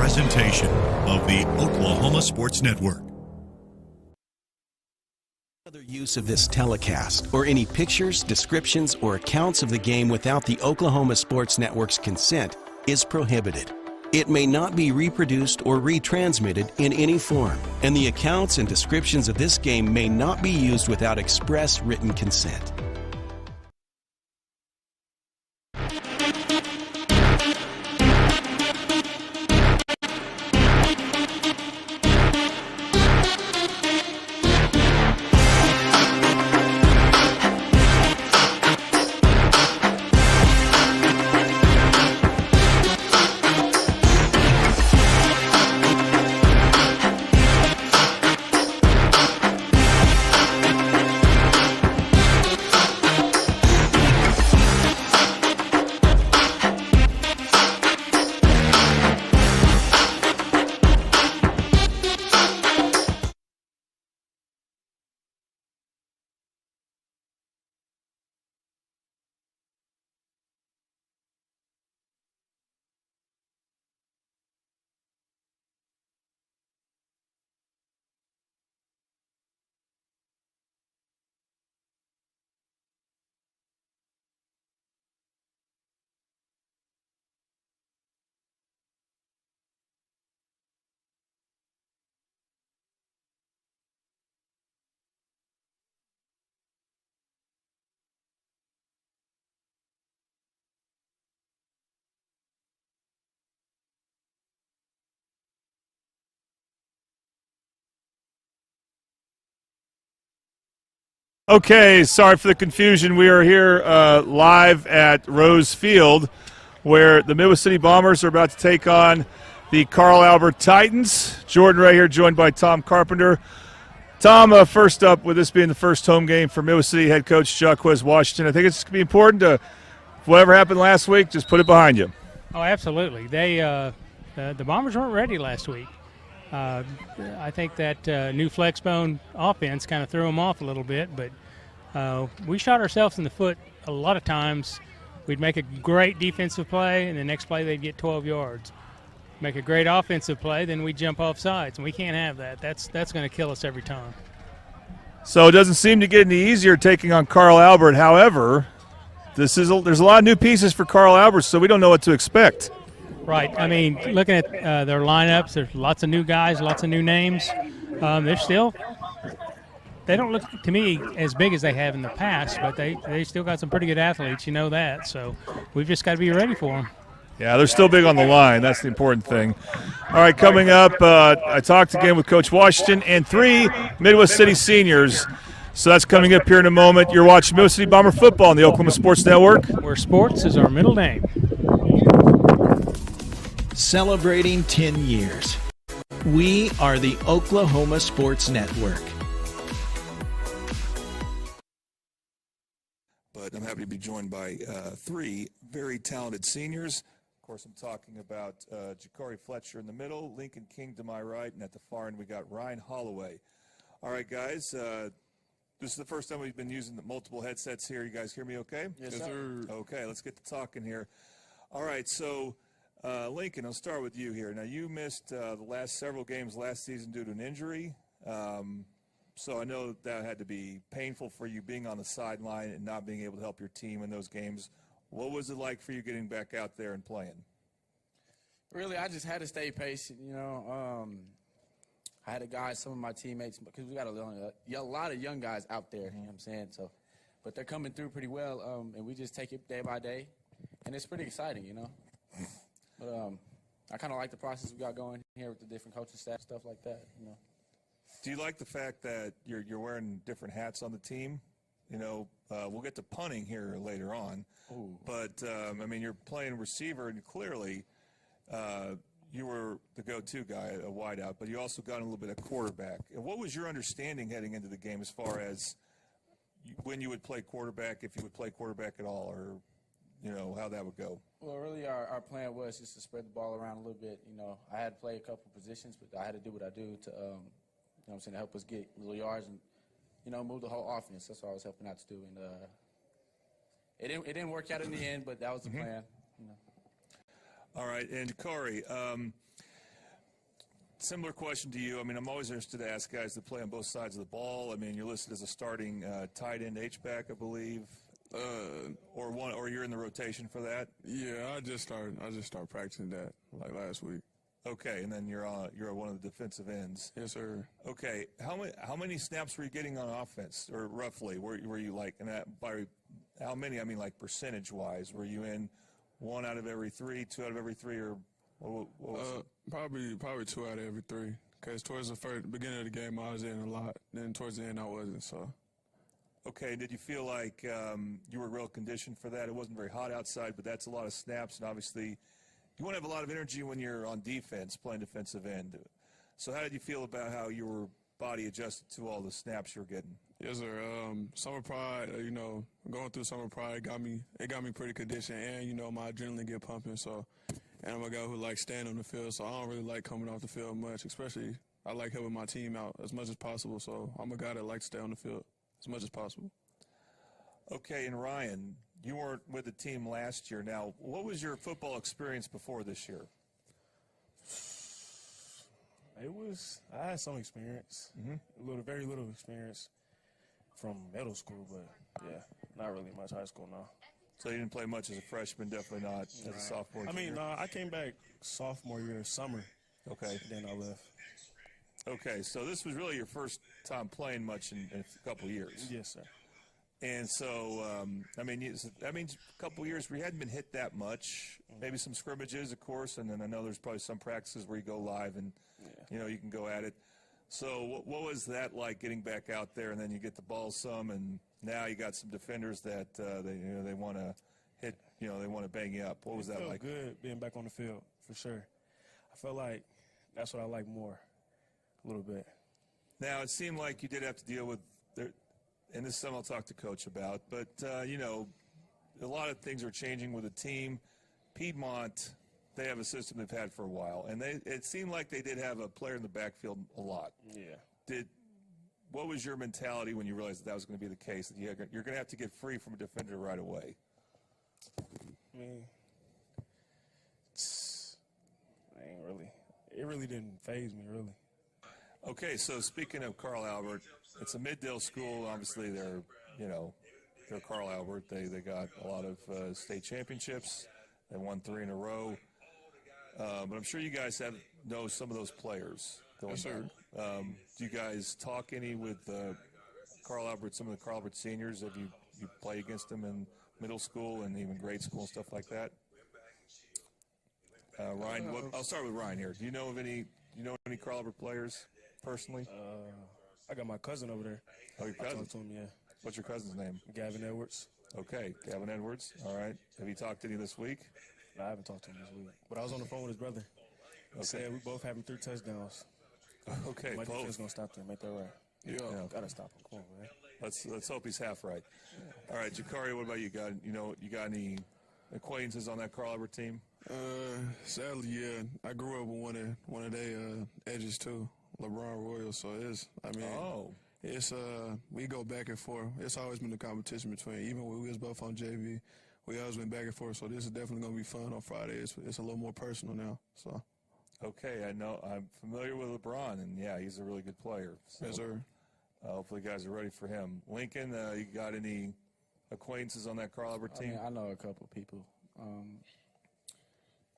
presentation of the Oklahoma Sports Network. Other use of this telecast or any pictures, descriptions, or accounts of the game without the Oklahoma Sports Network's consent is prohibited. It may not be reproduced or retransmitted in any form, and the accounts and descriptions of this game may not be used without express written consent. Okay, sorry for the confusion. We are here live at Rose Field, where the Midwest City Bombers are about to take on the Carl Albert Titans. Jordan Ray here, joined by Tom Carpenter. Tom, first up, with this being the first home game for Midwest City head coach Jaquez Washington, I think it's going to be important to, whatever happened last week, just put it behind you. Oh, absolutely. The Bombers weren't ready last week. I think that new flexbone offense kind of threw them off a little bit, but we shot ourselves in the foot a lot of times. We'd make a great defensive play, and the next play they'd get 12 yards. Make a great offensive play, then we jump off sides, and we can't have that. That's going to kill us every time. So it doesn't seem to get any easier taking on Carl Albert. However, there's a lot of new pieces for Carl Albert, so we don't know what to expect. Right. I mean, looking at their lineups, there's lots of new guys, lots of new names. They don't look to me as big as they have in the past, but they still got some pretty good athletes. You know that. So we've just got to be ready for them. Yeah, they're still big on the line. That's the important thing. All right, coming up, I talked again with Coach Washington and 3 Midwest City seniors. So that's coming up here in a moment. You're watching Midwest City Bomber football on the Oklahoma Sports Network, where sports is our middle name. Celebrating 10 years. We are the Oklahoma Sports Network. But I'm happy to be joined by 3 very talented seniors. Of course, I'm talking about Ja'Cory Fletcher in the middle, Lincoln King to my right, and at the far end we got Ryan Holloway. All right, guys, this is the first time we've been using the multiple headsets here. You guys hear me okay? Yes, sir. Okay, let's get to talking here. All right, so Lincoln, I'll start with you here. Now, you missed the last several games last season due to an injury. So I know that had to be painful for you being on the sideline and not being able to help your team in those games. What was it like for you getting back out there and playing? Really, I just had to stay patient, you know. I had to guide some of my teammates because we got a lot of young guys out there, you know what I'm saying? So, but they're coming through pretty well, and we just take it day by day, and it's pretty exciting, you know. But I kind of like the process we got going here with the different coaching staff, stuff like that, you know. Do you like the fact that you're wearing different hats on the team? You know, we'll get to punting here later on. Ooh. But, I mean, you're playing receiver, and clearly you were the go-to guy, a wideout, but you also got a little bit of quarterback. And what was your understanding heading into the game as far as when you would play quarterback, if you would play quarterback at all, or, you know, how that would go? Well, really our plan was just to spread the ball around a little bit. You know, I had to play a couple positions, but I had to do what I do to, you know what I'm saying, to help us get little yards and, you know, move the whole offense. That's what I was helping out to do. And it didn't work out in the end, but that was the plan. You know. All right, and Corey, Similar question to you. I mean, I'm always interested to ask guys that play on both sides of the ball. I mean, you're listed as a starting tight end H-back, I believe, or you're in the rotation for that. Yeah, I just started practicing that like last week. Okay, and then you're one of the defensive ends. Yes, sir. Okay, how many snaps were you getting on offense, or roughly? Were you like, and that by how many? I mean, like percentage-wise, were you in 1 out of every 3, 2 out of every 3, or what was it? Probably 2 out of every 3. Because towards the beginning of the game, I was in a lot. Then towards the end, I wasn't. So. Okay, did you feel like you were real conditioned for that? It wasn't very hot outside, but that's a lot of snaps, and obviously you want to have a lot of energy when you're on defense, playing defensive end. So how did you feel about how your body adjusted to all the snaps you were getting? Yes, sir. Summer pride, going through summer pride got me pretty conditioned, and, my adrenaline get pumping. So, and I'm a guy who likes staying on the field, so I don't really like coming off the field much, especially I like helping my team out as much as possible. So I'm a guy that likes to stay on the field as much as possible. Okay, and Ryan, you weren't with the team last year. Now, what was your football experience before this year? I had some experience, very little experience from middle school, but yeah, not really much high school now. So you didn't play much as a freshman, definitely not as a sophomore. I came back sophomore year, summer. Okay. Then I left. Okay, so this was really your first time playing much in a couple of years. Yes, sir. And so, that means a couple of years where you hadn't been hit that much, maybe some scrimmages, of course, and then I know there's probably some practices where you go live and, you can go at it. So what was that like getting back out there, and then you get the ball some, and now you got some defenders that they want to hit, they want to bang you up. What was that like? It felt good being back on the field, for sure. I felt like that's what I like more, a little bit. Now, it seemed like you did have to deal with, and this is something I'll talk to Coach about, but, a lot of things are changing with the team. Piedmont, they have a system they've had for a while, and it seemed like they did have a player in the backfield a lot. Yeah. What was your mentality when you realized that was going to be the case, that you're going to have to get free from a defender right away? I mean, it really didn't faze me, really. Okay, so speaking of Carl Albert, it's a Mid-Dale school. Obviously, they're Carl Albert. They got a lot of state championships. They won 3 in a row. But I'm sure you guys know some of those players. Yes, sir. Do you guys talk any with Carl Albert, some of the Carl Albert seniors? Have you played against them in middle school and even grade school and stuff like that? Ryan, I'll start with Ryan here. Do you know any Carl Albert players personally? I got my cousin over there. Oh, your cousin? I talked to him, yeah. What's your cousin's name? Gavin Edwards. Okay, Gavin Edwards. All right. Have you talked to any this week? No, I haven't talked to him this week. But I was on the phone with his brother. He said we both having 3 touchdowns. Okay, my both. defense gonna stop them. Make that right. Yeah. Gotta stop him. Come on, man. Let's hope he's half right. All right, Jakari, what about you? You got any acquaintances on that Carl Albert team? Sadly, yeah. I grew up with one of their edges too, LeBron Royal. So it's we go back and forth. It's always been a competition between, even when we was both on JV, we always went back and forth. So this is definitely gonna be fun on Friday. It's a little more personal now. So. Okay, I know. I'm familiar with LeBron, and yeah, he's a really good player. So, yes, sir. Hopefully, you guys are ready for him. Lincoln, you got any acquaintances on that Carl Albert team? I know a couple of people.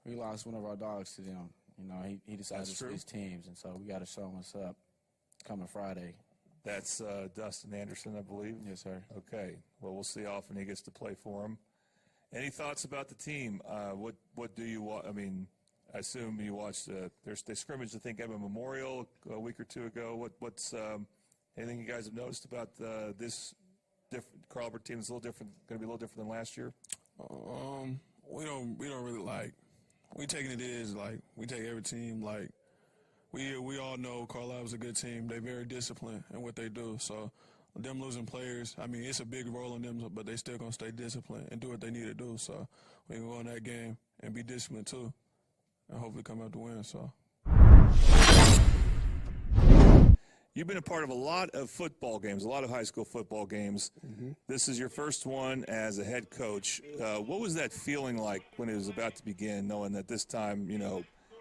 We lost one of our dogs to them. He decided to switch teams, and so we got to show him what's up coming Friday. That's Dustin Anderson, I believe. Yes, sir. Okay. Well, we'll see how often he gets to play for him. Any thoughts about the team? What do you want? I mean, I assume you watched they scrimmaged, I think, Evan Memorial a week or 2 ago. What's anything you guys have noticed about this different Carl Albert team? Is a little different, going to be a little different than last year? We don't really we taking it as we take every team we all know Carl Albert's a good team. They're very disciplined in what they do. So them losing players, I mean, it's a big role on them, but they still gonna stay disciplined and do what they need to do. So we can go in that game and be disciplined too, and hopefully come out to win. So. You've been a part of a lot of football games, a lot of high school football games. Mm-hmm. This is your first one as a head coach. What was that feeling like when it was about to begin, knowing that this time,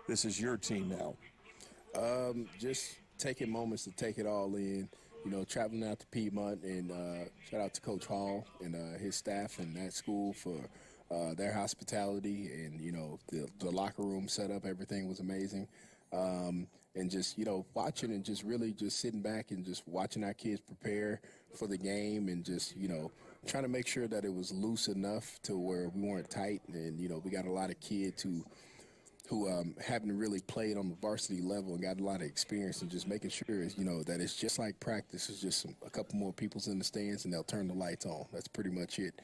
this is your team now? Just taking moments to take it all in. You know, traveling out to Piedmont, and shout out to Coach Hall and his staff and that school for their hospitality, and you know the locker room setup. Everything was amazing. And just, you know, watching and just really just sitting back and just watching our kids prepare for the game, and just, you know, trying to make sure that it was loose enough to where we weren't tight. And, you know, we got a lot of kids who haven't really played on the varsity level and got a lot of experience, and just making sure, you know, that it's just like practice. It's just a couple more people's in the stands and they'll turn the lights on. That's pretty much it.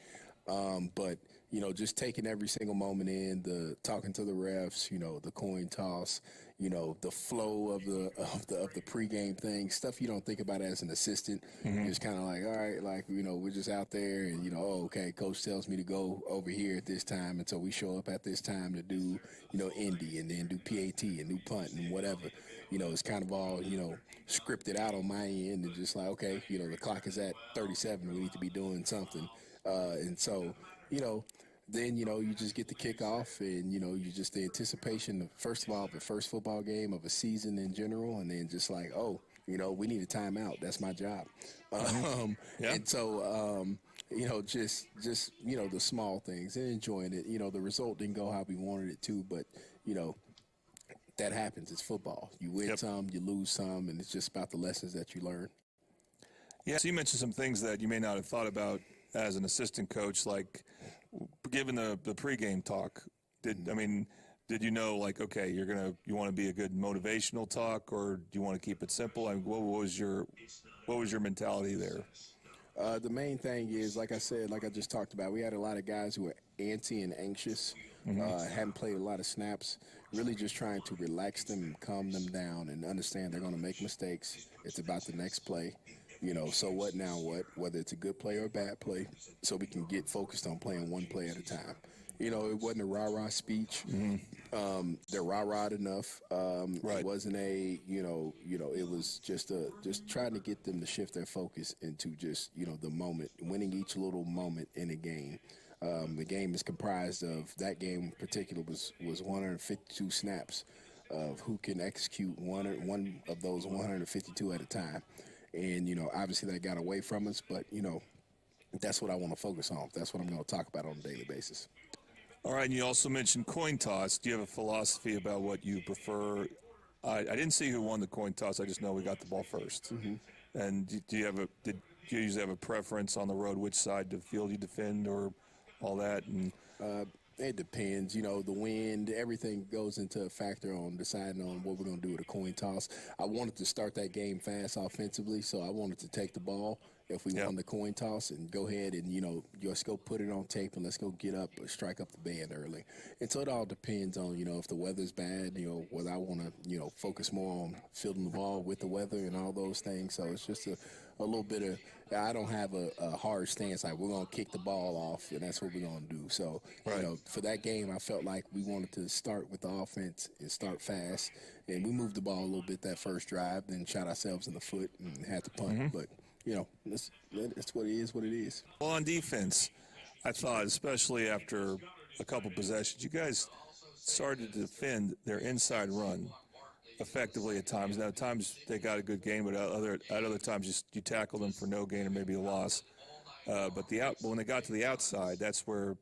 But, you know, just taking every single moment in, the talking to the refs, you know, the coin toss, you know, the flow of the pregame thing, stuff you don't think about as an assistant. You're just kind of like, all right, like, you know, we're just out there, and, you know, oh, okay, coach tells me to go over here at this time, and so we show up at this time to do, you know, Indy, and then do PAT and do punt and whatever. You know, it's kind of all, you know, scripted out on my end, and just like, okay, you know, the clock is at 37, we need to be doing something. And so, you know, then, you know, you just get the kickoff, and, you know, you just the anticipation of, first of all, the first football game of a season in general, and then just like, oh, you know, we need a timeout. That's my job. And so, you know, just, you know, the small things and enjoying it. You know, the result didn't go how we wanted it to, but, you know, that happens. It's football. You win some, you lose some, and it's just about the lessons that you learn. Yeah, so you mentioned some things that you may not have thought about as an assistant coach, like given the pregame talk. Did you know, like, okay, you want to be a good motivational talk, or do you want to keep it simple? I mean, what was your mentality there? The main thing is, like I said, like I just talked about, we had a lot of guys who were antsy and anxious, hadn't played a lot of snaps, really just trying to relax them and calm them down and understand they're going to make mistakes. It's about the next play. You know, so what now what, whether it's a good play or a bad play, so we can get focused on playing one play at a time. You know, it wasn't a rah-rah speech. They're rah-rah'd enough. It wasn't a, you know, it was just trying to get them to shift their focus into just, you know, the moment, winning each little moment in a game. The game is comprised of, that game in particular was 152 snaps of who can execute one of those 152 at a time. And, you know, obviously that got away from us, but, you know, that's what I want to focus on. That's what I'm going to talk about on a daily basis. All right, and you also mentioned coin toss. Do you have a philosophy about what you prefer? I didn't see who won the coin toss. I just know we got the ball first. And did you usually have a preference on the road, which side of the field you defend, or all that? And it depends. You know, the wind, everything goes into a factor on deciding on what we're going to do with a coin toss. I wanted to start that game fast offensively, so I wanted to take the ball if we won the coin toss and go ahead and, you know, let's go put it on tape and let's go get up or strike up the band early. And so it all depends on, you know, if the weather's bad, you know, whether I want to, you know, focus more on fielding the ball with the weather and all those things. So it's just a little bit of, I don't have a hard stance like we're going to kick the ball off and that's what we're going to do. So, you know, for that game, I felt like we wanted to start with the offense and start fast. And we moved the ball a little bit that first drive, then shot ourselves in the foot and had to punt. But, you know, it's what it is, what it is. Well, on defense, I thought, especially after a couple possessions, you guys started to defend their inside run effectively at times. Now, at times they got a good gain, but at other times you tackled them for no gain or maybe a loss. But when they got to the outside, that's where,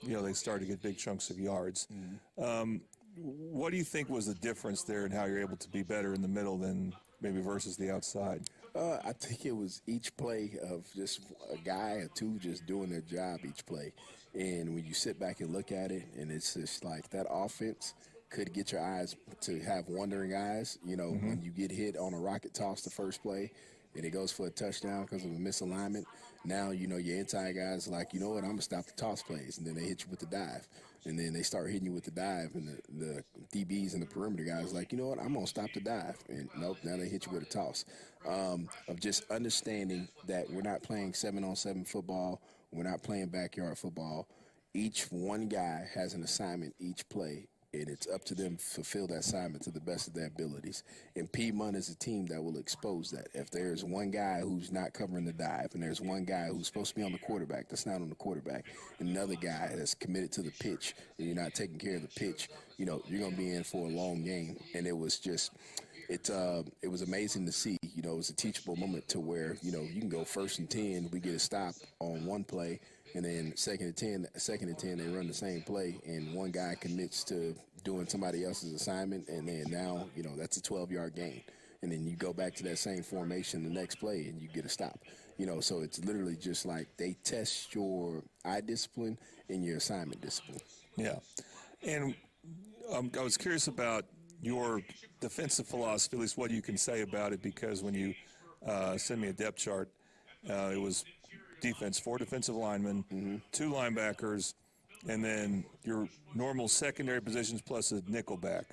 you know, they started to get big chunks of yards. What do you think was the difference there in how you're able to be better in the middle than maybe versus the outside? I think it was each play of just a guy or two just doing their job each play. And when you sit back and look at it, and it's just like that offense could get your eyes to have wandering eyes. You know, when you get hit on a rocket toss the first play and it goes for a touchdown because of a misalignment, now, you know, your inside guys are like, you know what, I'm going to stop the toss plays. And then they hit you with the dive. And then they start hitting you with the dive. And the DBs and the perimeter guys are like, you know what, I'm going to stop the dive. And nope, now they hit you with a toss. Of just understanding that we're not playing 7-on-7 football. We're not playing backyard football. Each one guy has an assignment each play, and it's up to them to fulfill that assignment to the best of their abilities. And Piedmont is a team that will expose that. If there's one guy who's not covering the dive, and there's one guy who's supposed to be on the quarterback that's not on the quarterback, and another guy that's committed to the pitch, and you're not taking care of the pitch, you know, you're going to be in for a long game. And it was just it was amazing to see. You know, it was a teachable moment to where, you know, you can go 1st and 10, we get a stop on one play, and then 2nd and 10, they run the same play, and one guy commits to doing somebody else's assignment, and then now, you know, that's a 12-yard gain. And then you go back to that same formation the next play, and you get a stop. You know, so it's literally just like they test your eye discipline and your assignment discipline. Yeah. And I was curious about your defensive philosophy, at least what you can say about it, because when you sent me a depth chart, it was defense, 4 defensive linemen, 2 linebackers, and then your normal secondary positions plus a nickel back.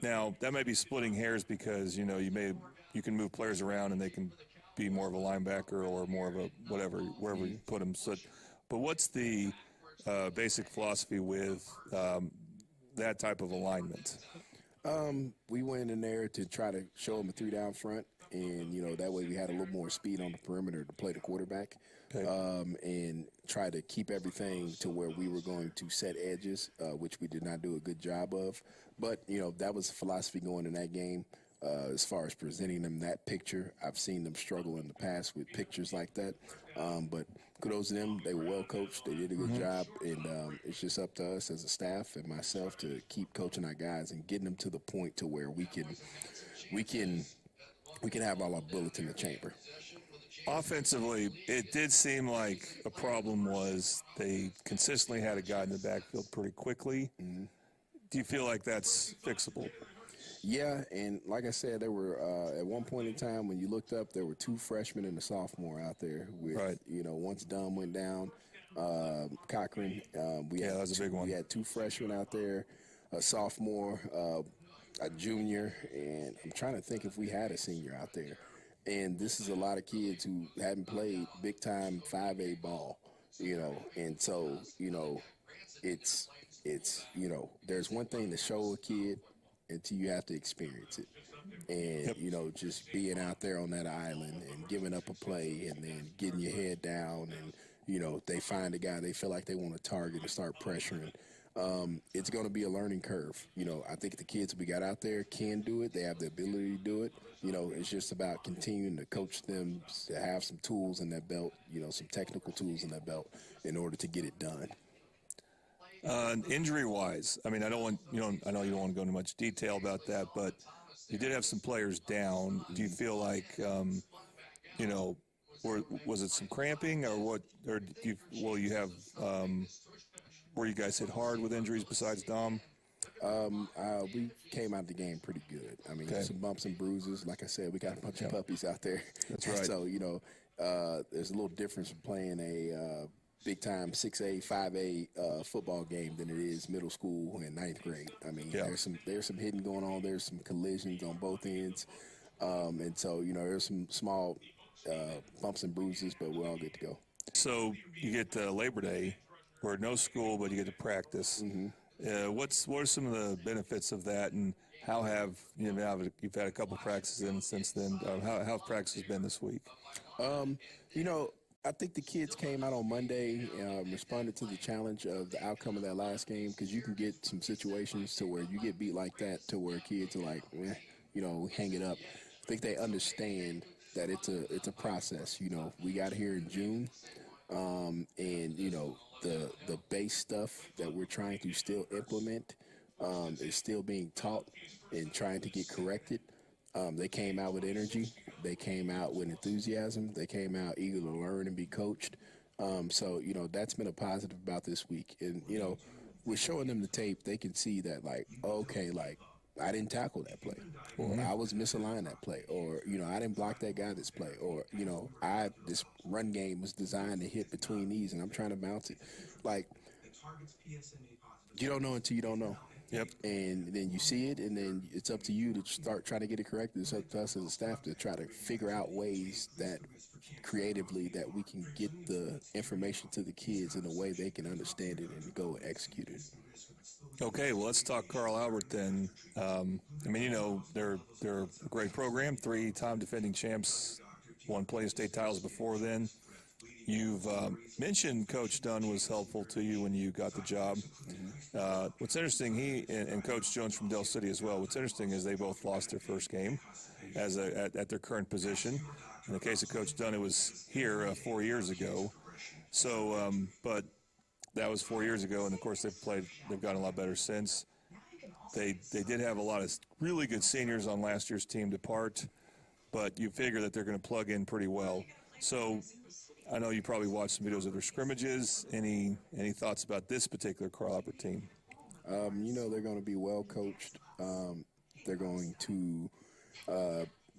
Now, that may be splitting hairs because, you know, you can move players around and they can be more of a linebacker or more of a whatever, wherever you put them. So, but what's the basic philosophy with that type of alignment? We went in there to try to show them a 3-down front, and, you know, that way we had a little more speed on the perimeter to play the quarterback. Okay. And try to keep everything to where we were going to set edges, which we did not do a good job of. But, you know, that was the philosophy going in that game. As far as presenting them that picture, I've seen them struggle in the past with pictures like that. But kudos to them. They were well coached. They did a good job. And it's just up to us as a staff and myself to keep coaching our guys and getting them to the point to where we can have all our bullets in the chamber. Offensively, it did seem like a problem was they consistently had a guy in the backfield pretty quickly. Do you feel like that's fixable? Yeah, and like I said, there were at one point in time when you looked up, there were 2 freshmen and a sophomore out there. With, right. You know, once Dunn went down, Cochran. That was a big one. We had 2 freshmen out there, a sophomore, a junior, and I'm trying to think if we had a senior out there. And this is a lot of kids who hadn't played big-time 5A ball, you know. And so, you know, it's you know, there's one thing to show a kid until you have to experience it. And, you know, just being out there on that island and giving up a play and then getting your head down and, you know, they find a guy they feel like they want to target and start pressuring. It's going to be a learning curve. You know, I think the kids we got out there can do it. They have the ability to do it. You know, it's just about continuing to coach them to have some tools in their belt, you know, some technical tools in their belt in order to get it done. Injury-wise, I mean, I know you don't want to go into much detail about that, but you did have some players down. Do you feel like, you know, or was it some cramping or what? Or will you have were you guys hit hard with injuries besides Dom? We came out of the game pretty good. I mean, Okay. some bumps and bruises. Like I said, we got a bunch of puppies out there. That's right. So, you know, there's a little difference from playing a big-time 6A, 5A football game than it is middle school and 9th grade. I mean, there's some hitting going on. There's some collisions on both ends. And so, you know, there's some small bumps and bruises, but we're all good to go. So you get Labor Day, where no school, but you get to practice. What are some of the benefits of that, and how have you've had a couple practices in since then? How have practices been this week? You know, I think the kids came out on Monday, responded to the challenge of the outcome of that last game, because you can get some situations to where you get beat like that to where kids are like, you know, hang it up. I think they understand that it's a process. You know, we got here in June, and, you know, the base stuff that we're trying to still implement is still being taught and trying to get corrected. They came out with energy. They came out with enthusiasm. They came out eager to learn and be coached. So, you know, that's been a positive about this week. And, you know, we're showing them the tape. They can see that, like, okay, like, I didn't tackle that play, or I was misaligned that play, or, you know, I didn't block that guy this play, or, you know, this run game was designed to hit between these, and I'm trying to bounce it. Like, you don't know until you don't know. Yep. And then you see it, and then it's up to you to start trying to get it corrected. It's up to us as a staff to try to figure out ways that creatively that we can get the information to the kids in a way they can understand it and go and execute it. Okay, well, let's talk Carl Albert then. I mean, you know, they're a great program, 3-time defending champs, won Plain State titles before then. You've mentioned Coach Dunn was helpful to you when you got the job. What's interesting, he and Coach Jones from Del City as well, what's interesting is they both lost their first game at their current position. In the case of Coach Dunn, it was here 4 years ago. So, but that was 4 years ago, and of course they've gotten a lot better since. They did have a lot of really good seniors on last year's team depart, but you figure that they're going to plug in pretty well. So I know you probably watched some videos of their scrimmages. Any thoughts about this particular Carl Albert team? They're going to be well coached. They're going to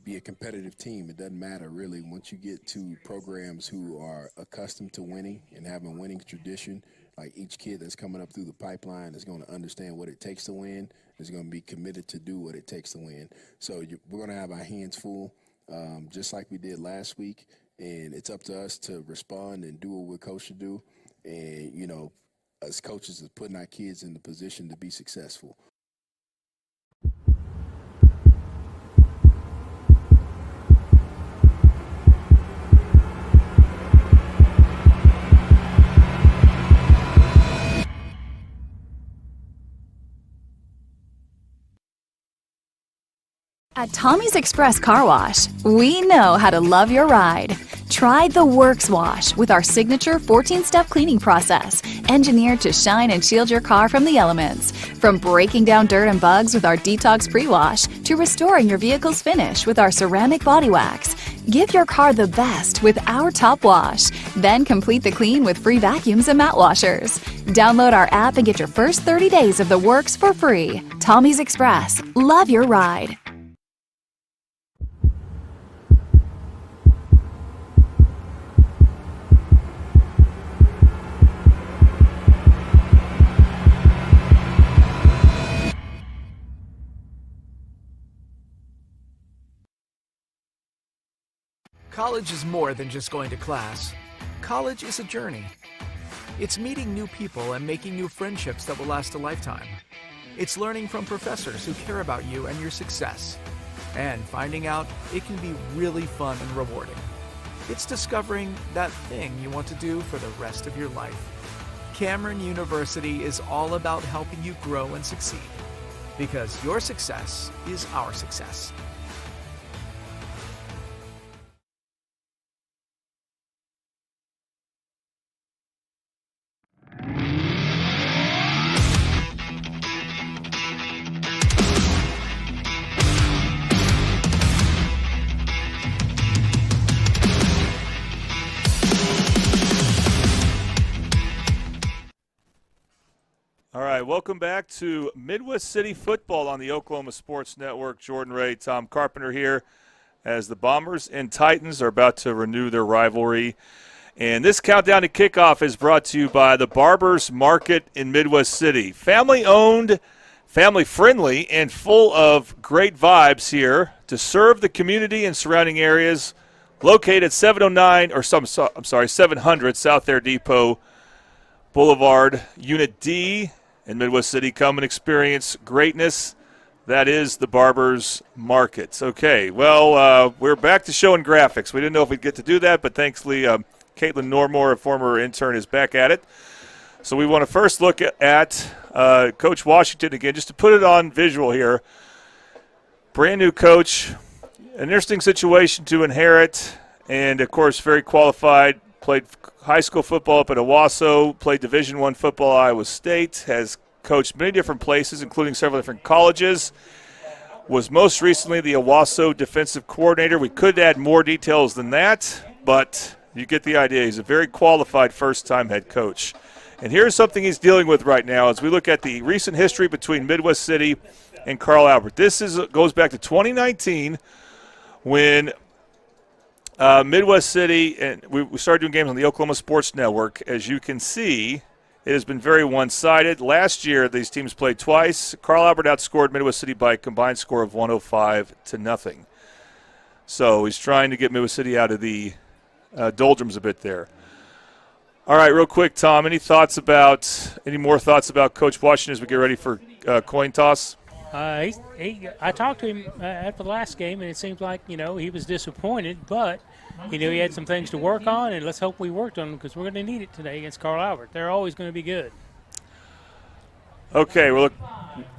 be a competitive team. It doesn't matter, really. Once you get to programs who are accustomed to winning and have a winning tradition, like each kid that's coming up through the pipeline is going to understand what it takes to win, is going to be committed to do what it takes to win. So we're going to have our hands full, just like we did last week. And it's up to us to respond and do what we're coached to do. And, as coaches, is putting our kids in the position to be successful. At Tommy's Express Car Wash, we know how to love your ride. Try the Works Wash with our signature 14-step cleaning process, engineered to shine and shield your car from the elements. From breaking down dirt and bugs with our Detox Pre-Wash to restoring your vehicle's finish with our ceramic body wax. Give your car the best with our Top Wash. Then complete the clean with free vacuums and mat washers. Download our app and get your first 30 days of the works for free. Tommy's Express. Love your ride. College is more than just going to class. College is a journey. It's meeting new people and making new friendships that will last a lifetime. It's learning from professors who care about you and your success. And finding out it can be really fun and rewarding. It's discovering that thing you want to do for the rest of your life. Cameron University is all about helping you grow and succeed. Because your success is our success. All right, welcome back to Midwest City Football on the Oklahoma Sports Network. Jordan Ray, Tom Carpenter here as the Bombers and Titans are about to renew their rivalry. And this countdown to kickoff is brought to you by the Barbers Market in Midwest City. Family-owned, family-friendly, and full of great vibes here to serve the community and surrounding areas. Located at 700 South Air Depot Boulevard, Unit D in Midwest City. Come and experience greatness. That is the Barbers Market. Okay, well, we're back to showing graphics. We didn't know if we'd get to do that, but thankfully Caitlin Normore, a former intern, is back at it. So we want to first look at Coach Washington again, just to put it on visual here. Brand new coach, an interesting situation to inherit, and, of course, very qualified. Played high school football up at Owasso, played Division I football at Iowa State, has coached many different places, including several different colleges, was most recently the Owasso defensive coordinator. We could add more details than that, but you get the idea. He's a very qualified first-time head coach. And here's something he's dealing with right now as we look at the recent history between Midwest City and Carl Albert. This goes back to 2019 when Midwest City, and we started doing games on the Oklahoma Sports Network. As you can see, it has been very one-sided. Last year, these teams played twice. Carl Albert outscored Midwest City by a combined score of 105-0. So he's trying to get Midwest City out of the doldrums a bit there. All right, real quick, Tom, any more thoughts about Coach Washington as we get ready for coin toss? I talked to him after the last game, and it seemed like, he was disappointed, but he knew he had some things to work on, and let's hope we worked on them because we're going to need it today against Carl Albert. They're always going to be good. Okay, well, look,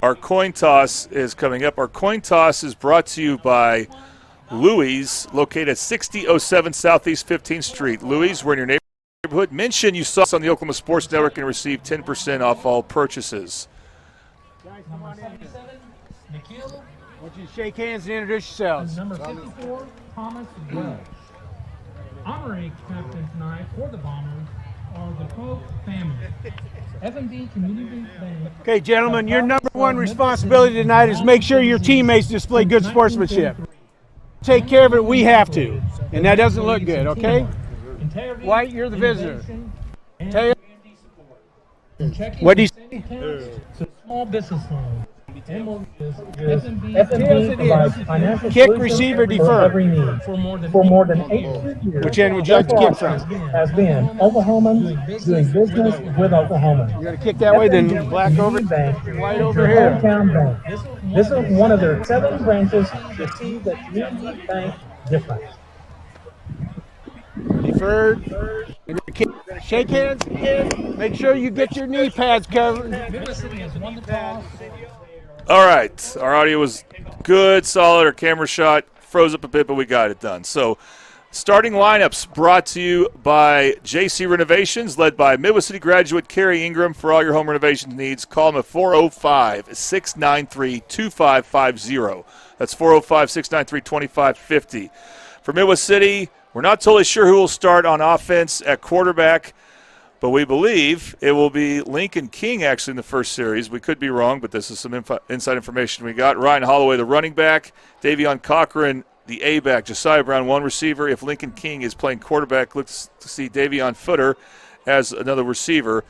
our coin toss is coming up. Our coin toss is brought to you by Louis, located at 6007 Southeast 15th Street. Louis, we're in your neighborhood. Mention you saw us on the Oklahoma Sports Network and receive 10% off all purchases. Guys, come on in. Nikhil, I want you to shake hands and introduce yourselves. Number 54, Thomas Welch. Honorary captain tonight for the Bombers are the Pope family. F&B Community Bank. Okay, gentlemen, your number one responsibility tonight is make sure your teammates display good sportsmanship. Take care of it, we have to. And that doesn't look good, okay? White, you're the visitor. Taylor, what do you say? Small business loan. Kick, receiver, defer. For more than 8 years. Which end would you like to kick from? Has been Oklahomans doing business with Oklahomans. You're going to kick that way, then black over, white over here. Bank. This is one of their 7 branches to see the community bank difference. Deferred. Shake hands again. Make sure you get your knee pads covered. All right, our audio was good, solid. Our camera shot froze up a bit, but we got it done. So, starting lineups brought to you by JC Renovations, led by Midwest City graduate Carrie Ingram. For all your home renovation needs, call them at 405-693-2550. That's 405-693-2550. For Midwest City, we're not totally sure who will start on offense at quarterback, but we believe it will be Lincoln King actually in the first series. We could be wrong, but this is some inside information we got. Ryan Holloway, the running back. Davion Cochran, the A-back. Josiah Brown, one receiver. If Lincoln King is playing quarterback, let's see Davion Footer as another receiver.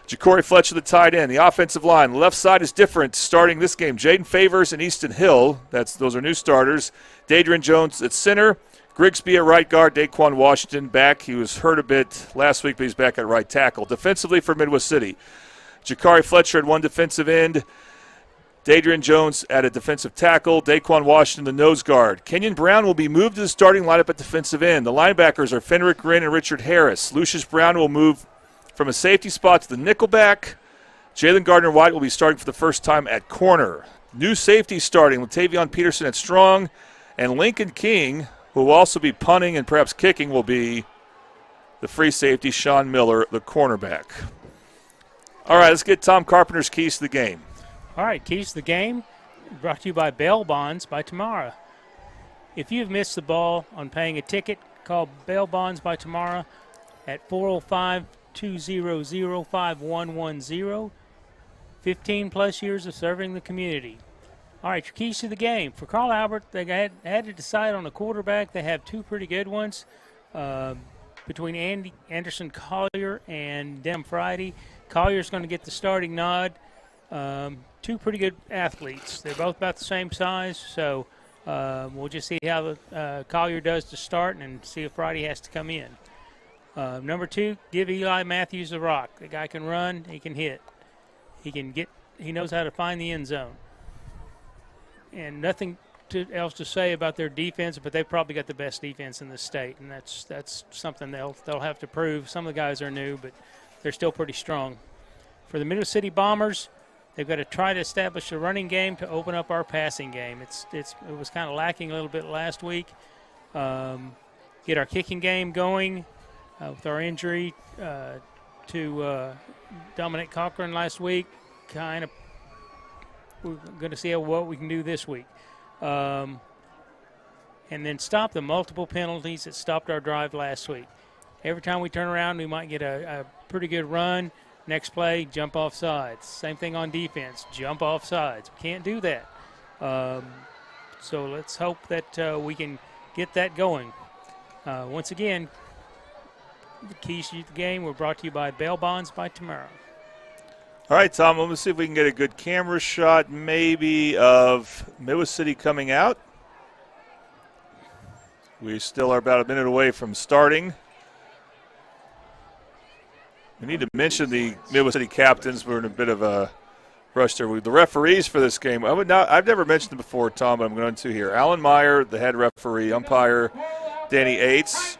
Ja'Cory Fletcher, the tight end. The offensive line, left side is different starting this game. Jaden Favors and Easton Hill, those are new starters. Dadrian Jones at center. Grigsby at right guard, Daquan Washington back. He was hurt a bit last week, but he's back at right tackle. Defensively for Midwest City, Ja'Cory Fletcher at one defensive end, Dadrian Jones at a defensive tackle, Daquan Washington the nose guard. Kenyon Brown will be moved to the starting lineup at defensive end. The linebackers are Fenric Grin and Richard Harris. Lucius Brown will move from a safety spot to the nickelback. Jalen Gardner-White will be starting for the first time at corner. New safety starting, Latavion Peterson at strong, and Lincoln King, who will also be punting and perhaps kicking, will be the free safety, Sean Miller, the cornerback. All right, let's get Tom Carpenter's keys to the game. All right, keys to the game brought to you by Bail Bonds by Tamara. If you've missed the ball on paying a ticket, call Bail Bonds by Tamara at 405-200-5110. 15-plus years of serving the community. All right, your keys to the game. For Carl Albert, they had to decide on a quarterback. They have 2 pretty good ones between Anderson Collier and Dem Friday. Collier's going to get the starting nod. 2 pretty good athletes. They're both about the same size, so we'll just see how Collier does to start and see if Friday has to come in. Number 2, give Eli Matthews the rock. The guy can run. He can hit. He knows how to find the end zone. And nothing else to say about their defense, but they've probably got the best defense in the state, and that's something they'll have to prove. Some of the guys are new, but they're still pretty strong. For the Midwest City Bombers, they've got to try to establish a running game to open up our passing game. It was kind of lacking a little bit last week. Get our kicking game going with our injury to Dominic Cochran last week. We're going to see what we can do this week. And then stop the multiple penalties that stopped our drive last week. Every time we turn around, we might get a pretty good run. Next play, jump off sides. Same thing on defense, jump off sides. We can't do that. So let's hope that we can get that going. Once again, the keys to the game were brought to you by Bail Bonds by Tamara. All right, Tom, let me see if we can get a good camera shot maybe of Midwest City coming out. We still are about a minute away from starting. We need to mention the Midwest City captains. We're in a bit of a rush there. The referees for this game, I've never mentioned them before, Tom, but I'm going to here. Alan Meyer, the head referee, umpire Danny Aites.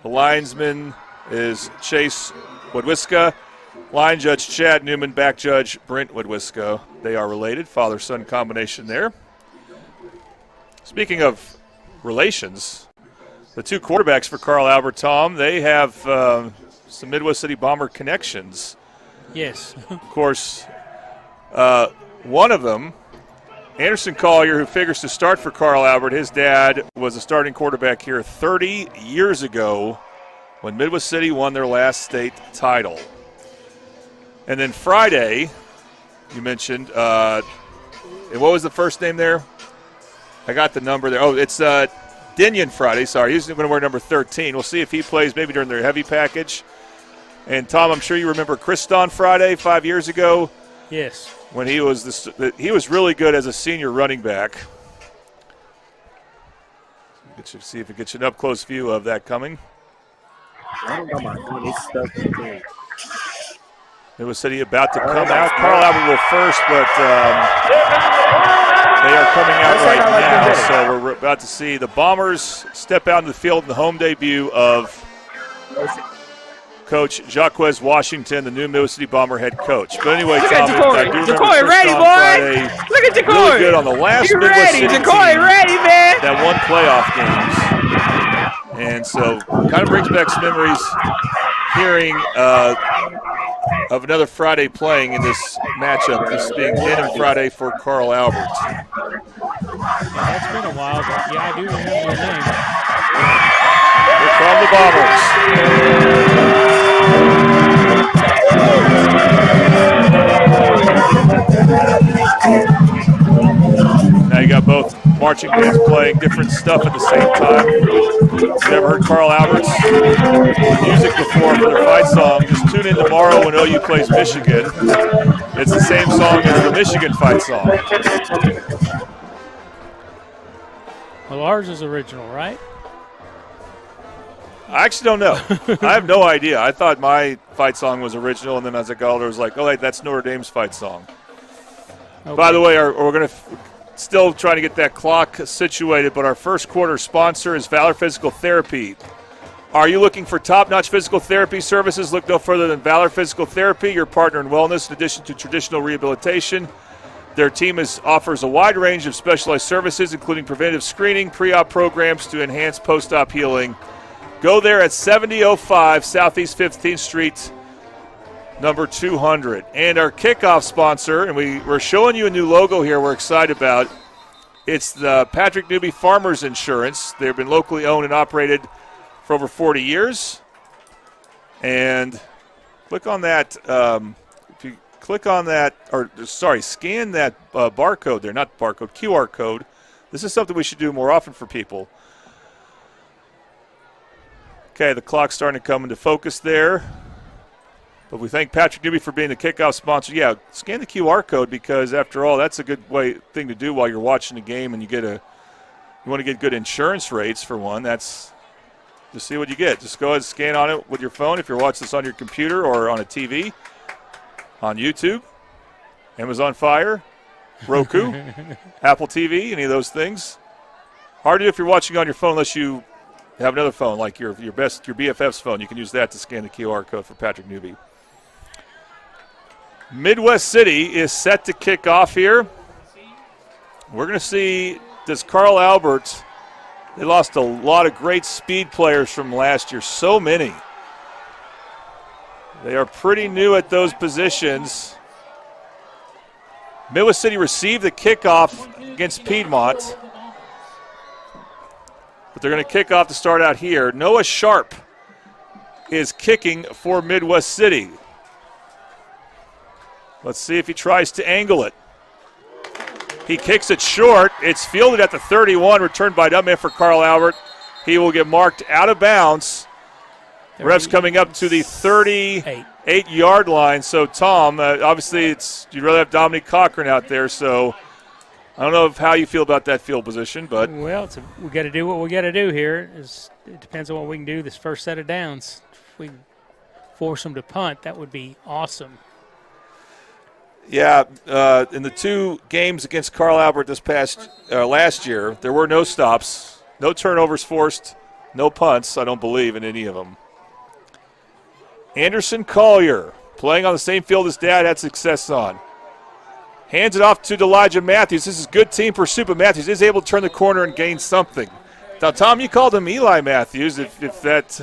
The linesman is Chase Woodwiska. Line judge Chad Newman, back judge Brent Woodwiska. They are related, father-son combination there. Speaking of relations, the two quarterbacks for Carl Albert, Tom, they have some Midwest City Bomber connections. Yes. Of course, one of them, Anderson Collier, who figures to start for Carl Albert, his dad was a starting quarterback here 30 years ago when Midwest City won their last state title. And then Friday, you mentioned, and what was the first name there? I got the number there. Oh, it's Dinion Friday. Sorry, he's going to wear number 13. We'll see if he plays maybe during their heavy package. And, Tom, I'm sure you remember Kriston Friday 5 years ago. Yes. When he was he was really good as a senior running back. See if it gets you an up-close view of that coming. I don't got my phone. It's stuck in there. Midwest City about to come out. Carl Albert will first, but they are coming out right now. So we're about to see the Bombers step out in the field in the home debut of Coach Jacques Washington, the new Midwest City Bomber head coach. But anyway, Look Tom, at Jacory. I do remember Jacory ready, boy. Friday, Look at Jacory. really good on the last You Midwest ready, City Jacory, team ready, man. that won playoff games. And so kind of brings back some memories hearing of another Friday playing in this matchup, this being Denim Friday for Carl Albert. Yeah, that's been a while, but yeah, I do remember the name. Here come the Bombers. Now you got both marching bands playing different stuff at the same time. Never heard Carl Albert's music before for their fight song. Just tune in tomorrow when OU plays Michigan. It's the same song as the Michigan fight song. Well, ours is original, right? I actually don't know. I have no idea. I thought my fight song was original, and then as I got older, I was like, oh, wait, that's Notre Dame's fight song. Okay. By the way, we're going to still trying to get that clock situated, but our first quarter sponsor is Valor Physical Therapy. Are you looking for top-notch physical therapy services? Look no further than Valor Physical Therapy, your partner in wellness in addition to traditional rehabilitation. Their team offers a wide range of specialized services, including preventative screening, pre-op programs to enhance post-op healing. Go there at 7005 Southeast 15th Street, number 200. And our kickoff sponsor, and we're showing you a new logo here we're excited about. It's the Patrick Newby Farmers Insurance. They've been locally owned and operated for over 40 years. And click on that. If you click on that, scan that barcode there, not barcode, QR code. This is something we should do more often for people. Okay, the clock's starting to come into focus there. But we thank Patrick Newby for being the kickoff sponsor. Yeah, scan the QR code because, after all, that's a good thing to do while you're watching the game, and you want to get good insurance rates for one. That's just see what you get. Just go ahead and scan on it with your phone if you're watching this on your computer or on a TV, on YouTube, Amazon Fire, Roku, Apple TV, any of those things. Hard to do if you're watching on your phone unless you have another phone like your BFF's phone. You can use that to scan the QR code for Patrick Newby. Midwest City is set to kick off here. We're going to see, does Carl Albert, they lost a lot of great speed players from last year, so many. They are pretty new at those positions. Midwest City received the kickoff against Piedmont. But they're going to kick off to start out here. Noah Sharp is kicking for Midwest City. Let's see if he tries to angle it. He kicks it short. It's fielded at the 31, returned by Dumbman for Carl Albert. He will get marked out of bounds. Refs coming up to the 38-yard line. So, Tom, obviously you'd rather have Dominique Cochran out there, so I don't know how you feel about that field position, but well, we got to do what we got to do here. It depends on what we can do this first set of downs. If we force them to punt, that would be awesome. Yeah, in the two games against Carl Albert last year, there were no stops, no turnovers forced, No punts, I don't believe, in any of them. Anderson Collier, playing on the same field as Dad, had success on. Hands it off to Elijah Matthews. This is good team pursuit, but Matthews is able to turn the corner and gain something. Now, Tom, you called him Eli Matthews. If that,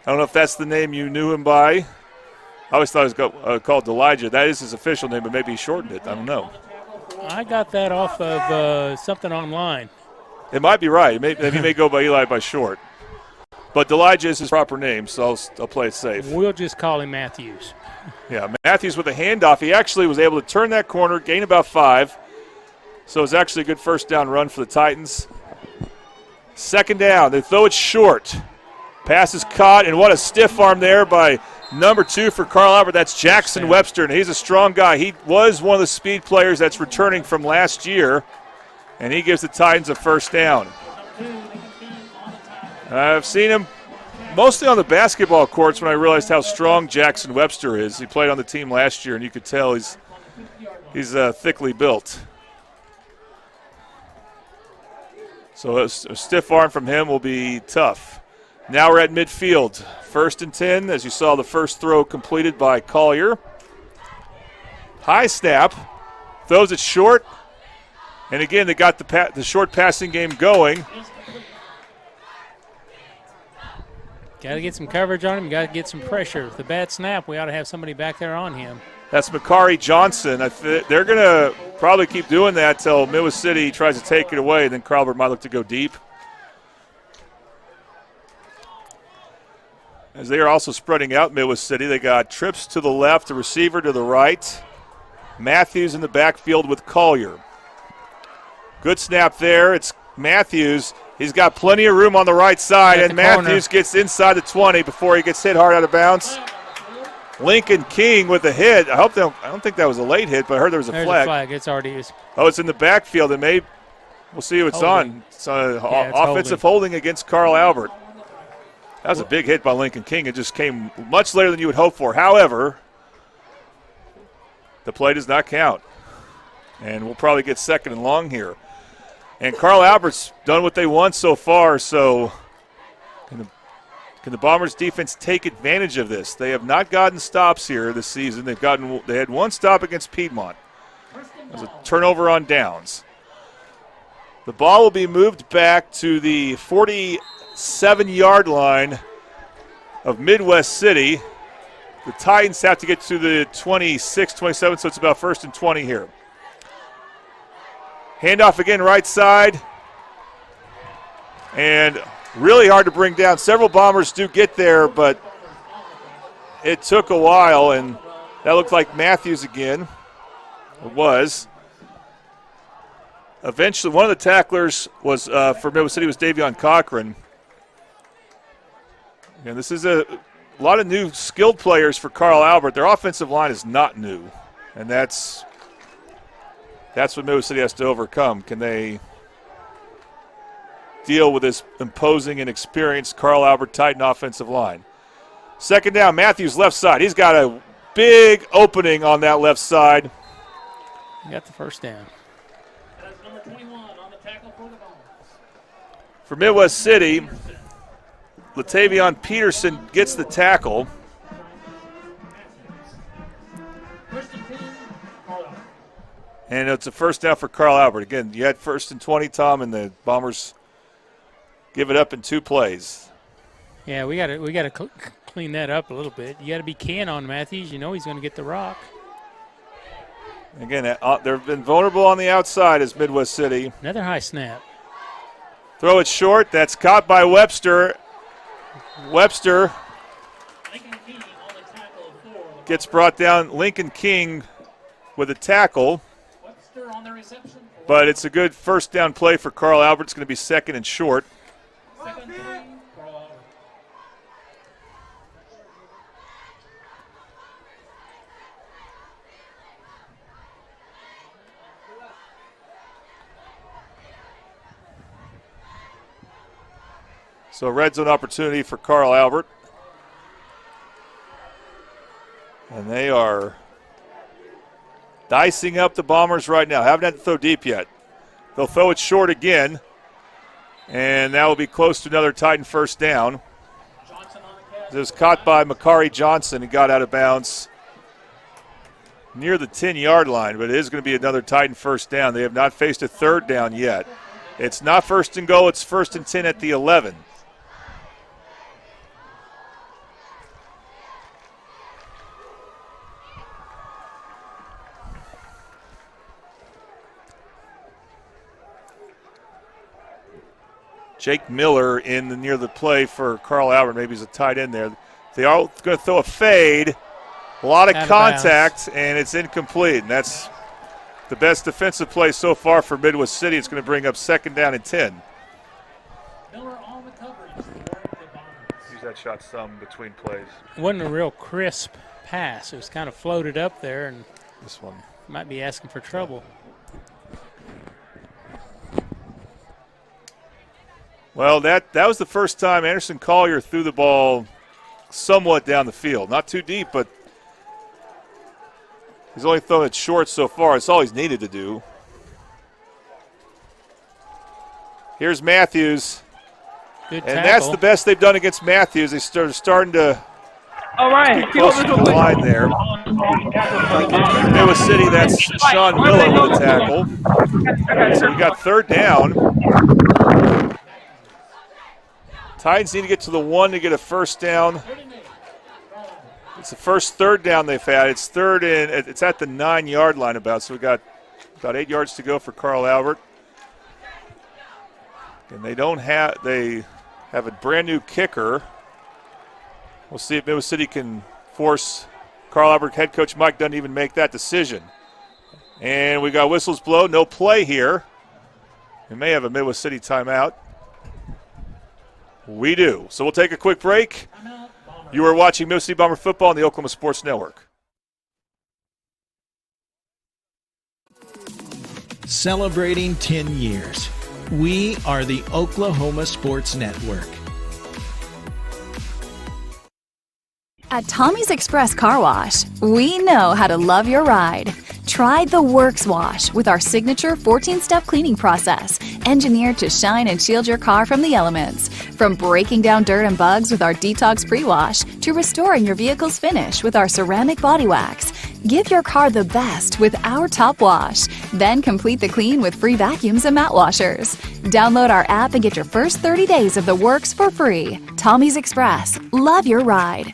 I don't know if that's the name you knew him by. I always thought it was called Elijah. That is his official name, but maybe he shortened it. I don't know. I got that off of something online. It might be right. He may go by Eli by short. But Elijah is his proper name, so I'll play it safe. We'll just call him Matthews. Yeah, Matthews with a handoff. He actually was able to turn that corner, gain about 5. So it was actually a good first down run for the Titans. Second down. They throw it short. Pass is caught, and what a stiff arm there by number 2 for Carl Albert. That's Jackson Webster, and he's a strong guy. He was one of the speed players that's returning from last year, and he gives the Titans a first down. I've seen him mostly on the basketball courts when I realized how strong Jackson Webster is. He played on the team last year, and you could tell he's thickly built. So a stiff arm from him will be tough. Now we're at midfield. 1st and 10, as you saw the first throw completed by Collier. High snap, throws it short, and again they got the short passing game going. Got to get some coverage on him. Got to get some pressure. With the bad snap, we ought to have somebody back there on him. That's Makari Johnson. They're going to probably keep doing that till Midwest City tries to take it away, and then Carlbert might look to go deep. As they are also spreading out Midwest City, they got trips to the left, a receiver to the right. Matthews in the backfield with Collier. Good snap there. It's Matthews. He's got plenty of room on the right side, and Matthews gets inside the 20 before he gets hit hard out of bounds. Lincoln King with a hit. I don't think that was a late hit, but I heard there was a flag. There's a flag. It's already used. Oh, it's in the backfield, and we'll see who it's on. It's offensive holding against Carl Albert. That was a big hit by Lincoln King. It just came much later than you would hope for. However, the play does not count, and we'll probably get 2nd and long here. And Carl Albert's done what they want so far, so can the Bombers defense take advantage of this? They have not gotten stops here this season. They had 1 stop against Piedmont. It was a turnover on downs. The ball will be moved back to the 47-yard line of Midwest City. The Titans have to get to the 26, 27, so it's about 1st and 20 here. Handoff again, right side. And really hard to bring down. Several Bombers do get there, but it took a while, and that looked like Matthews again. It was. Eventually, one of the tacklers was for Midwest City was Davion Cochran. And this is a lot of new skilled players for Carl Albert. Their offensive line is not new, and that's what Midwest City has to overcome. Can they deal with this imposing and experienced Carl Albert Titan offensive line? 2nd down, Matthews left side. He's got a big opening on that left side. He got the first down. That's number 21 on the tackle for the Bombers. For Midwest City, Latavion Peterson gets the tackle. And it's a first down for Carl Albert. Again, you had 1st and 20, Tom, and the Bombers give it up in 2 plays. Yeah, we got to clean that up a little bit. You got to be keen on Matthews. You know he's going to get the rock. Again, they've been vulnerable on the outside as Midwest City. Another high snap. Throw it short. That's caught by Webster. Webster gets brought down. Lincoln King with a tackle. On the reception. But it's a good first down play for Carl Albert. It's going to be 2nd and short. 2nd and 3, Carl Albert. So red zone opportunity for Carl Albert. And they are dicing up the Bombers right now. Haven't had to throw deep yet. They'll throw it short again. And that will be close to another Titan first down. It was caught by Makari Johnson and got out of bounds near the 10-yard line, but it is going to be another Titan first down. They have not faced a third down yet. It's not first and goal, it's 1st and 10 at the 11. Jake Miller near the play for Carl Albert. Maybe he's a tight end there. They are going to throw a fade. A lot of contact, and it's incomplete. And that's the best defensive play so far for Midwest City. It's going to bring up 2nd down and 10. Miller on the coverage. Use that shot some between plays. It wasn't a real crisp pass. It was kind of floated up there, and this one might be asking for trouble. Well, that was the first time Anderson Collier threw the ball somewhat down the field. Not too deep, but he's only thrown it short so far. It's all he's needed to do. Here's Matthews. Good and tackle. That's the best they've done against Matthews. They starting to get close to the line there. Iowa City, that's Sean Miller with a tackle. So we got 3rd down. Titans need to get to the 1 to get a first down. It's the first 3rd down they've had. It's it's at the 9-yard line about, so we got about 8 yards to go for Carl Albert. And they have a brand new kicker. We'll see if Midwest City can force Carl Albert head coach Mike doesn't even make that decision. And we got whistles blow, no play here. We may have a Midwest City timeout. We do. So we'll take a quick break. You are watching Midwest City Bomber football on the Oklahoma Sports Network. Celebrating 10 years. We are the Oklahoma Sports Network. At Tommy's Express Car Wash, we know how to love your ride. Try the Works Wash with our signature 14-step cleaning process, engineered to shine and shield your car from the elements. From breaking down dirt and bugs with our Detox Pre-Wash to restoring your vehicle's finish with our ceramic body wax. Give your car the best with our Top Wash. Then complete the clean with free vacuums and mat washers. Download our app and get your first 30 days of the Works for free. Tommy's Express. Love your ride.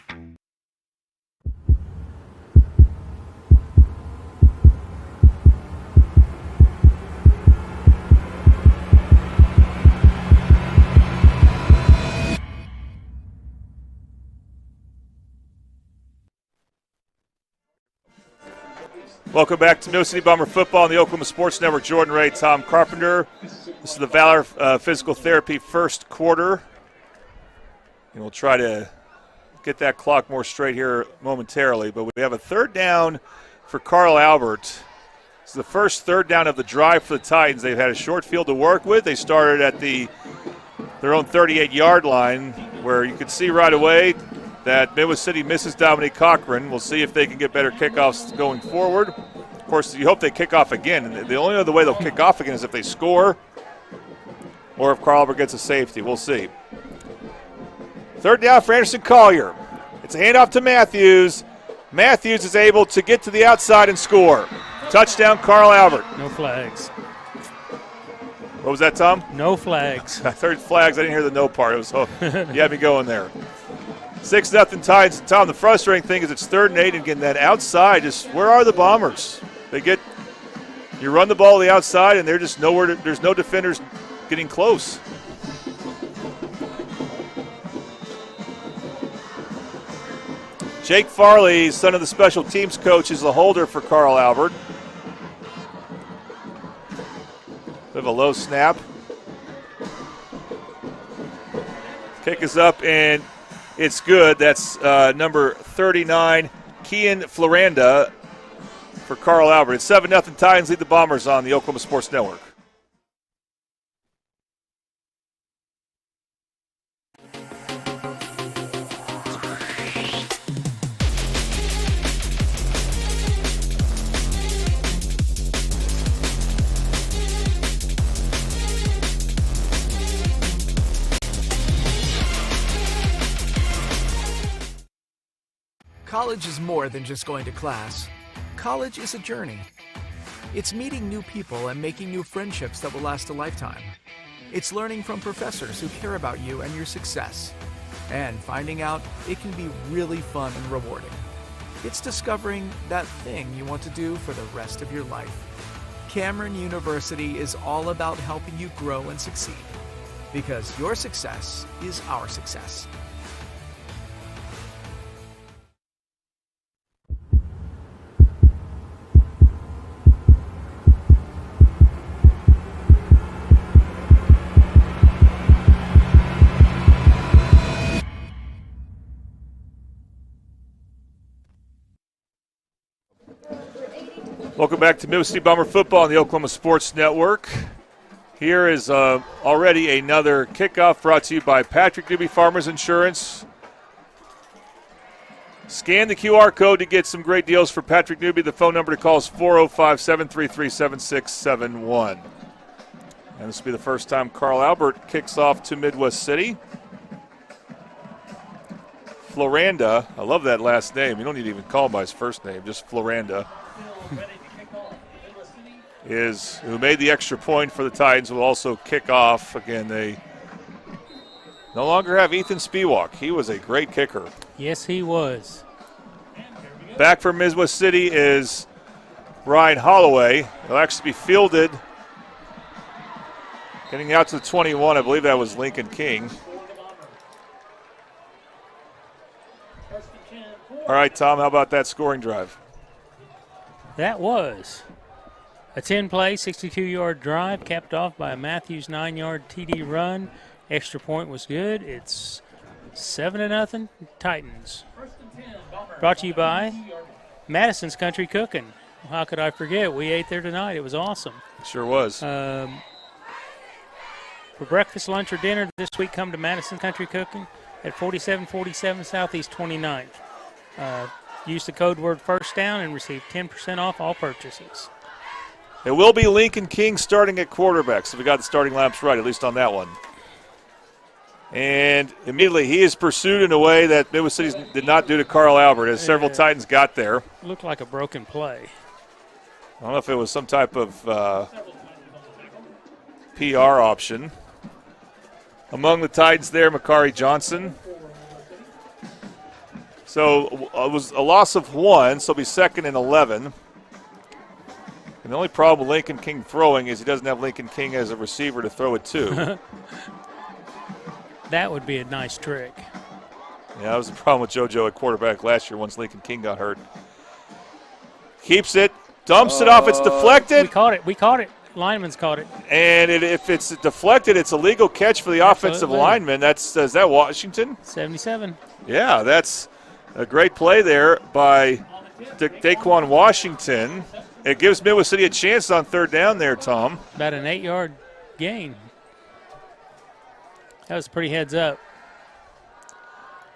Welcome back to Midwest City Bomber football on the Oklahoma Sports Network. Jordan Ray, Tom Carpenter. This is the Valor Physical Therapy first quarter. And we'll try to get that clock more straight here momentarily. But we have a 3rd down for Carl Albert. It's the first 3rd down of the drive for the Titans. They've had a short field to work with. They started at their own 38-yard line, where you could see right away that Midwest City misses Dominique Cochran. We'll see if they can get better kickoffs going forward. Of course, you hope they kick off again. And the only other way they'll kick off again is if they score or if Carl Albert gets a safety. We'll see. 3rd down for Anderson Collier. It's a handoff to Matthews. Matthews is able to get to the outside and score. Touchdown, Carl Albert. No flags. What was that, Tom? No flags. I heard flags. I didn't hear the no part. You had me going there. 6-0 Titans. Tom, the frustrating thing is it's 3rd and 8, and getting that outside. Where are the Bombers? You run the ball to the outside, and they're just nowhere. There's no defenders getting close. Jake Farley, son of the special teams coach, is the holder for Carl Albert. Bit of a low snap. Kick is up, and it's good. That's number 39, Kian Floranda, for Carl Albert. It's 7-0 Titans lead the Bombers on the Oklahoma Sports Network. College is more than just going to class. College is a journey. It's meeting new people and making new friendships that will last a lifetime. It's learning from professors who care about you and your success. And finding out it can be really fun and rewarding. It's discovering that thing you want to do for the rest of your life. Cameron University is all about helping you grow and succeed. Because your success is our success. Welcome back to Mississippi Bomber football on the Oklahoma Sports Network. Here is already another kickoff brought to you by Patrick Newby Farmers Insurance. Scan the QR code to get some great deals for Patrick Newby. The phone number to call is 405-733-7671. And this will be the first time Carl Albert kicks off to Midwest City. Floranda, I love that last name. You don't need to even call him by his first name, just Floranda. Who made the extra point for the Titans, will also kick off. Again, they no longer have Ethan Spiewak. He was a great kicker. Yes, he was. Back for Midwest City is Ryan Holloway. He'll actually be fielded. Getting out to the 21, I believe that was Lincoln King. All right, Tom, how about that scoring drive? That was a 10-play, 62-yard drive, capped off by a Matthews 9-yard TD run. Extra point was good. It's 7-0 Titans. Brought to you by Madison's Country Cooking. How could I forget? We ate there tonight. It was awesome. Sure was. For breakfast, lunch, or dinner this week, come to Madison Country Cooking at 4747 Southeast 29th. Use the code word first down and receive 10% off all purchases. It will be Lincoln King starting at quarterback, so we got the starting lineups right, at least on that one. And immediately he is pursued in a way that Midwest City did not do to Carl Albert, as several Titans got there. Looked like a broken play. I don't know if it was some type of PR option. Among the Titans there, Makari Johnson. So it was a loss of 1, so it'll be 2nd and 11. And the only problem with Lincoln King throwing is he doesn't have Lincoln King as a receiver to throw it to. That would be a nice trick. Yeah, that was the problem with JoJo at quarterback last year once Lincoln King got hurt. Keeps it, dumps it off, it's deflected. We caught it. Lineman's caught it. And if it's deflected, it's a legal catch for the offensive lineman. Is that Washington? 77. Yeah, that's a great play there by Daquan Washington. It gives Midwest City a chance on 3rd down there, Tom. About an 8-yard gain. That was pretty heads up.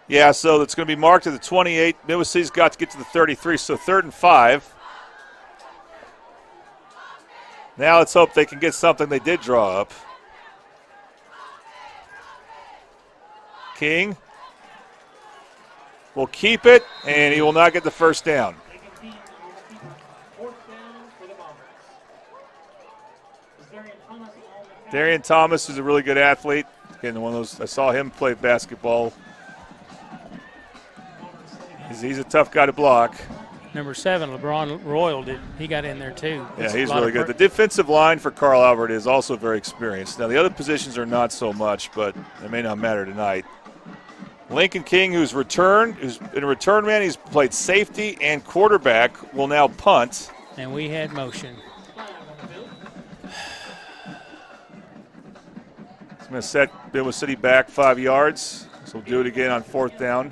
Yeah, so it's going to be marked at the 28. Midwest City's got to get to the 33, so 3rd and 5. Now let's hope they can get something they did draw up. King will keep it, and he will not get the first down. Darian Thomas is a really good athlete. Again, one of those, I saw him play basketball. He's a tough guy to block. Number 7, LeBron Royal, he got in there too. Yeah, he's really good. The defensive line for Carl Albert is also very experienced. Now, the other positions are not so much, but it may not matter tonight. Lincoln King, who's been a return man, he's played safety and quarterback, will now punt. And we had motion. He's going to set Midwest City back 5 yards, so we'll do it again on 4th down.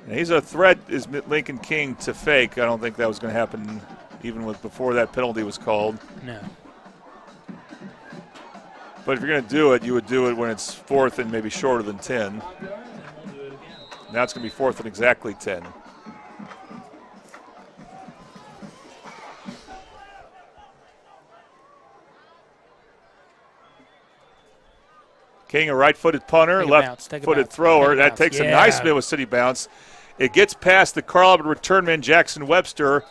And he's a threat, is Lincoln King, to fake. I don't think that was going to happen even before that penalty was called. No. But if you're going to do it, you would do it when it's 4th and maybe shorter than 10. Now it's going to be 4th and exactly 10. King, a right-footed punter, left-footed thrower. That takes a nice Midwest City bounce. It gets past the Carl Albert return man, Jackson Webster.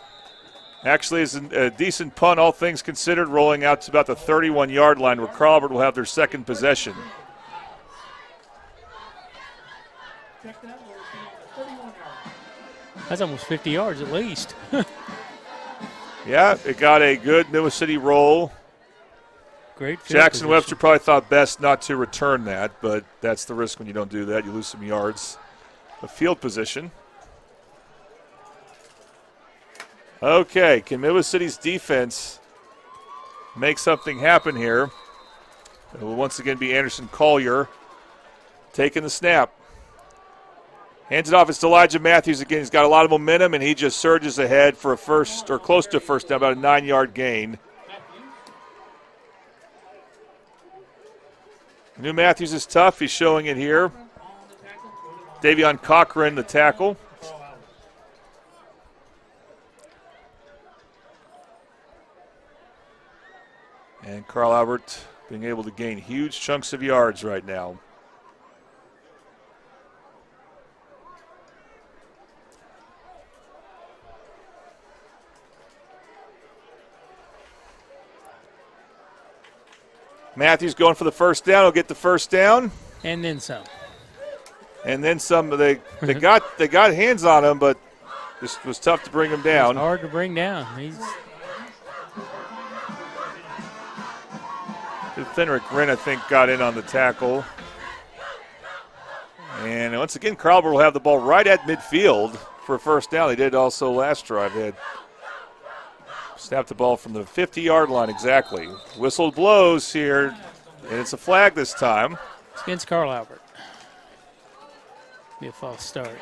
Actually, is a decent punt, all things considered, rolling out to about the 31-yard line where Carl Albert will have their second possession. That's almost 50 yards at least. Yeah, it got a good Midwest City roll. Great field Jackson position. Webster probably thought best not to return that, but that's the risk when you don't do that. You lose some yards. The field position. Okay, can Midwest City's defense make something happen here? It will once again be Anderson Collier taking the snap. Hands it off. It's Elijah Matthews again. He's got a lot of momentum, and he just surges ahead for a first, or close to a first down, about a 9-yard gain. New Matthews is tough. He's showing it here. Davion Cochran, the tackle. And Carl Albert being able to gain huge chunks of yards right now. Matthews going for the first down. He'll get the first down. And then some. And then some. They got hands on him, but this was tough to bring him down. It's hard to bring down. Fenric Wren, I think, got in on the tackle. And once again, Carl Albert will have the ball right at midfield for a first down. They did also last drive. They had snapped the ball from the 50-yard line exactly. Whistle blows here, and it's a flag this time. It's against Carl Albert. Be a false start.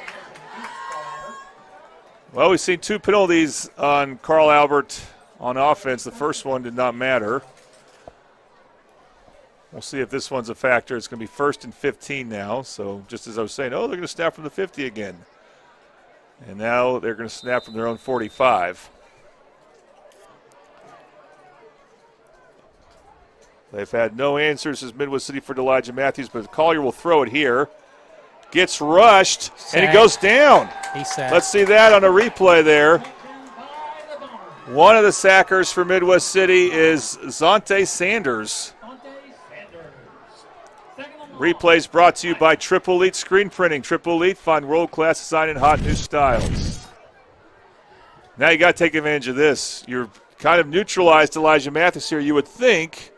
Well, we've seen 2 penalties on Carl Albert on offense. The first one did not matter. We'll see if this one's a factor. It's going to be 1st and 15 now. So just as I was saying, they're going to snap from the 50 again. And now they're going to snap from their own 45. They've had no answers as Midwest City for Elijah Matthews, but Collier will throw it here. Gets rushed, and he goes down. He's sacked. Let's see that on a replay there. One of the sackers for Midwest City is Zonte Sanders. Replays brought to you by Triple Elite Screen Printing. Triple Elite, find world-class design and hot new styles. Now you got to take advantage of this. You're kind of neutralized Elijah Matthews here, you would think.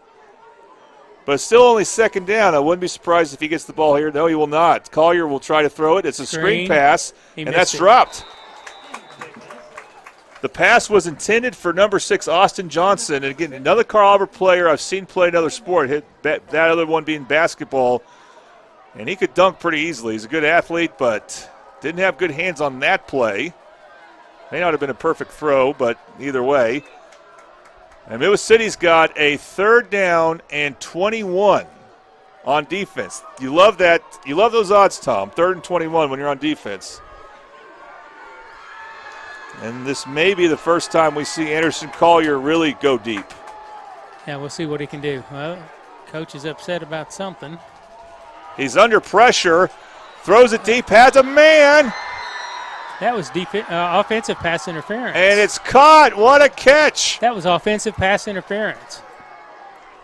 But still only 2nd down. I wouldn't be surprised if he gets the ball here. No, he will not. Collier will try to throw it. It's a screen pass, and that's dropped. The pass was intended for number 6, Austin Johnson. And again, another Carl Albert player I've seen play another sport, hit that other one being basketball. And he could dunk pretty easily. He's a good athlete, but didn't have good hands on that play. May not have been a perfect throw, but either way. And Midwest City's got a 3rd down and 21 on defense. You love that. You love those odds, Tom. 3rd and 21 when you're on defense. And this may be the first time we see Anderson Collier really go deep. Yeah, we'll see what he can do. Well, coach is upset about something. He's under pressure. Throws it deep. Has a man. That was offensive pass interference. And it's caught. What a catch. That was offensive pass interference.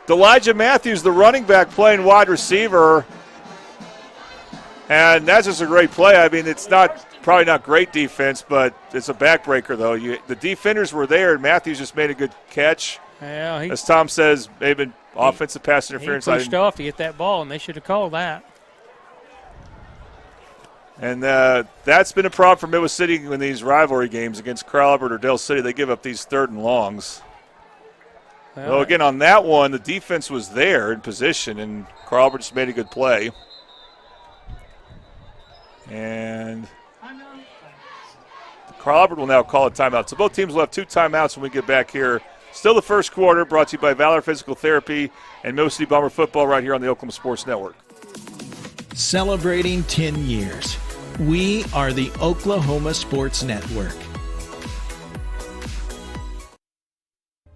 Elijah Matthews, the running back, playing wide receiver. And that's just a great play. I mean, it's probably not great defense, but it's a backbreaker, though. The defenders were there, and Matthews just made a good catch. Well, as Tom says, maybe offensive pass interference. He pushed off to get that ball, and they should have called that. And that's been a problem for Midwest City in these rivalry games against Carl Albert or Dell City. They give up these 3rd and longs. Well, again, on that one, the defense was there in position, and Carl Albert just made a good play. And Carl Albert will now call a timeout. So both teams will have 2 timeouts when we get back here. Still the first quarter, brought to you by Valor Physical Therapy and Midwest City Bomber Football right here on the Oklahoma Sports Network. Celebrating 10 years. We are the Oklahoma Sports Network.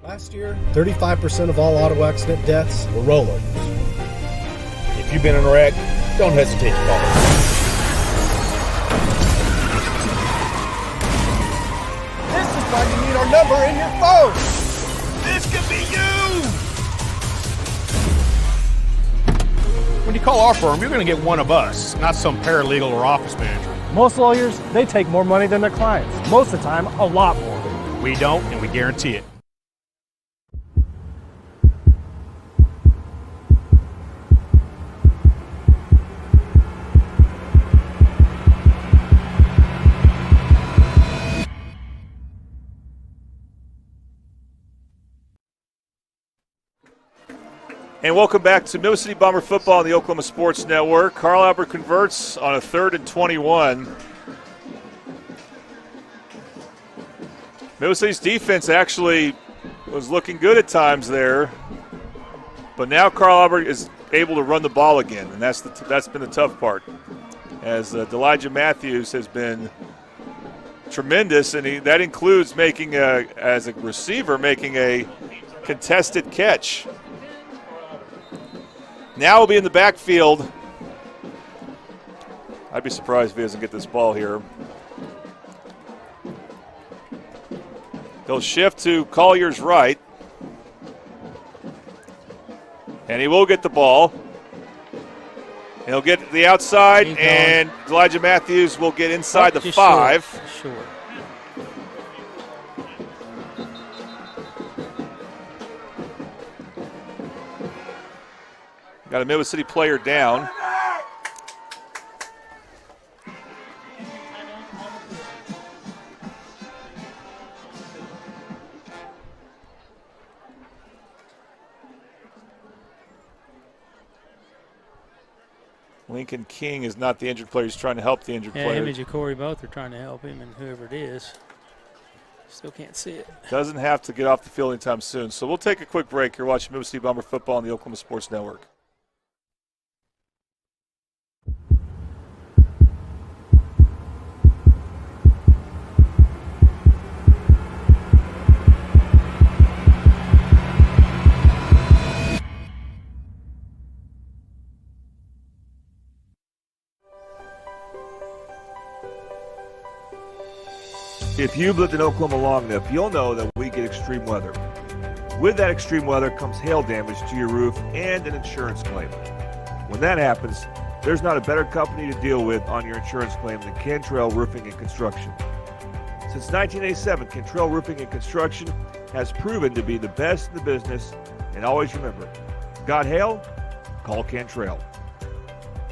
Last year, 35% of all auto accident deaths were rollovers. If you've been in a wreck, don't hesitate to call us. our number in your phone. This could be you! When you call our firm, you're going to get one of us, not some paralegal or office manager. Most lawyers, they take more money than their clients. Most of the time, a lot more. We don't, and we guarantee it. And welcome back to Middle City Bomber football on the Oklahoma Sports Network. Carl Albert converts on a 3rd and 21. Middle City's defense actually was looking good at times there, but now Carl Albert is able to run the ball again, and that's been the tough part. As Elijah Matthews has been tremendous, and that includes as a receiver making a contested catch. Now he'll be in the backfield. I'd be surprised if he doesn't get this ball here. He'll shift to Collier's right. And he will get the ball. He'll get to the outside, and Elijah Matthews will get inside the 5. Short. Got a Midwest City player down. Lincoln King is not the injured player. He's trying to help the injured player. Him and Jacory both are trying to help him, and whoever it is. Still can't see it. Doesn't have to get off the field anytime soon. So we'll take a quick break. You're watching Midwest City Bomber football on the Oklahoma Sports Network. If you've lived in Oklahoma long enough, you'll know that we get extreme weather. With that extreme weather comes hail damage to your roof and an insurance claim. When that happens, there's not a better company to deal with on your insurance claim than Cantrell Roofing and Construction. Since 1987, Cantrell Roofing and Construction has proven to be the best in the business, and always remember, got hail? Call Cantrell.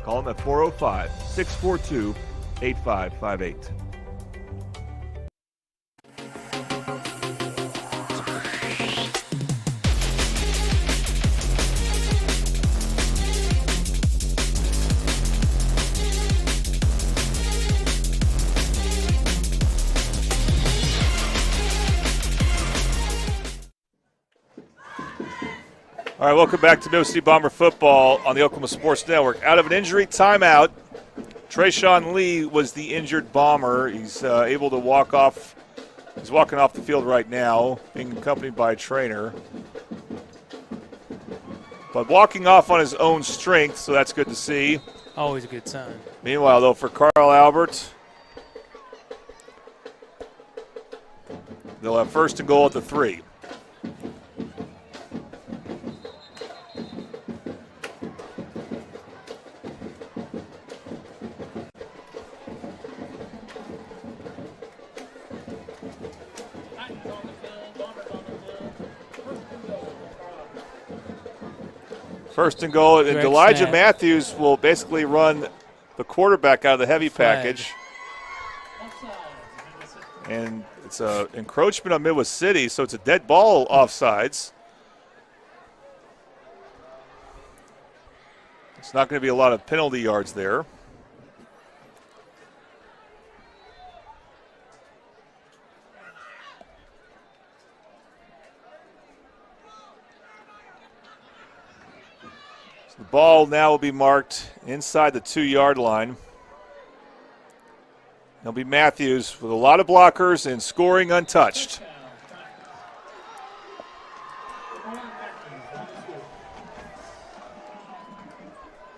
Call them at 405-642-8558. All right, welcome back to Middle City Bomber football on the Oklahoma Sports Network. Out of an injury timeout, Trayshawn Lee was the injured Bomber. He's able to walk off. He's walking off the field right now, being accompanied by a trainer. But walking off on his own strength, so that's good to see. Always a good sign. Meanwhile, though, for Carl Albert, they'll have 1st and goal at the 3. First and goal, and Elijah Matthews will basically run the quarterback out of the heavy package. And it's an encroachment on Midwest City, so it's a dead ball offsides. It's not going to be a lot of penalty yards there. The ball now will be marked inside the 2-yard line. It'll be Matthews with a lot of blockers and scoring untouched.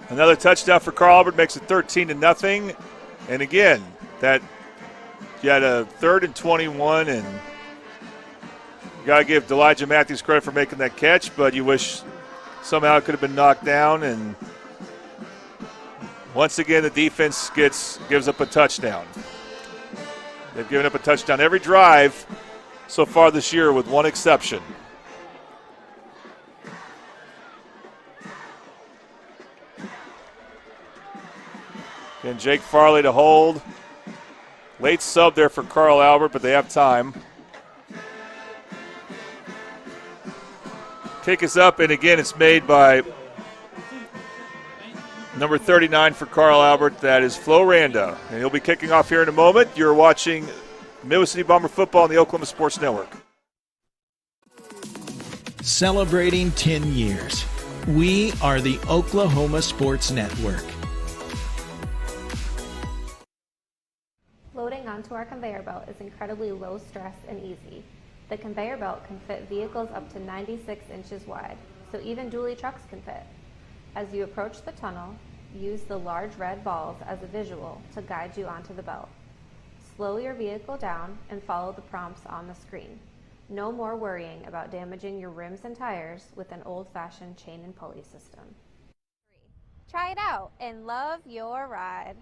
Another touchdown for Carl Albert makes it 13-0. And again, that you had a 3rd and 21, and got to give Elijah Matthews credit for making that catch, but you wish somehow it could have been knocked down. And once again, the defense gives up a touchdown. They've given up a touchdown every drive so far this year with one exception. And Jake Farley to hold. Late sub there for Carl Albert, but they have time. Kick is up, and again, it's made by number 39 for Carl Albert. That is Flo Randa, and he'll be kicking off here in a moment. You're watching Midwest City Bomber football on the Oklahoma Sports Network. Celebrating 10 years. We are the Oklahoma Sports Network. Loading onto our conveyor belt is incredibly low stress and easy. The conveyor belt can fit vehicles up to 96 inches wide, so even dually trucks can fit. As you approach the tunnel, use the large red balls as a visual to guide you onto the belt. Slow your vehicle down and follow the prompts on the screen. No more worrying about damaging your rims and tires with an old-fashioned chain and pulley system. Try it out and love your ride.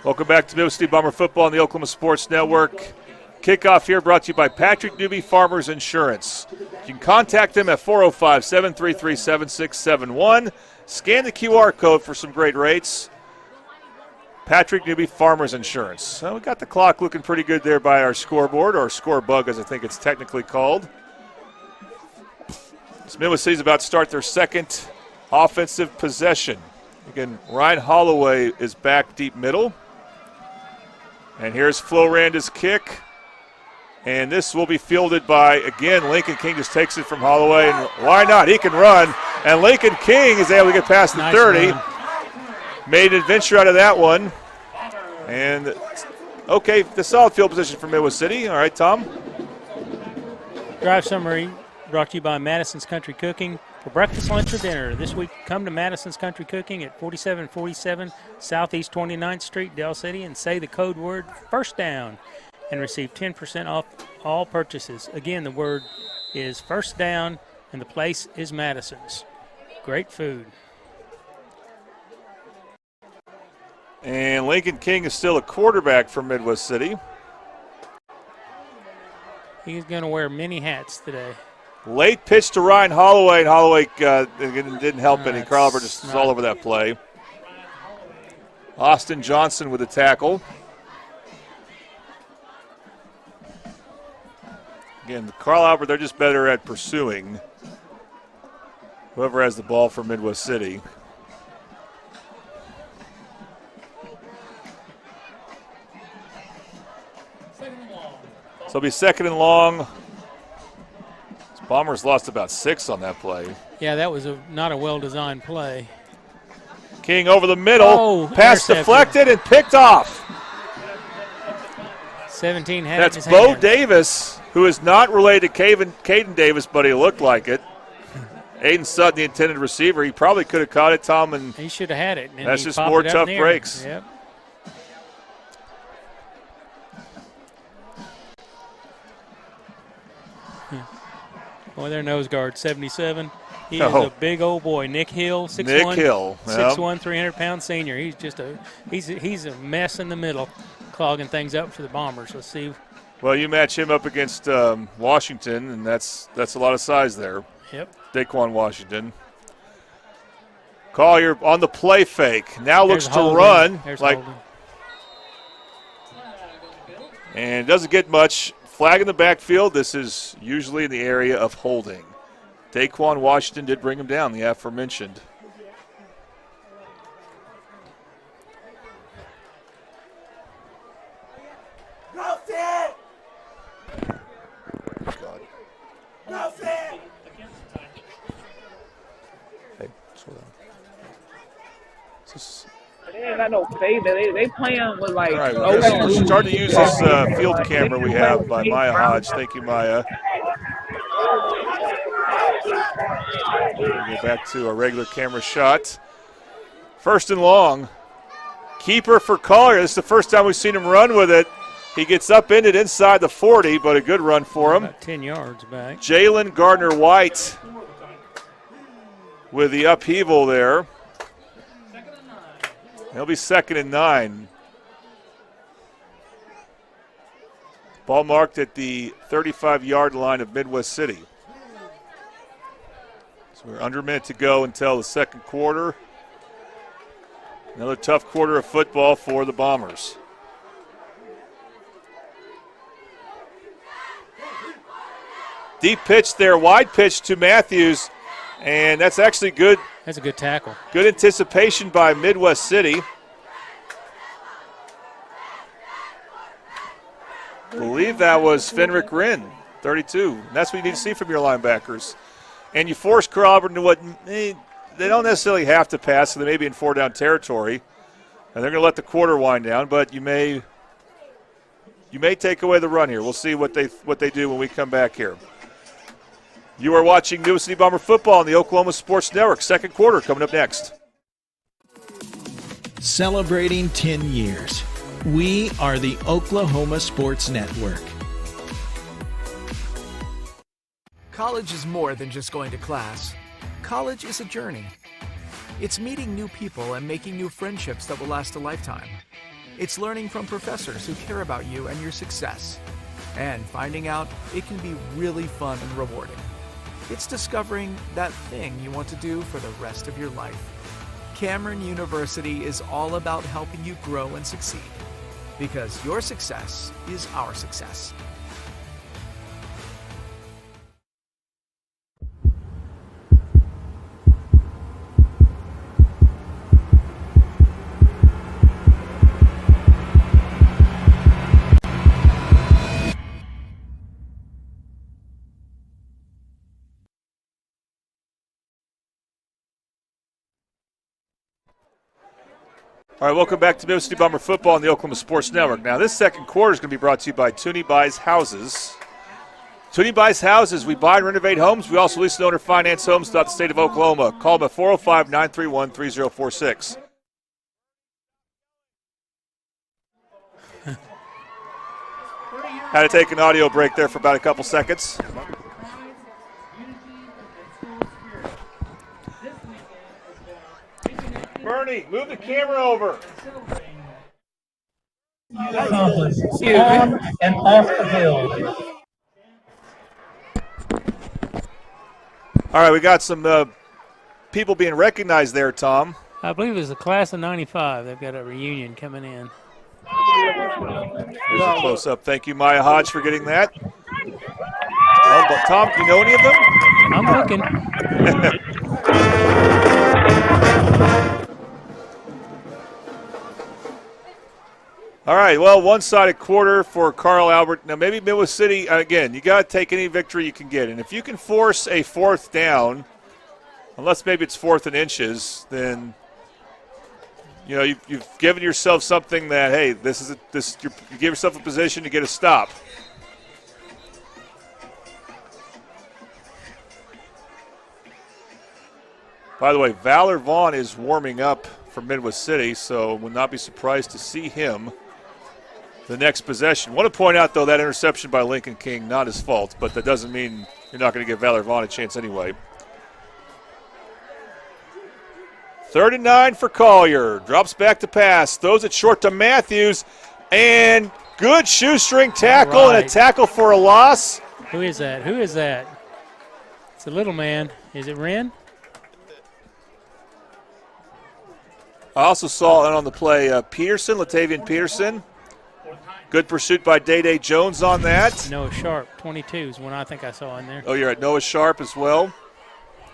Welcome back to Midwest City Bomber football on the Oklahoma Sports Network. Kickoff here brought to you by Patrick Newby Farmers Insurance. You can contact them at 405-733-7671. Scan the QR code for some great rates. Patrick Newby Farmers Insurance. So we got the clock looking pretty good there by our scoreboard, or score bug as I think it's technically called. So Midwest City's about to start their second offensive possession. Again, Ryan Holloway is back deep middle. And here's Flo Randa's kick. And this will be fielded by, again, Lincoln King just takes it from Holloway. And why not? He can run. And Lincoln King is able to get past the 30. Run. Made an adventure out of that one. And, okay, the solid field position for Midwest City. All right, Tom. Drive summary brought to you by Madison's Country Cooking. For breakfast, lunch, or dinner, this week come to Madison's Country Cooking at 4747 Southeast 29th Street, Del City, and say the code word "first down" and receive 10% off all purchases. Again, the word is "first down," and the place is Madison's. Great food. And Lincoln King is still a quarterback for Midwest City. He's going to wear many hats today. Late pitch to Ryan Holloway, and Holloway didn't help any. Carl Albert just was all over that play. Austin Johnson with the tackle. Again, Carl Albert, they're just better at pursuing whoever has the ball for Midwest City. So it'll be second and long. Bombers lost about 6 on that play. Yeah, that was not a well-designed play. King over the middle. Pass deflected and picked off. 17 had That's Bo Davis, who is not related to Caden Davis, but he looked like it. Aiden Sutton, the intended receiver. He probably could have caught it, Tom. And he should have had it. And that's just more tough breaks. Yep. Boy, their nose guard, 77. He is a big old boy. Nick Hill, 6'1", Nick Hill, 6'1", 300-pound senior. He's just he's a mess in the middle, clogging things up for the Bombers. Let's see. Well, you match him up against Washington, and that's a lot of size there. Yep. Daquan Washington. Collier on the play fake. Now looks to run. And doesn't get much. Flag in the backfield. This is usually in the area of holding. Daquan Washington did bring him down, the aforementioned. God. Hey, slow down. They ain't got no faith. They playing with like. All right, we're starting to use this field camera we have by Maya Hodge. Thank you, Maya. We'll go back to our regular camera shot. First and long. Keeper for Collier. This is the first time we've seen him run with it. He gets upended inside the 40, but a good run for him. About 10 yards back. Jalen Gardner-White with the upheaval there. He'll be 2nd and 9. Ball marked at the 35-yard line of Midwest City. So we're under a minute to go until the second quarter. Another tough quarter of football for the Bombers. Deep pitch there, wide pitch to Matthews, and that's actually good. That's a good tackle. Good anticipation by Midwest City. I believe that was Fenric Wren, 32. And that's what you need to see from your linebackers. And you force Carl Albert into what they don't necessarily have to pass, so they may be in 4-down territory. And they're going to let the quarter wind down, but you may take away the run here. We'll see what they do when we come back here. You are watching Midwest City Bomber football on the Oklahoma Sports Network. Second quarter coming up next. Celebrating 10 years. We are the Oklahoma Sports Network. College is more than just going to class. College is a journey. It's meeting new people and making new friendships that will last a lifetime. It's learning from professors who care about you and your success. And finding out it can be really fun and rewarding. It's discovering that thing you want to do for the rest of your life. Cameron University is all about helping you grow and succeed. Because your success is our success. All right, welcome back to Midwest City Bomber football on the Oklahoma Sports Network. Now, this second quarter is going to be brought to you by Tooney Buys Houses. Tooney Buys Houses. We buy and renovate homes. We also lease and own or finance homes throughout the state of Oklahoma. Call them at 405-931-3046. Had to take an audio break there for about a couple seconds. Bernie, move the camera over. Accomplished on and off the field. All right, we got some people being recognized there, Tom. I believe it was the class of 95. They've got a reunion coming in. Here's a close-up. Thank you, Maya Hodge, for getting that. Oh, but Tom, do you know any of them? I'm looking. All right, well, one-sided quarter for Carl Albert. Now, maybe Midwest City, again, you got to take any victory you can get. And if you can force a 4th down, unless maybe it's 4th and inches, then, you know, you've given yourself something that, hey, you give yourself a position to get a stop. By the way, Valor Vaughn is warming up for Midwest City, so would not be surprised to see him the next possession. I want to point out, though, that interception by Lincoln King, not his fault, but that doesn't mean you're not going to give Valor Vaughn a chance anyway. 3rd and 9 for Collier. Drops back to pass. Throws it short to Matthews. And good shoestring tackle and a tackle for a loss. Who is that? Who is that? It's a little man. Is it Wren? I also saw on the play Peterson, Latavian Peterson. Good pursuit by Day Jones on that. Noah Sharp, 22 is one I think I saw in there. Oh, you're at Noah Sharp as well.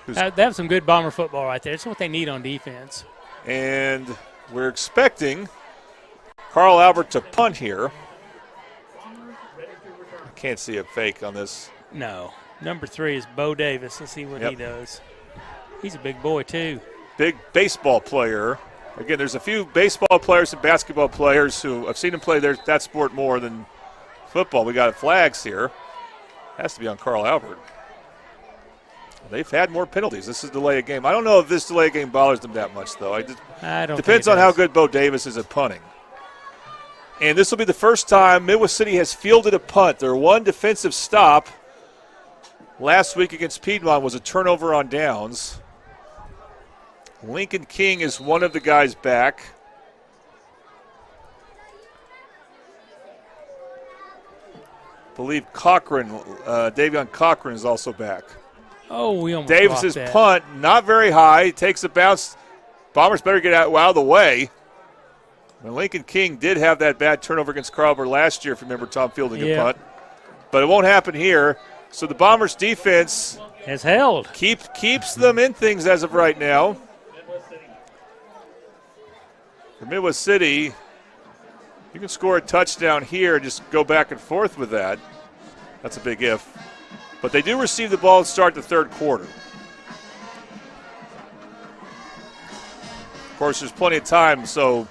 That was some good Bomber football right there. That's what they need on defense. And we're expecting Carl Albert to punt here. I can't see a fake on this. No. Number 3 is Bo Davis. Let's see what he does. He's a big boy, too. Big baseball player. Again, there's a few baseball players and basketball players who I've seen them play that sport more than football. We got flags here. Has to be on Carl Albert. They've had more penalties. This is delay a game. I don't know if this delay a game bothers them that much, though. I don't. Depends on how good Bo Davis is at punting. And this will be the first time Midwest City has fielded a punt. Their one defensive stop last week against Piedmont was a turnover on downs. Lincoln King is one of the guys back. I believe Cochran, Davion Cochran is also back. Oh, we almost Davis's dropped that. punt, not very high, takes a bounce. Bombers better get out of the way. And Lincoln King did have that bad turnover against Carlsbad last year, if you remember Tom fielding a punt. But it won't happen here. So the Bombers' defense has held. Keeps them in things as of right now. For Midwest City, you can score a touchdown here and just go back and forth with that. That's a big if. But they do receive the ball and start the third quarter. Of course, there's plenty of time, so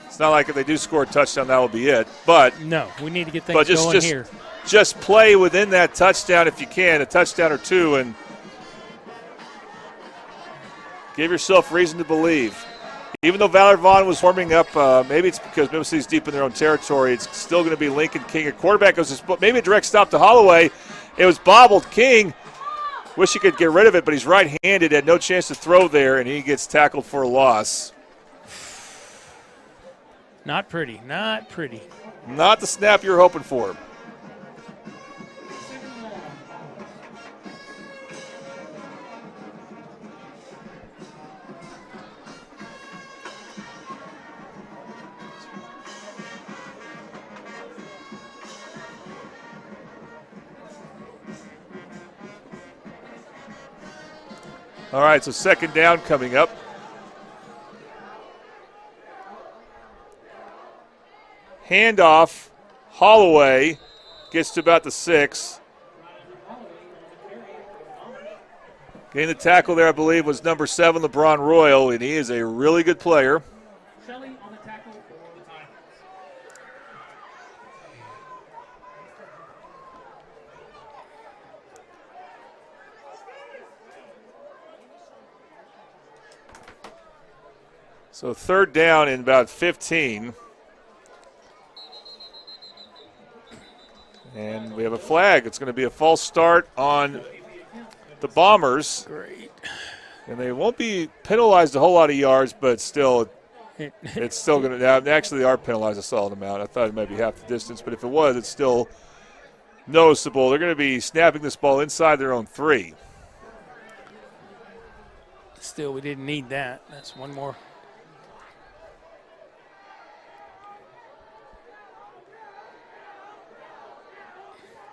it's not like if they do score a touchdown, that will be it. But no, we need to get things going here. Just play within that touchdown if you can, a touchdown or two, and give yourself reason to believe. Even though Valor Vaughn was warming up, maybe it's because Midwest City's deep in their own territory, it's still going to be Lincoln King. A quarterback goes maybe a direct stop to Holloway. It was bobbled. King, wish he could get rid of it, but he's right-handed, had no chance to throw there, and he gets tackled for a loss. Not pretty, not pretty. Not the snap you were hoping for. All right, so second down coming up. Handoff. Holloway gets to about the 6. Getting the tackle there, I believe, was number 7, LeBron Royal, and he is a really good player. So third down in about 15. And we have a flag. It's going to be a false start on the Bombers. Great. And they won't be penalized a whole lot of yards, but still, it's still going to – actually, they are penalized a solid amount. I thought it might be half the distance, but if it was, it's still noticeable. They're going to be snapping this ball inside their own 3. Still, we didn't need that. That's one more.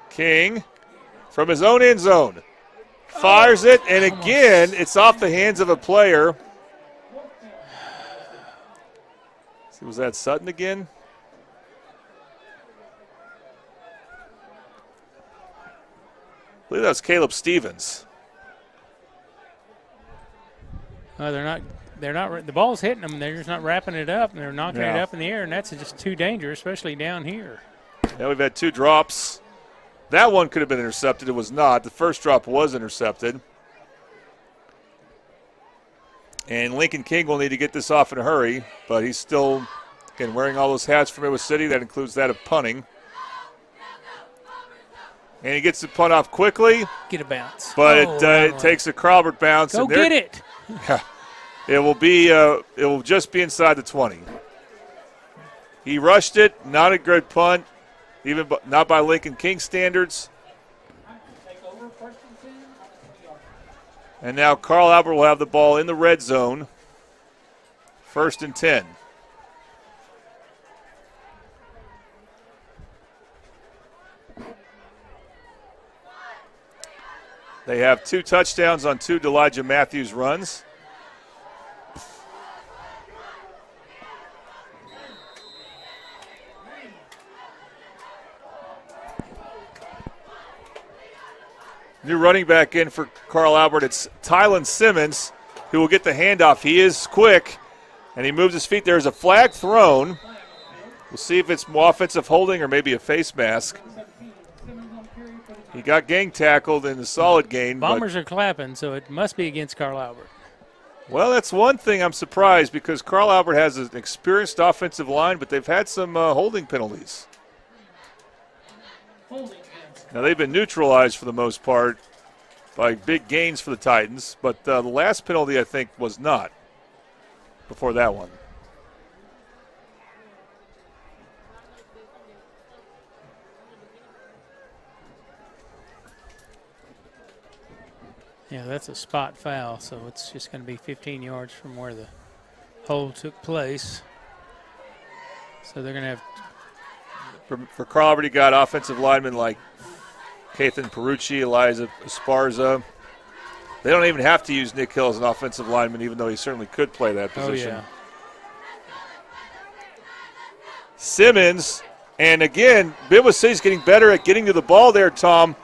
King from his own end zone fires it, and again, it's off the hands of a player. See, was that Sutton again? I believe that was Caleb Stevens. They're not. The ball's hitting them. They're just not wrapping it up, and they're knocking it up in the air, and that's just too dangerous, especially down here. Now we've had 2 drops. That one could have been intercepted. It was not. The first drop was intercepted. And Lincoln King will need to get this off in a hurry, but he's still, again, wearing all those hats for Midwest City. That includes that of punting. And he gets the punt off quickly. Get a bounce. But it takes a Carlbert bounce. Go get it. It will just be inside the 20. He rushed it. Not a good punt. Even not by Lincoln King standards. And now Carl Albert will have the ball in the red zone. 1st and 10. They have 2 touchdowns on 2 Elijah Matthews runs. New running back in for Carl Albert. It's Tylen Simmons who will get the handoff. He is quick. And he moves his feet. There's a flag thrown. We'll see if it's more offensive holding or maybe a face mask. He got gang tackled in the solid gain. Bombers are clapping, so it must be against Carl Albert. Well, that's one thing I'm surprised because Carl Albert has an experienced offensive line, but they've had some holding penalties. Now, they've been neutralized for the most part by big gains for the Titans, but the last penalty, I think, was not before that one. Yeah, that's a spot foul, so it's just going to be 15 yards from where the hold took place. So they're going to have... For Carl Albert, he got offensive linemen like Kathan Perucci, Eliza Esparza. They don't even have to use Nick Hill as an offensive lineman, even though he certainly could play that position. Oh, yeah. Simmons, and again, Midwest City's getting better at getting to the ball there, Tom.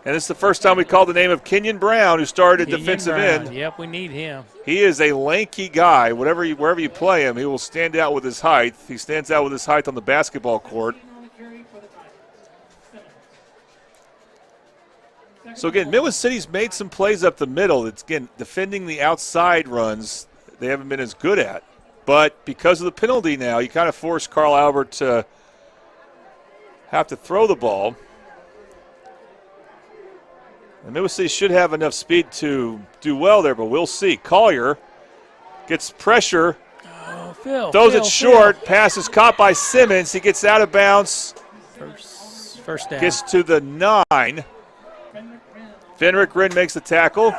And this is the first time we called the name of Kenyon Brown, who started at defensive end. Yep, we need him. He is a lanky guy. Wherever you play him, he will stand out with his height. He stands out with his height on the basketball court. So, again, Midwest City's made some plays up the middle. It's, again, defending the outside runs they haven't been as good at. But because of the penalty now, you kind of force Carl Albert to have to throw the ball. And Midwest City should have enough speed to do well there, but we'll see. Collier gets pressure, throws it short, pass is caught by Simmons. He gets out of bounds. First down. Gets to the 9. Fenric Rinn makes the tackle.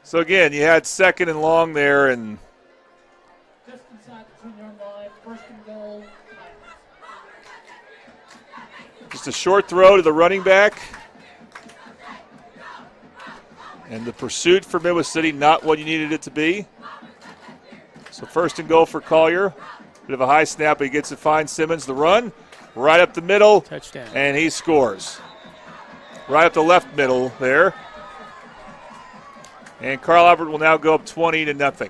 So again, you had second and long there, and just a short throw to the running back. And the pursuit for Midwest City, not what you needed it to be. So first and goal for Collier. Bit of a high snap, but he gets it fine. Simmons, the run, right up the middle. Touchdown. And he scores. Right up the left middle there. And Carl Albert will now go up 20-0.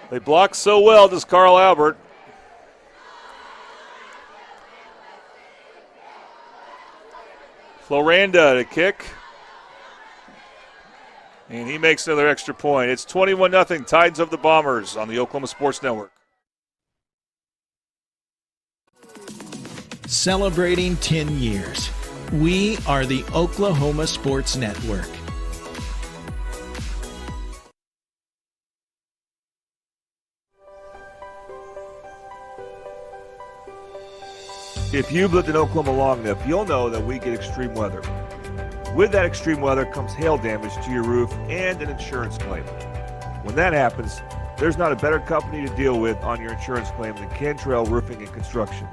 They block so well, does Carl Albert. Floranda to kick. And he makes another extra point. It's 21-0, Titans of the Bombers on the Oklahoma Sports Network. Celebrating 10 years. We are the Oklahoma Sports Network. If you've lived in Oklahoma long enough, you'll know that we get extreme weather. With that extreme weather comes hail damage to your roof and an insurance claim. When that happens, there's not a better company to deal with on your insurance claim than Cantrell Roofing and Construction.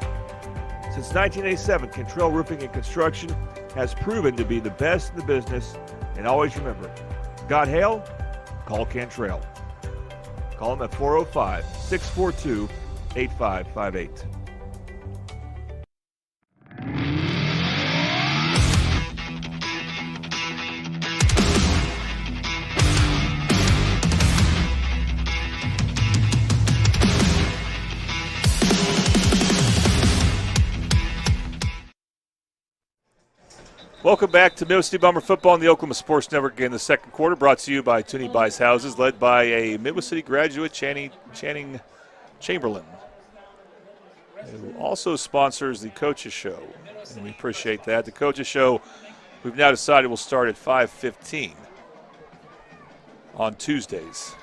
Since 1987, Cantrell Roofing and Construction has proven to be the best in the business, and always remember, got hail? Call Cantrell. Call them at 405-642-8558. Welcome back to Midwest City Bomber football on the Oklahoma Sports Network. Again, the second quarter brought to you by Tooney Buys Houses, led by a Midwest City graduate, Channing Chamberlain, who also sponsors the Coaches Show, and we appreciate that. The Coaches Show, we've now decided will start at 5:15 on Tuesdays.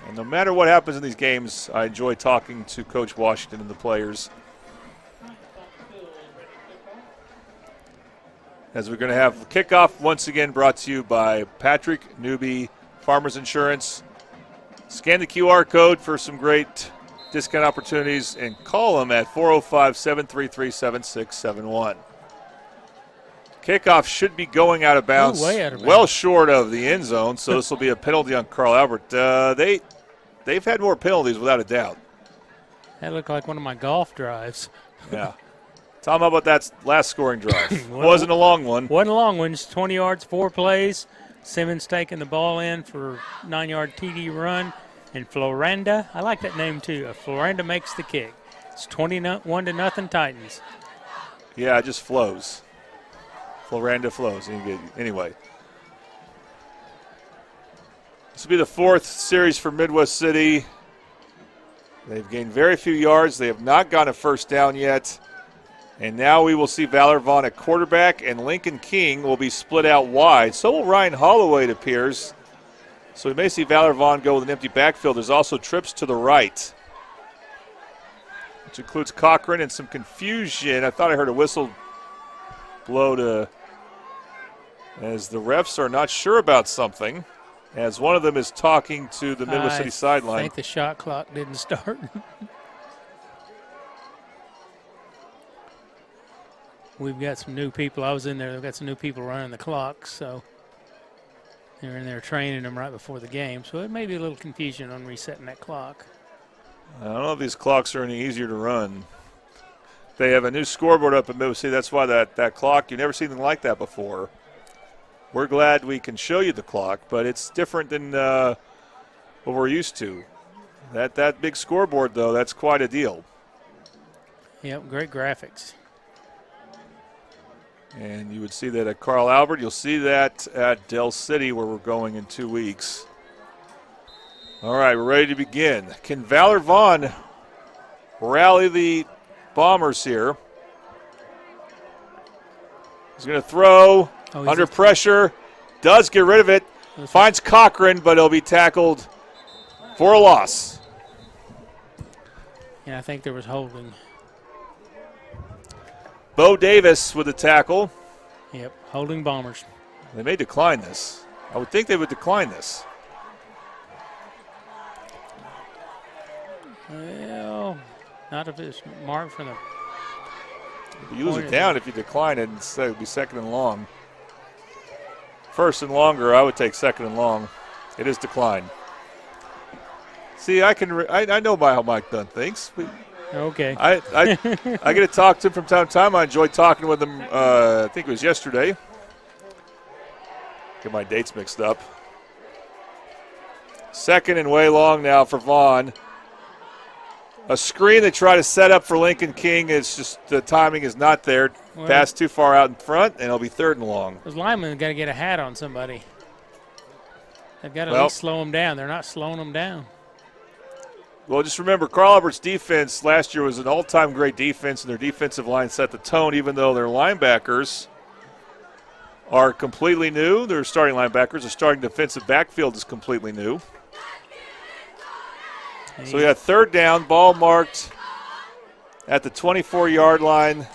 And no matter what happens in these games, I enjoy talking to Coach Washington and the players. As we're going to have kickoff once again brought to you by Patrick Newby, Farmers Insurance, Scan the QR code for some great discount opportunities and call them at 405-733-7671. Kickoff should be going out of bounds, way out of bounds, well short of the end zone, so this will be a penalty on Carl Albert. They've had more penalties without a doubt. That looked like one of my golf drives. Yeah. Tom, how about that last scoring drive? Wasn't a long one. Wasn't a long one. Just 20 yards, 4 plays. Simmons taking the ball in for 9-yard TD run. And Florenda, I like that name too. Florenda makes the kick. It's 21-0 Titans. Yeah, it just flows. Florenda flows. Anyway. This will be the 4th series for Midwest City. They've gained very few yards. They have not gotten a first down yet. And now we will see Valor Vaughn at quarterback, and Lincoln King will be split out wide. So will Ryan Holloway, it appears. So we may see Valor Vaughn go with an empty backfield. There's also trips to the right, which includes Cochran and some confusion. I thought I heard a whistle blow as the refs are not sure about something, as one of them is talking to the Midwest City sideline. I think the shot clock didn't start. We've got some new people. I was in there. We've got some new people running the clock, so they're in there training them right before the game. So it may be a little confusion on resetting that clock. I don't know if these clocks are any easier to run. They have a new scoreboard up at Midwest City. That's why that clock, you've never seen anything like that before. We're glad we can show you the clock, but it's different than what we're used to. That big scoreboard, though, that's quite a deal. Yep, great graphics. And you would see that at Carl Albert. You'll see that at Del City, where we're going in 2 weeks. All right, we're ready to begin. Can Valor Vaughn rally the Bombers here? He's going to throw under pressure. Does get rid of it. Finds Cochran, but he'll be tackled for a loss. Yeah, I think there was holding. Bo Davis with the tackle. Yep, holding Bombers. They may decline this. I would think they would decline this. Well, not if it's marked from the. You lose it down if you decline it, and it would be 2nd and long. 1st and longer, I would take 2nd and long. It is declined. See, I know how Mike Dunn thinks. Okay. I get to talk to him from time to time. I enjoyed talking with him, I think it was yesterday. Get my dates mixed up. 2nd and way long now for Vaughn. A screen they try to set up for Lincoln King. It's just the timing is not there. Well, pass too far out in front, and it'll be 3rd and long. Those linemen got to get a hat on somebody. They've got to at least slow them down. They're not slowing them down. Well, just remember, Carl Albert's defense last year was an all-time great defense, and their defensive line set the tone, even though their linebackers are completely new. Their starting linebackers, their starting defensive backfield is completely new. So we got 3rd down, ball marked at the 24-yard line.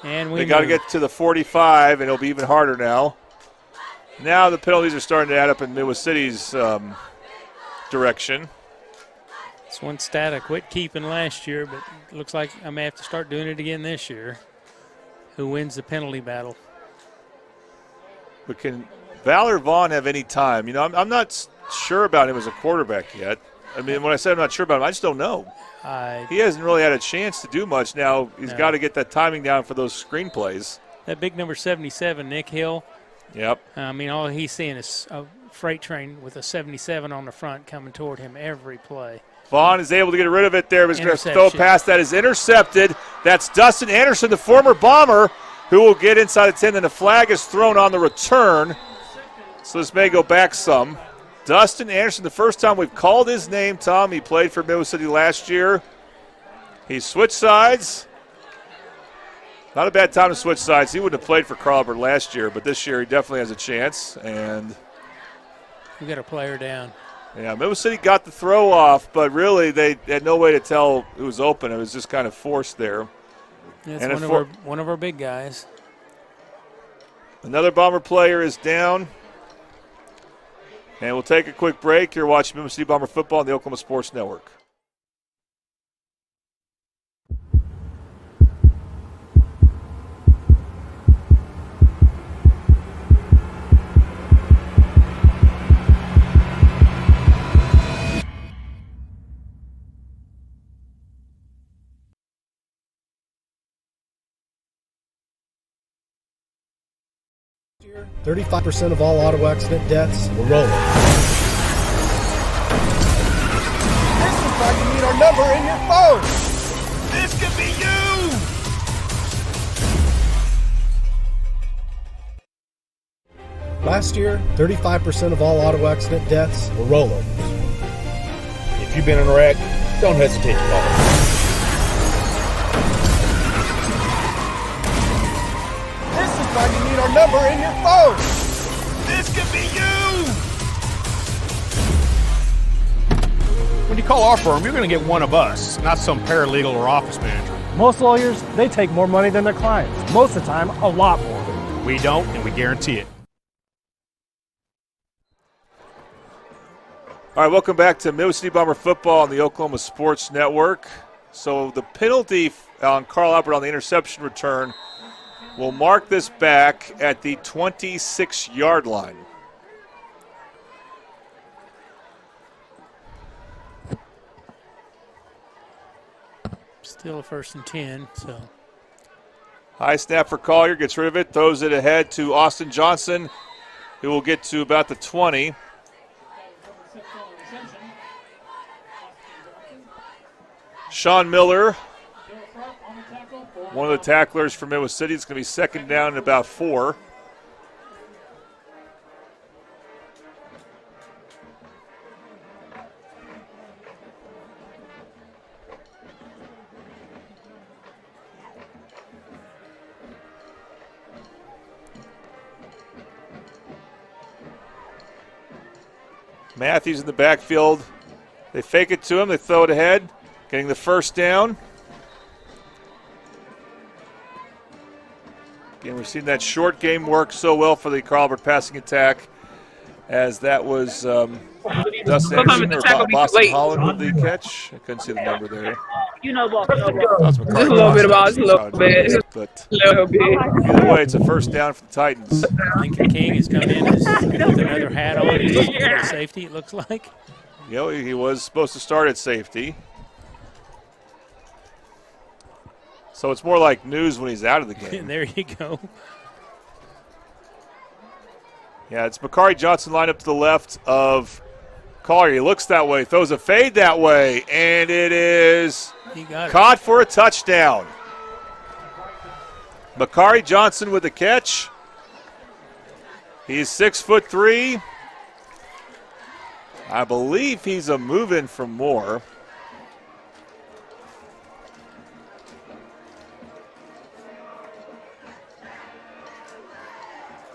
And they got to get to the 45, and it'll be even harder now. Now the penalties are starting to add up in Midwest City's direction. It's one stat I quit keeping last year, but it looks like I may have to start doing it again this year. Who wins the penalty battle? But can Valor Vaughn have any time? You know, I'm not sure about him as a quarterback yet. I mean, when I say I'm not sure about him, I just don't know. He hasn't really had a chance to do much. Now he's got to get that timing down for those screen plays. That big number 77, Nick Hill. Yep. I mean, all he's seeing is a freight train with a 77 on the front coming toward him every play. Vaughn is able to get rid of it there. He's going to throw past that is intercepted. That's Dustin Anderson, the former Bomber, who will get inside the 10. Then the flag is thrown on the return. So this may go back some. Dustin Anderson, the first time we've called his name, Tom. He played for Midwest City last year. He switched sides. Not a bad time to switch sides. He wouldn't have played for Carl Albert last year, but this year he definitely has a chance. And we got a player down. Yeah, Midwest City got the throw off, but really they had no way to tell who was open. It was just kind of forced there. That's one of our big guys. Another Bomber player is down. And we'll take a quick break. You're watching Memphis City Bomber football on the Oklahoma Sports Network. Year, 35% of all auto accident deaths were rolling. This is why you need our number in your phone. This could be you. Last year, 35% of all auto accident deaths were rollovers. If you've been in a wreck, don't hesitate to call. This is why you need our number in your phone. This could be you. When you call our firm, you're going to get one of us, not some paralegal or office manager. Most lawyers, they take more money than their clients. Most of the time, a lot more. We don't, and we guarantee it. All right, welcome back to Memphis City Bomber football on the Oklahoma Sports Network. So the penalty on Carl Albert on the interception return will mark this back at the 26-yard line. Still a 1st and 10, so. High snap for Collier, gets rid of it, throws it ahead to Austin Johnson, who will get to about the 20. Sean Miller, one of the tacklers from Iowa City. It's going to be 2nd down and about 4. Matthews in the backfield. They fake it to him. They throw it ahead. Getting the 1st down. Again, we've seen that short game work so well for the Carl Albert passing attack, as that was Dustin Anderson or Boston Holland with the catch. I couldn't see the number there. You know about Just a little bit about a little bit. But either way, it's a 1st down for the Titans. Lincoln King has come in with another hat on. He's at safety, it looks like. You know, he was supposed to start at safety. So it's more like news when he's out of the game. There you go. Yeah, it's Makari Johnson lined up to the left of Collier. He looks that way, throws a fade that way, and it is caught for a touchdown. Makari Johnson with the catch. He's 6'3". I believe he's a move-in from Moore.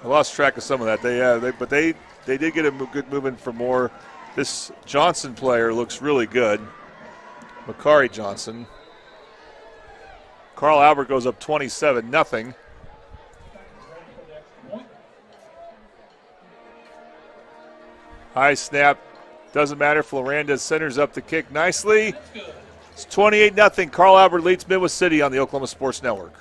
I lost track of some of that. They did get a good movement for more. This Johnson player looks really good. Makari Johnson. Carl Albert goes up 27-0. High snap. Doesn't matter. Floranda centers up the kick nicely. It's 28-0. Carl Albert leads Midwest City on the Oklahoma Sports Network.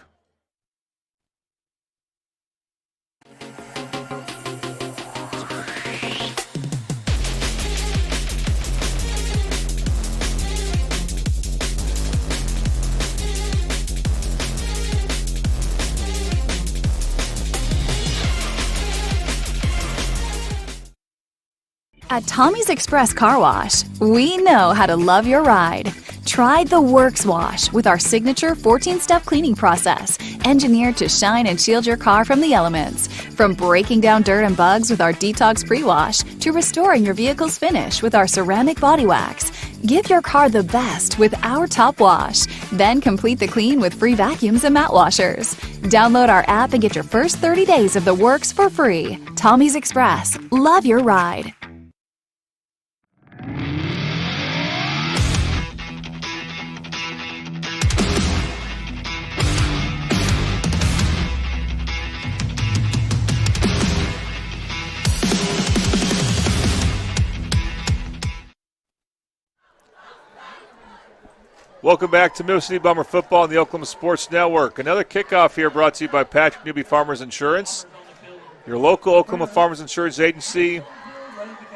At Tommy's Express Car Wash, we know how to love your ride. Try the Works Wash with our signature 14-step cleaning process, engineered to shine and shield your car from the elements. From breaking down dirt and bugs with our Detox Pre-Wash to restoring your vehicle's finish with our ceramic body wax. Give your car the best with our Top Wash. Then complete the clean with free vacuums and mat washers. Download our app and get your first 30 days of the Works for free. Tommy's Express. Love your ride. Welcome back to Midwest City Bomber Football on the Oklahoma Sports Network. Another kickoff here brought to you by Patrick Newby Farmers Insurance, your local Oklahoma Farmers Insurance Agency.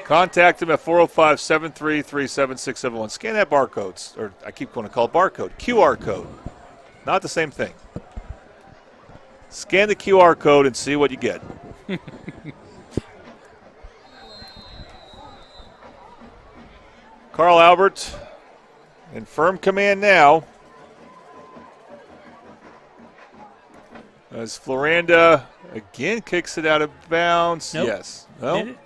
Contact them at 405-733-7671. Scan that barcode, or I keep going to call it barcode, QR code. Not the same thing. Scan the QR code and see what you get. Carl Albert in firm command now. As Floranda again kicks it out of bounds. Nope. Yes. No. Did it?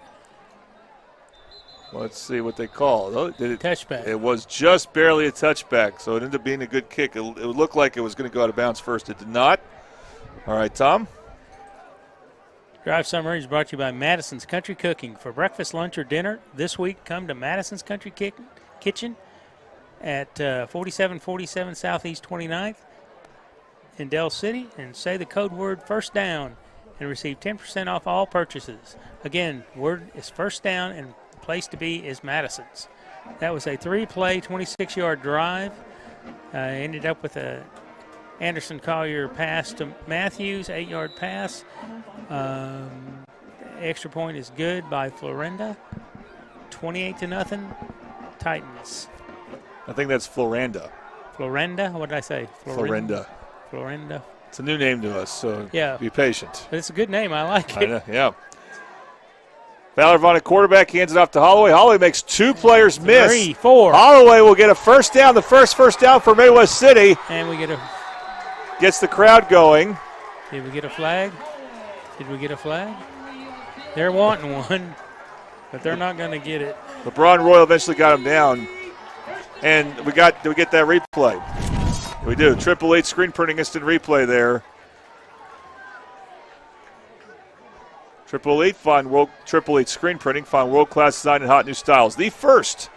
Let's see what they call. Oh, did it? Touchback. It was just barely a touchback, so it ended up being a good kick. It looked like it was going to go out of bounds first. It did not. All right, Tom. Drive Summary is brought to you by Madison's Country Cooking. For breakfast, lunch, or dinner this week, come to Madison's Country Kitchen at 4747 Southeast 29th in Del City and say the code word first down and receive 10% off all purchases. Again, word is first down and the place to be is Madison's. That was a 3-play, 26-yard drive. Ended up with a Anderson Collier pass to Matthews, 8-yard pass. Extra point is good by Florenda. 28-0, Titans. I think that's Floranda. Florenda? What did I say? Florenda. Florenda. It's a new name to us, so yeah. Be patient. But it's a good name. I like it. I know, yeah. Valor Vaughn at quarterback, hands it off to Holloway. Holloway makes two players miss. 3, 4. Holloway will get a first down, the first down for Midwest City. And we get a... Gets the crowd going. Did we get a flag? Did we get a flag? They're wanting one, but they're not going to get it. LeBron Royal eventually got him down. And do we get that replay? We do. 888 screen printing instant replay there. 888 screen printing. Find world-class design and hot new styles. The first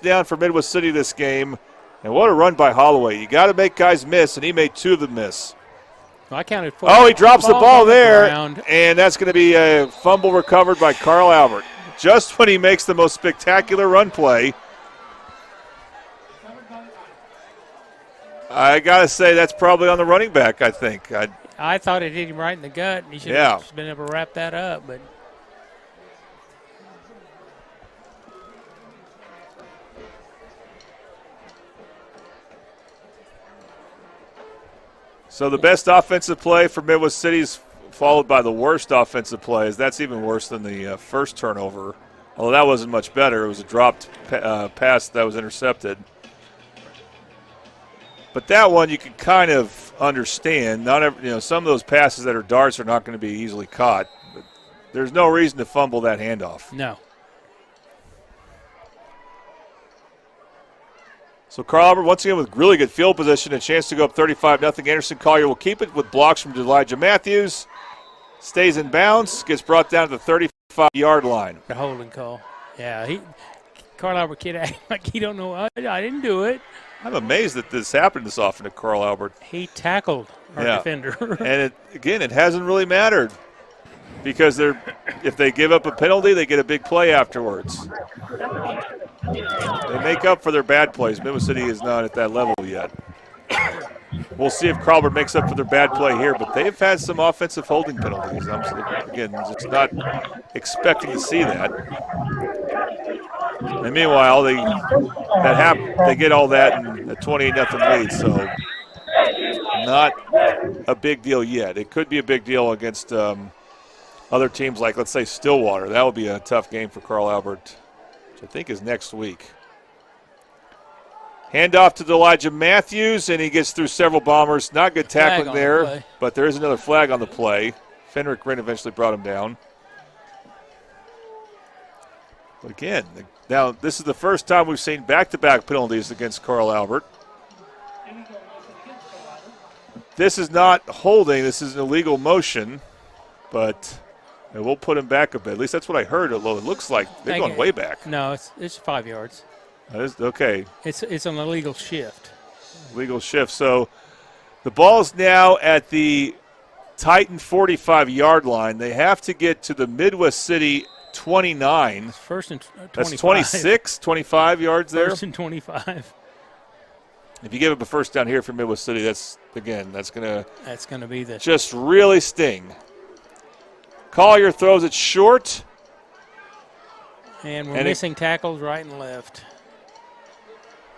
down for Midwest City this game. And what a run by Holloway. You got to make guys miss, and he made two of them miss. Well, I counted 4. Oh, he drops the ball there, ground. And that's going to be a fumble recovered by Carl Albert. Just when he makes the most spectacular run play. I got to say that's probably on the running back, I think. I thought it hit him right in the gut. He should have just been able to wrap that up. But so the best offensive play for Midwest City's followed by the worst offensive plays. That's even worse than the first turnover. Although that wasn't much better. It was a dropped pass that was intercepted. But that one you can kind of understand. Some of those passes that are darts are not going to be easily caught. But there's no reason to fumble that handoff. No. So Carl Albert, once again with really good field position, a chance to go up 35-0. Anderson Collier will keep it with blocks from Elijah Matthews. Stays in bounds, gets brought down to the 35-yard line. The holding call. Yeah, Carl Albert kid acting like he don't know. I didn't do it. I'm amazed that this happened this often to Carl Albert. He tackled our defender. And it hasn't really mattered because if they give up a penalty, they get a big play afterwards. They make up for their bad plays. Midwest City is not at that level yet. We'll see if Carl Albert makes up for their bad play here, but they've had some offensive holding penalties. Again, just not expecting to see that. And meanwhile, they get all that in a 28-0 lead, so not a big deal yet. It could be a big deal against other teams like, let's say, Stillwater. That would be a tough game for Carl Albert, which I think is next week. Handoff to Elijah Matthews, and he gets through several Bombers. Not good tackling there, but there is another flag on the play. Fenric Wren eventually brought him down. But again, now this is the first time we've seen back-to-back penalties against Carl Albert. This is not holding. This is an illegal motion, but we'll put him back a bit. At least that's what I heard. It looks like they're going way back. No, it's 5 yards. That is, okay. It's an illegal shift. Legal shift. So the ball's now at the Titan 45-yard line. They have to get to the Midwest City 29. First and 25. That's 26, 25 yards there. First and 25. If you give up a first down here for Midwest City, that's going to be the just really sting. Collier throws it short. And we're missing tackles right and left.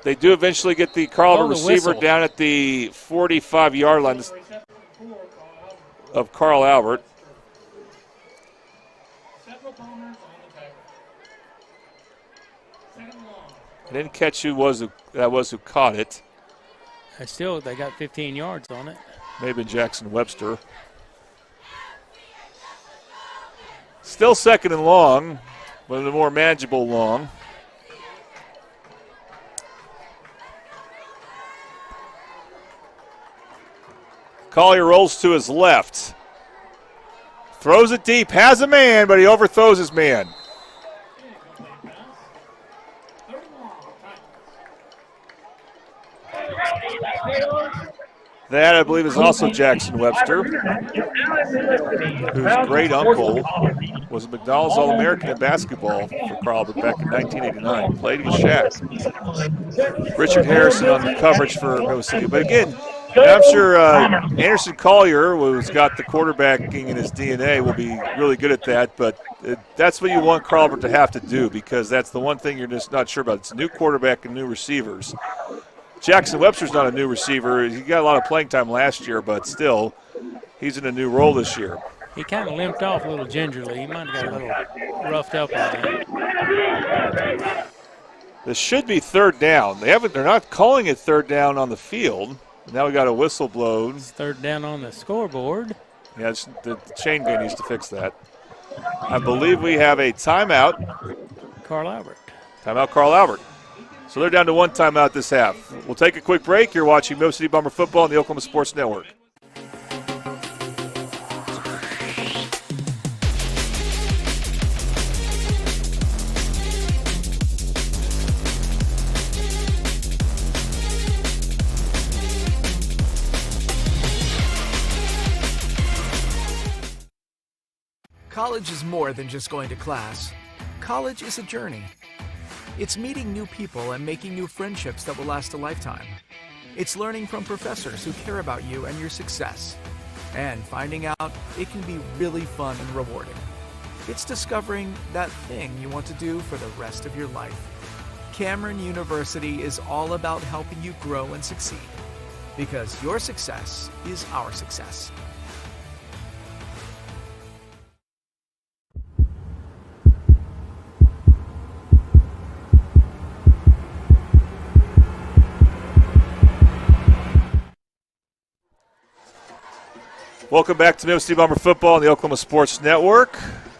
They do eventually get the Carl Albert receiver whistle. down at the 45-yard line of Carl Albert. I didn't catch who caught it. They got 15 yards on it. Maybe Jackson Webster. Still second and long, but a more manageable long. Collier rolls to his left. Throws it deep, has a man, but he overthrows his man. That, I believe, is also Jackson Webster, whose great uncle was a McDonald's All-American in basketball for Carl Albert back in 1989. Played with Shaq. Richard Harrison on the coverage for Midwest City. But again, I'm sure Anderson Collier, who's got the quarterbacking in his DNA, will be really good at that. But that's what you want Carl Albert to have to do, because that's the one thing you're just not sure about. It's a new quarterback and new receivers. Jackson Webster's not a new receiver. He got a lot of playing time last year, but still, he's in a new role this year. He kind of limped off a little gingerly. He might have got a little roughed up on that. This should be third down. They're not calling it third down on the field. Now we got a whistle blown. It's third down on the scoreboard. Yeah, the chain gang needs to fix that. I believe we have a timeout. Carl Albert. Timeout, Carl Albert. So they're down to one timeout this half. We'll take a quick break. You're watching Midwest City Bomber football on the Oklahoma Sports Network. College is more than just going to class. College is a journey. It's meeting new people and making new friendships that will last a lifetime. It's learning from professors who care about you and your success. And finding out it can be really fun and rewarding. It's discovering that thing you want to do for the rest of your life. Cameron University is all about helping you grow and succeed. Because your success is our success. Welcome back to Midwest City Bomber football on the Oklahoma Sports Network.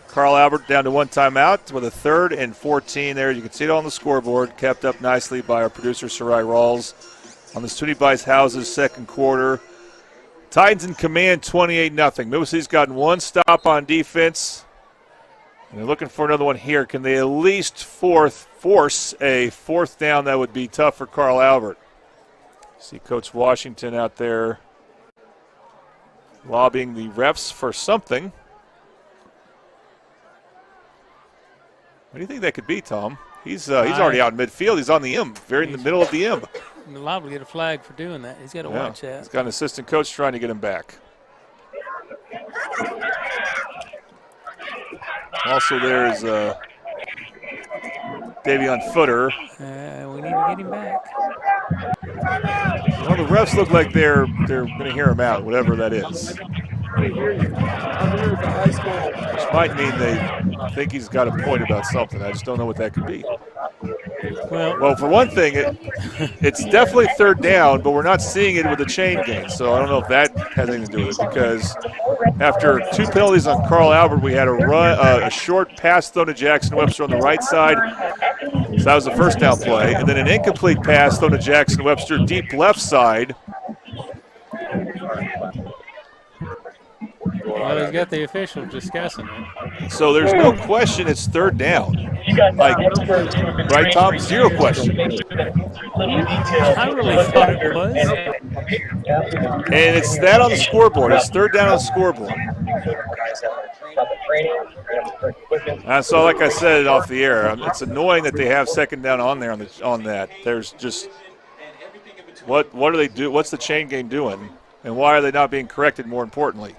Carl Albert down to one timeout with a 3rd and 14 there. You can see it on the scoreboard, kept up nicely by our producer, Sarai Rawls, on the SUNY Bice Houses second quarter. Titans in command 28-0. Midwest City's gotten one stop on defense, and they're looking for another one here. Can they at least force a fourth down? That would be tough for Carl Albert. See Coach Washington out there lobbying the refs for something. What do you think that could be, Tom? He's already out in midfield. He's on the M, in the middle of the M. Liable to get a flag for doing that. He's got to watch that. He's got an assistant coach trying to get him back. Also, there's Davion Footer. We need to get him back. Well, the refs look like they're going to hear him out, whatever that is. Which might mean they think he's got a point about something. I just don't know what that could be. Well, for one thing, it's definitely third down, but we're not seeing it with the chain gang. So I don't know if that has anything to do with it, because after 2 penalties on Carl Albert, we had a short pass thrown to Jackson Webster on the right side. So that was the first down play. And then an incomplete pass thrown to Jackson Webster deep left side. Well, he's got the officials discussing it. So there's no question it's third down. Right, Tom? Zero question. I really thought it was. And it's that on the scoreboard. It's third down on the scoreboard. So like I said off the air, it's annoying that they have second down on there on that. There's just What do they do? What's the chain game doing? And why are they not being corrected, more importantly?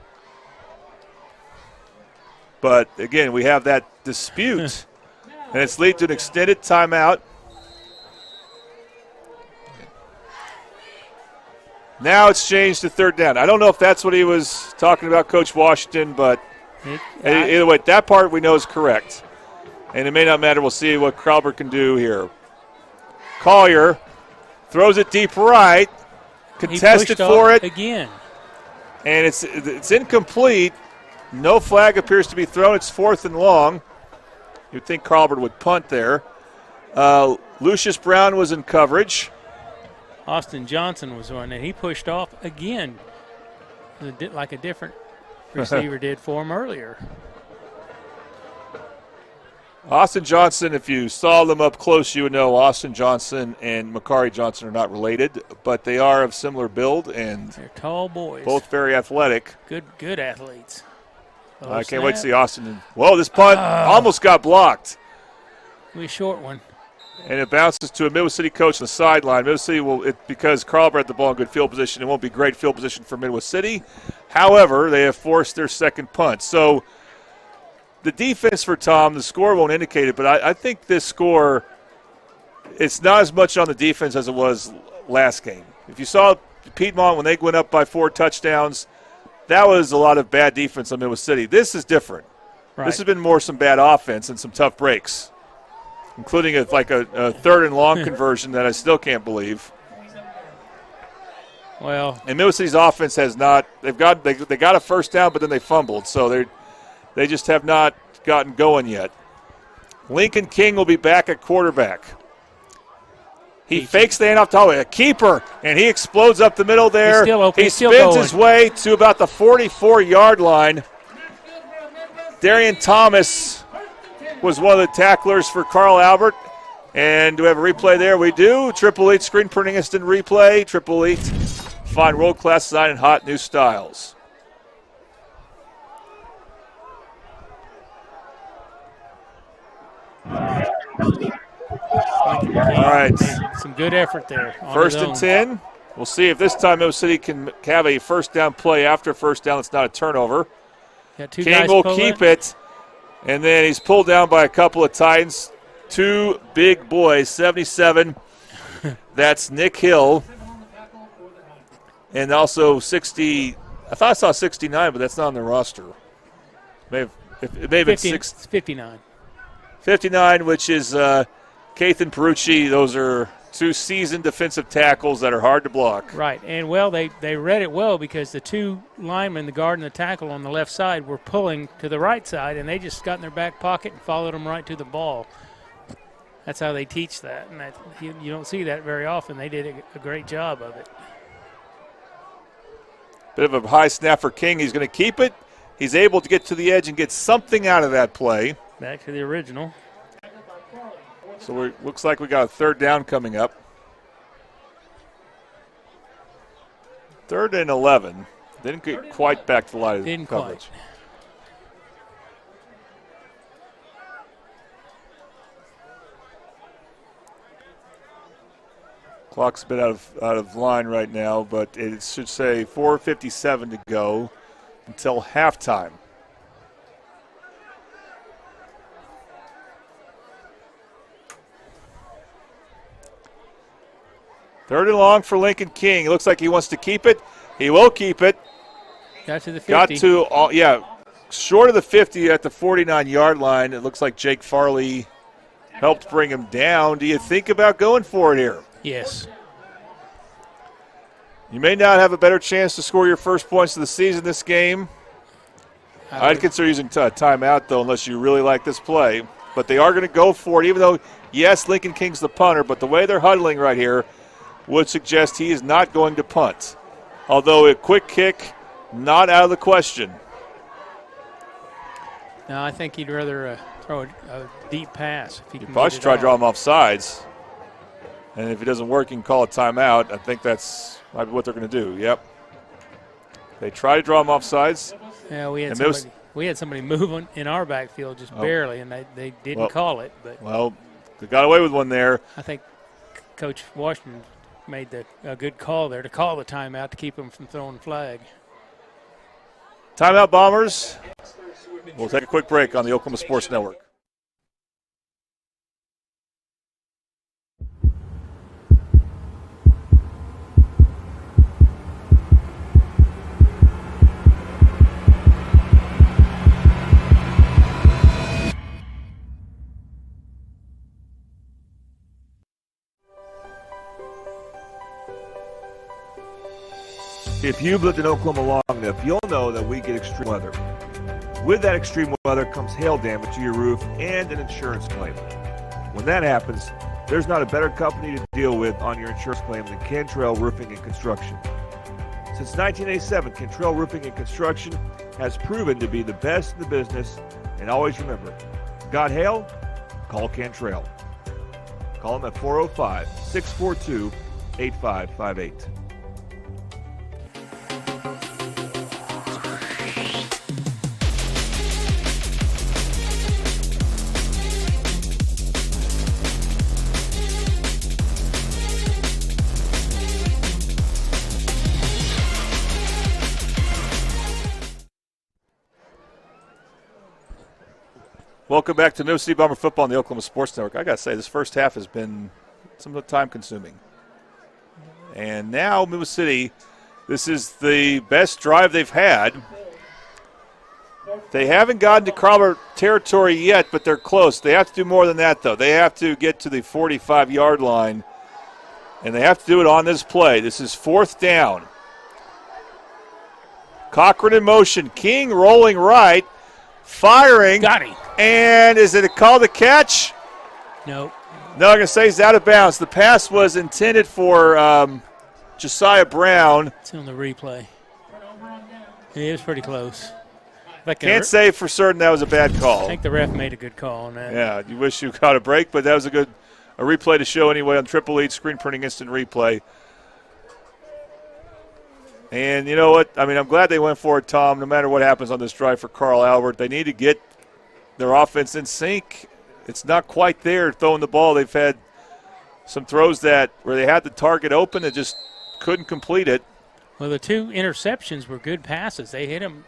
But, again, we have that dispute, and it's lead to an extended timeout. Now it's changed to third down. I don't know if that's what he was talking about, Coach Washington, but either way, that part we know is correct. And it may not matter. We'll see what Crowber can do here. Collier throws it deep right, contested for it. Again. And it's incomplete. No flag appears to be thrown. It's 4th and long. You'd think Crowber would punt there. Lucius Brown was in coverage. Austin Johnson was on, and he pushed off again like a different receiver did for him earlier. Austin Johnson, if you saw them up close, you would know Austin Johnson and Makari Johnson are not related, but they are of similar build, and they're tall boys. Both very athletic. Good athletes. I can't wait to see Austin. Whoa, this punt almost got blocked. A short one. And it bounces to a Midwest City coach on the sideline. Midwest City because Carlbert had the ball in good field position, it won't be great field position for Midwest City. However, they have forced their second punt. So the defense for Tom, the score won't indicate it, but I think this score, it's not as much on the defense as it was last game. If you saw Piedmont when they went up by 4 touchdowns, that was a lot of bad defense on Midwest City. This is different. Right. This has been more some bad offense and some tough breaks, including a 3rd and long conversion that I still can't believe. Well, and Midwest City's offense has not. They got a first down, but then they fumbled, so they just have not gotten going yet. Lincoln King will be back at quarterback. He fakes the handoff to a keeper, and he explodes up the middle there. He's still open. He spins his way to about the 44-yard line. Darian Thomas was one of the tacklers for Carl Albert. And do we have a replay there? We do. Triple Eight screen printing instant replay. Triple Eight, find world-class design and hot new styles. All right. Some good effort there. 1st and 10. We'll see if this time Midwest City can have a first down play after first down. It's not a turnover. King will keep it. And then he's pulled down by a couple of Titans. 2 big boys, 77. That's Nick Hill. And also 60. I thought I saw 69, but that's not on the roster. It may have been 59. 59, which is Kathan Perucci. Those are 2 seasoned defensive tackles that are hard to block. Right, and they read it well because the 2 linemen, the guard and the tackle on the left side, were pulling to the right side, and they just got in their back pocket and followed them right to the ball. That's how they teach that, and you don't see that very often. They did a great job of it. Bit of a high snap for King. He's going to keep it. He's able to get to the edge and get something out of that play. Back to the original. So looks like we got a 3rd down coming up. 3rd and 11. Didn't get quite back to the line of coverage. Quite. Clock's a bit out of line right now, but it should say 4:57 to go until halftime. Third and long for Lincoln King. It looks like he wants to keep it. He will keep it. Got to the 50. Short of the 50 at the 49-yard line. It looks like Jake Farley helped bring him down. Do you think about going for it here? Yes. You may not have a better chance to score your first points of the season this game. I'd consider using timeout, though, unless you really like this play. But they are going to go for it, even though, yes, Lincoln King's the punter, but the way they're huddling right here would suggest he is not going to punt. Although a quick kick, not out of the question. No, I think he'd rather throw a deep pass. If he can probably should try to draw him off sides. And if it doesn't work, you can call a timeout. I think that's might be what they're going to do. Yep. They try to draw him off sides. Yeah, we had somebody move in our backfield just barely, and they didn't call it. But well, they got away with one there. I think Coach Washington made a good call there to call the timeout to keep them from throwing the flag. Timeout, Bombers. We'll take a quick break on the Oklahoma Sports Network. If you've lived in Oklahoma long enough, you'll know that we get extreme weather. With that extreme weather comes hail damage to your roof and an insurance claim. When that happens, there's not a better company to deal with on your insurance claim than Cantrell Roofing and Construction. Since 1987, Cantrell Roofing and Construction has proven to be the best in the business, and always remember, got hail? Call Cantrell. Call them at 405-642-8558. Welcome back to Mississippi Bomber football on the Oklahoma Sports Network. I got to say, this first half has been somewhat time-consuming. And now Mississippi, this is the best drive they've had. They haven't gotten to Crowbar territory yet, but they're close. They have to do more than that, though. They have to get to the 45-yard line, and they have to do it on this play. This is 4th down. Cochran in motion. King rolling right. Firing. Got him. And is it a call to catch? No. No, I'm going to say he's out of bounds. The pass was intended for Josiah Brown. It's on the replay. It was pretty close. Can't say for certain that was a bad call. I think the ref made a good call on that. Yeah, you wish you got a break, but that was a replay to show anyway on Triple H Screen Printing Instant Replay. And you know what? I mean, I'm glad they went for it, Tom, no matter what happens on this drive for Carl Albert. They need to get their offense in sync. It's not quite there throwing the ball. They've had some throws where they had the target open and just couldn't complete it. Well, the 2 interceptions were good passes. They hit them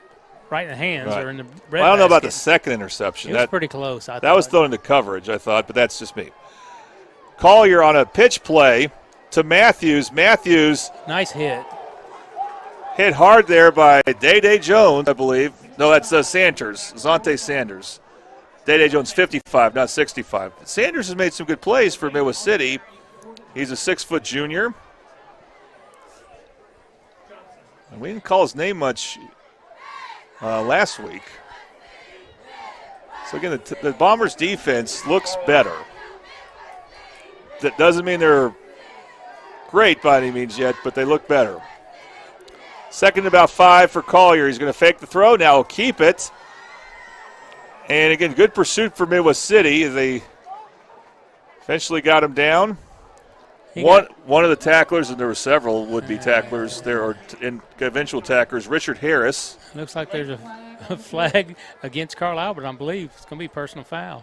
right in the hands or in the red I don't know about basket. the second interception. It was pretty close, I thought. That was thrown into coverage, I thought, but that's just me. Collier on a pitch play to Matthews. Matthews. Nice hit. Hit hard there by Day Jones, I believe. No, that's Sanders, Zontae Sanders. Day Jones 55, not 65. Sanders has made some good plays for Midwest City. He's a 6-foot junior. And we didn't call his name much last week. So again, the Bombers' defense looks better. That doesn't mean they're great by any means yet, but they look better. 2nd and about 5 for Collier. He's going to fake the throw. Now he'll keep it. And again, good pursuit for Midwest City as they eventually got him down. One of the tacklers, and there were several would-be tacklers there, or eventual tacklers, Richard Harris. Looks like there's a flag against Carl Albert, I believe. It's going to be a personal foul.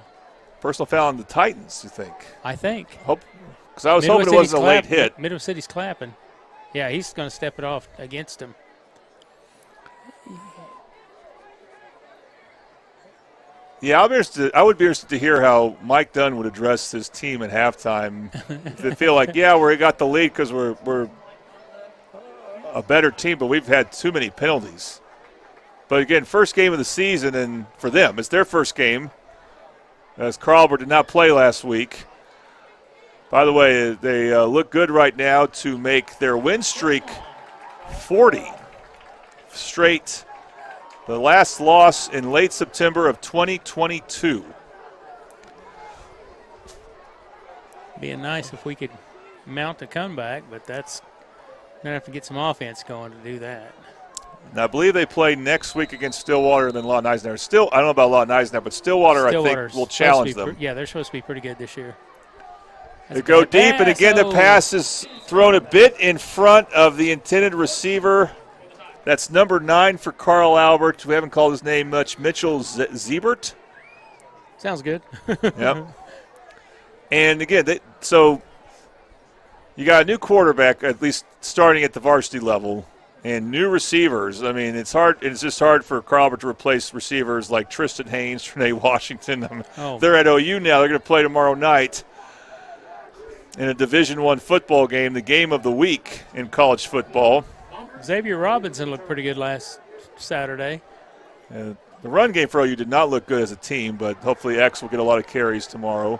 Personal foul on the Titans, you think? I think. Because I was hoping it wasn't a late hit. Midwest City's clapping. Yeah, he's going to step it off against him. Yeah, I would be interested to hear how Mike Dunn would address his team at halftime. They feel like, we got the lead because we're a better team, but we've had too many penalties. But again, first game of the season, and for them, it's their first game, as Carl Albert did not play last week. By the way, they look good right now to make their win streak 40 straight. The last loss in late September of 2022. Being nice if we could mount a comeback, but that's going to have to get some offense going to do that. Now, I believe they play next week against Stillwater and then Lawton Eisenhower. I don't know about Lawton Eisenhower, but Stillwater I think, will challenge them. They're supposed to be pretty good this year. They go deep, and again, the pass is thrown a bit in front of the intended receiver. That's number 9 for Carl Albert. We haven't called his name much. Mitchell Ziebert. Sounds good. Yep. And again, you got a new quarterback, at least starting at the varsity level, and new receivers. I mean, it's hard. It's just hard for Carl Albert to replace receivers like Tristan Haynes, Trinae Washington. They're at OU now. They're going to play tomorrow night in a Division I football game, the game of the week in college football. Xavier Robinson looked pretty good last Saturday. The run game for OU did not look good as a team, but hopefully X will get a lot of carries tomorrow.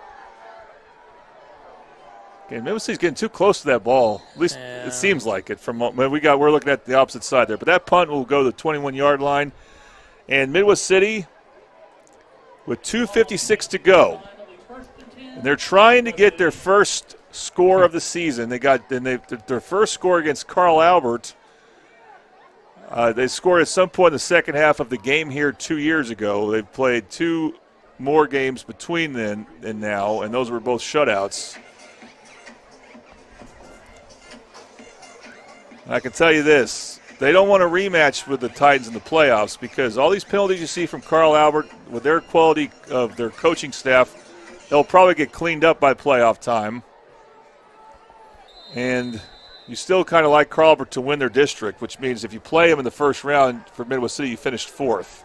Okay, maybe he's getting too close to that ball. At least it seems like it. We're looking at the opposite side there, but that punt will go to the 21-yard line, and Midwest City with 2:56 to go, and they're trying to get their first score of the season. Their first score against Carl Albert. They scored at some point in the second half of the game here 2 years ago. They've played 2 more games between then and now, and those were both shutouts. I can tell you this, they don't want a rematch with the Titans in the playoffs because all these penalties you see from Carl Albert, with their quality of their coaching staff, they'll probably get cleaned up by playoff time. And you still kind of like Carl Albert to win their district, which means if you play them in the first round for Midwest City, you finished 4th.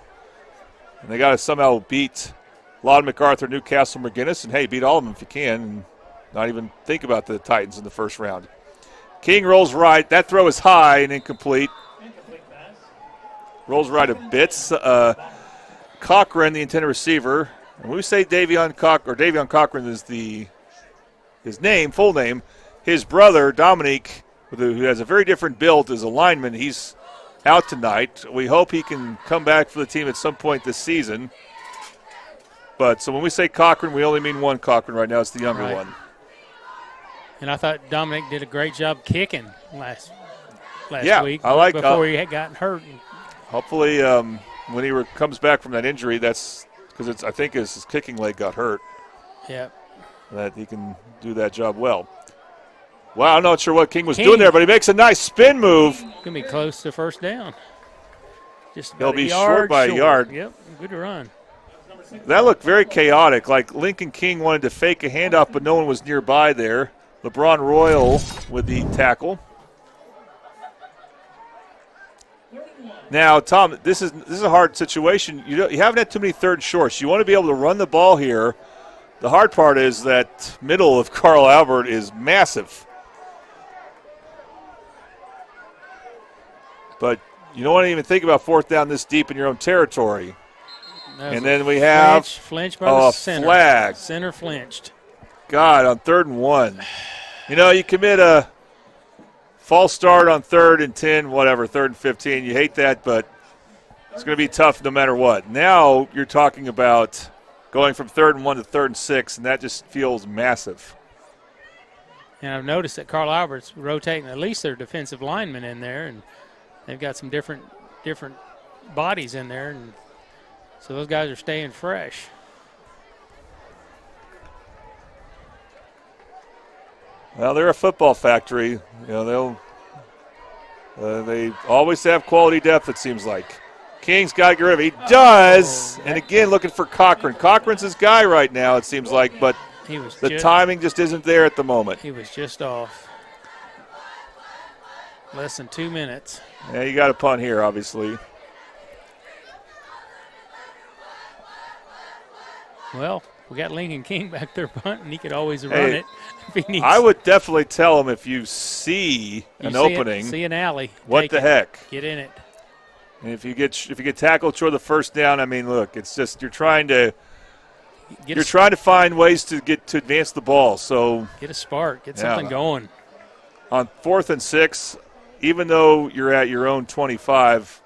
And they got to somehow beat Lawton, MacArthur, Newcastle, McGinnis, and, hey, beat all of them if you can, and not even think about the Titans in the first round. King rolls right. That throw is high and incomplete. Rolls right a bit. Cochran, the intended receiver. And when we say Davion Cochran is his name, full name, his brother, Dominique, who has a very different build as a lineman, he's out tonight. We hope he can come back for the team at some point this season. But so when we say Cochran, we only mean one Cochran right now. It's the younger one. And I thought Dominic did a great job kicking last week. Before he had gotten hurt. Hopefully, when he comes back from that injury, that's because I think his kicking leg got hurt. Yeah. That he can do that job well. Wow, I'm not sure what King was doing there, but he makes a nice spin move. Gonna be close to first down. He'll be short by a yard. Yep, good run. That looked very chaotic. Like Lincoln King wanted to fake a handoff, but no one was nearby there. LeBron Royal with the tackle. Now, Tom, this is a hard situation. You haven't had too many third shorts. You want to be able to run the ball here. The hard part is that middle of Carl Albert is massive. But you don't want to even think about fourth down this deep in your own territory. And then we have flinch by the center. Flag. Center flinched. God, on 3rd and 1. You commit a false start on 3rd and 10, whatever, 3rd and 15. You hate that, but it's going to be tough no matter what. Now you're talking about going from 3rd and 1 to 3rd and 6, and that just feels massive. And I've noticed that Carl Albert's rotating at least their defensive linemen in there, and they've got some different bodies in there, and so those guys are staying fresh. Well, they're a football factory. They always have quality depth, it seems like. King's got to get rid of it. He does. And again, looking for Cochran. Cochran's his guy right now, it seems like, but the timing just isn't there at the moment. He was just off. Less than 2 minutes. Yeah, you got a punt here, obviously. Well, we got Lincoln King back there punting. He could always run it if he needs. I would definitely tell him if you see an opening. See an alley. What the heck? Get in it. And if you get tackled toward the first down, I mean, look, it's just you're trying to find ways to advance the ball. So get a spark, get something going. On 4th and 6, even though you're at your own 25,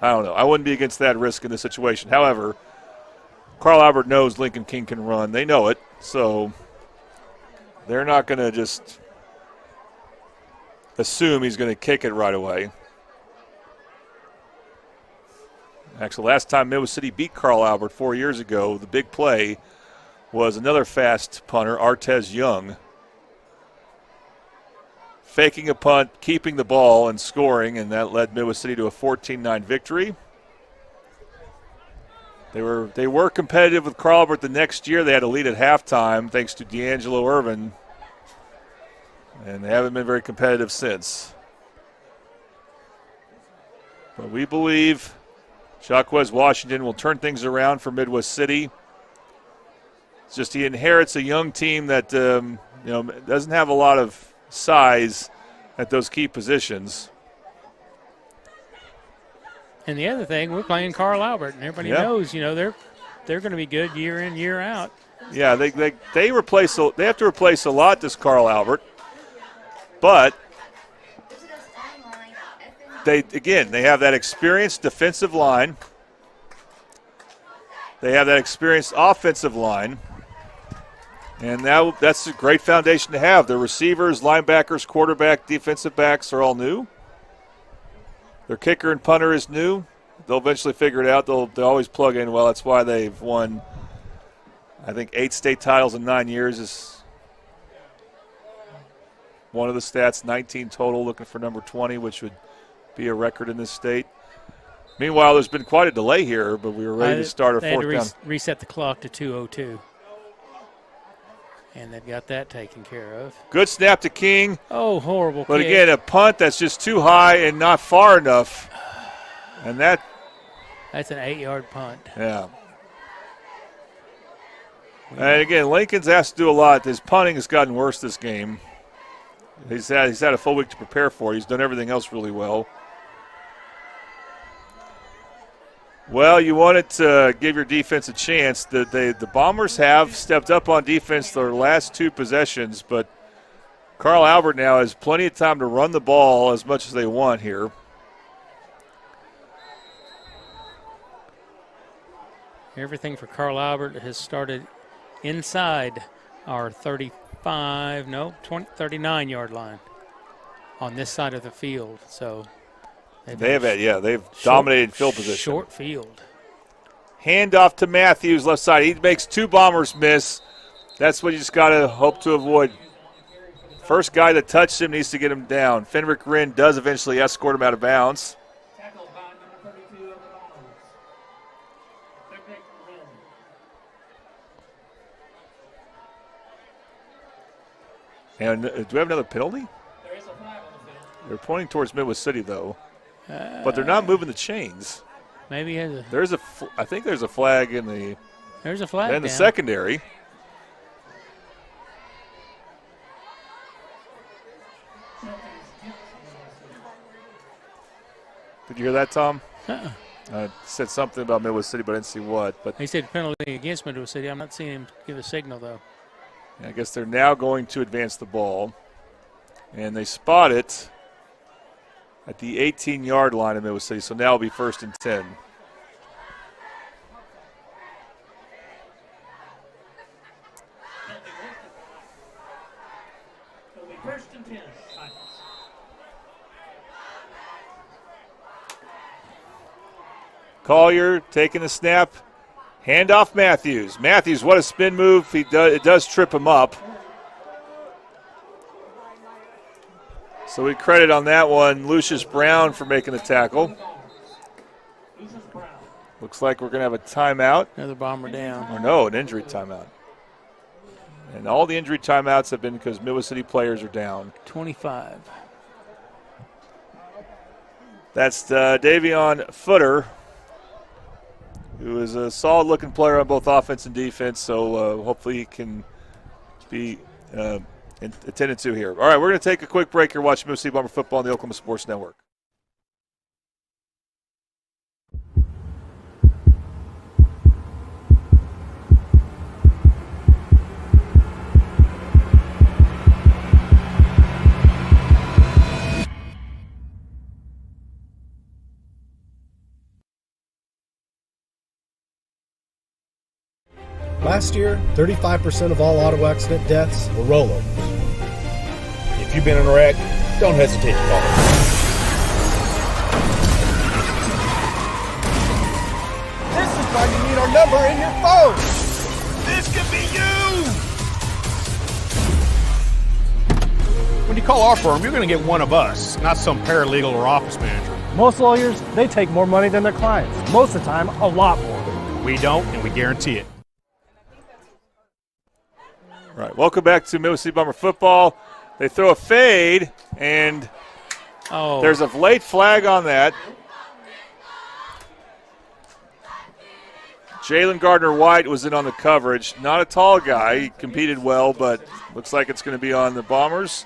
I don't know. I wouldn't be against that risk in this situation. However, Carl Albert knows Lincoln King can run. They know it, so they're not going to just assume he's going to kick it right away. Actually, last time Midwest City beat Carl Albert 4 years ago, the big play was another fast punter, Artez Young, faking a punt, keeping the ball, and scoring, and that led Midwest City to a 14-9 victory. They were competitive with Carl Albert the next year. They had a lead at halftime thanks to D'Angelo Irvin and they haven't been very competitive since. But we believe Jacquez Washington will turn things around for Midwest City. It's just he inherits a young team that doesn't have a lot of size at those key positions. And the other thing, we're playing Carl Albert, and everybody knows, they're going to be good year in, year out. Yeah, they have to replace a lot this Carl Albert, but they have that experienced defensive line. They have that experienced offensive line, and that's a great foundation to have. The receivers, linebackers, quarterback, defensive backs are all new. Their kicker and punter is new. They'll eventually figure it out. They'll always plug in well. That's why they've won, I think, 8 state titles in 9 years is one of the stats. 19 total, looking for number 20, which would be a record in this state. Meanwhile, there's been quite a delay here, but we were ready to start our fourth down. Reset the clock to 2:02. And they've got that taken care of. Good snap to King. Oh, horrible But kick. again, a punt that's just too high and not far enough. And that's an 8-yard punt. Yeah. And again, Lincoln's asked to do a lot. His punting has gotten worse this game. He's had a full week to prepare for it. He's done everything else really well. Well, you wanted to give your defense a chance. The Bombers have stepped up on defense their last 2 possessions, but Carl Albert now has plenty of time to run the ball as much as they want here. Everything for Carl Albert has started inside our 39-yard line on this side of the field. So they've dominated field position. Short field. Handoff to Matthews, left side. He makes 2 Bombers miss. That's what you just got to hope to avoid. First guy that touched him needs to get him down. Fenric Wren does eventually escort him out of bounds. And do we have another penalty? There is a flag on the field. They're pointing towards Midwest City, though. But they're not moving the chains. Maybe I think there's a flag in the. There's a flag in the secondary. Did you hear that, Tom? I said something about Midwest City, but I didn't see what. But he said penalty against Midwest City. I'm not seeing him give a signal, though. I guess they're now going to advance the ball. And they spot it at the 18-yard line of Midwest City. So now it'll be 1st and 10. It'll be 1st and 10. Collier taking the snap. Handoff Matthews. Matthews, what a spin move. It does trip him up. So we credit on that one Lucius Brown for making the tackle. Looks like we're going to have a timeout. Another Bomber down. Or no, an injury timeout. And all the injury timeouts have been because Midwest City players are down. 25. That's Davion Footer, who is a solid-looking player on both offense and defense, so hopefully he can be attended to here. All right, we're going to take a quick break here watching Midwest City Bomber football on the Oklahoma Sports Network. Last year, 35% of all auto accident deaths were rollovers. If you've been in a wreck, don't hesitate to call. This is why you need our number in your phone. This could be you. When you call our firm, you're going to get one of us, not some paralegal or office manager. Most lawyers, they take more money than their clients. Most of the time, a lot more. We don't, and we guarantee it. All right, welcome back to Midwest City Bomber football. They throw a fade, and there's a late flag on that. Jalen Gardner-White was in on the coverage. Not a tall guy. He competed well, but looks like it's going to be on the Bombers.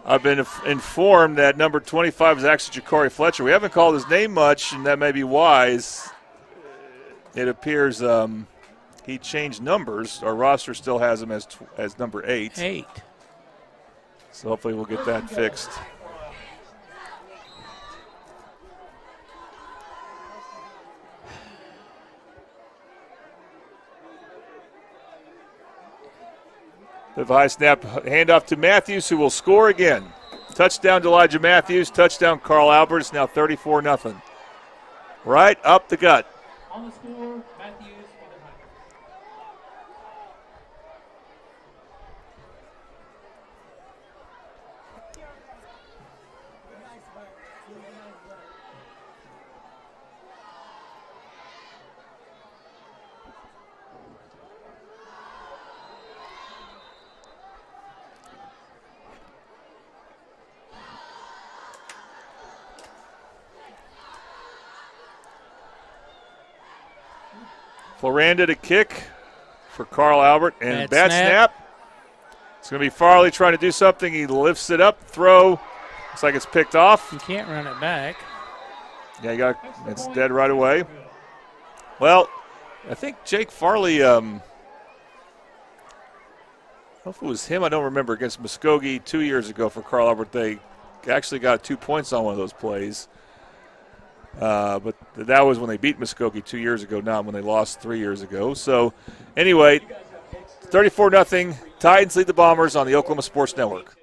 I've been informed that number 25 is actually Ja'Cory Fletcher. We haven't called his name much, and that may be wise. It appears he changed numbers. Our roster still has him as number 8. So hopefully we'll get that fixed. The high snap, handoff to Matthews, who will score again. Touchdown to Elijah Matthews, touchdown Carl Albert. It's now 34-0. Right up the gut. On the score, Matthews. Floranda to kick for Carl Albert, and bad snap. It's going to be Farley trying to do something. He lifts it up, throw. Looks like it's picked off. You can't run it back. Yeah, it's dead right away. Well, I think Jake Farley, I don't know if it was him, I don't remember, against Muskogee 2 years ago for Carl Albert. They actually got 2 points on one of those plays. But that was when they beat Muskogee 2 years ago, not when they lost 3 years ago. So, anyway, 34-0. Titans lead the Bombers on the Oklahoma Sports Network.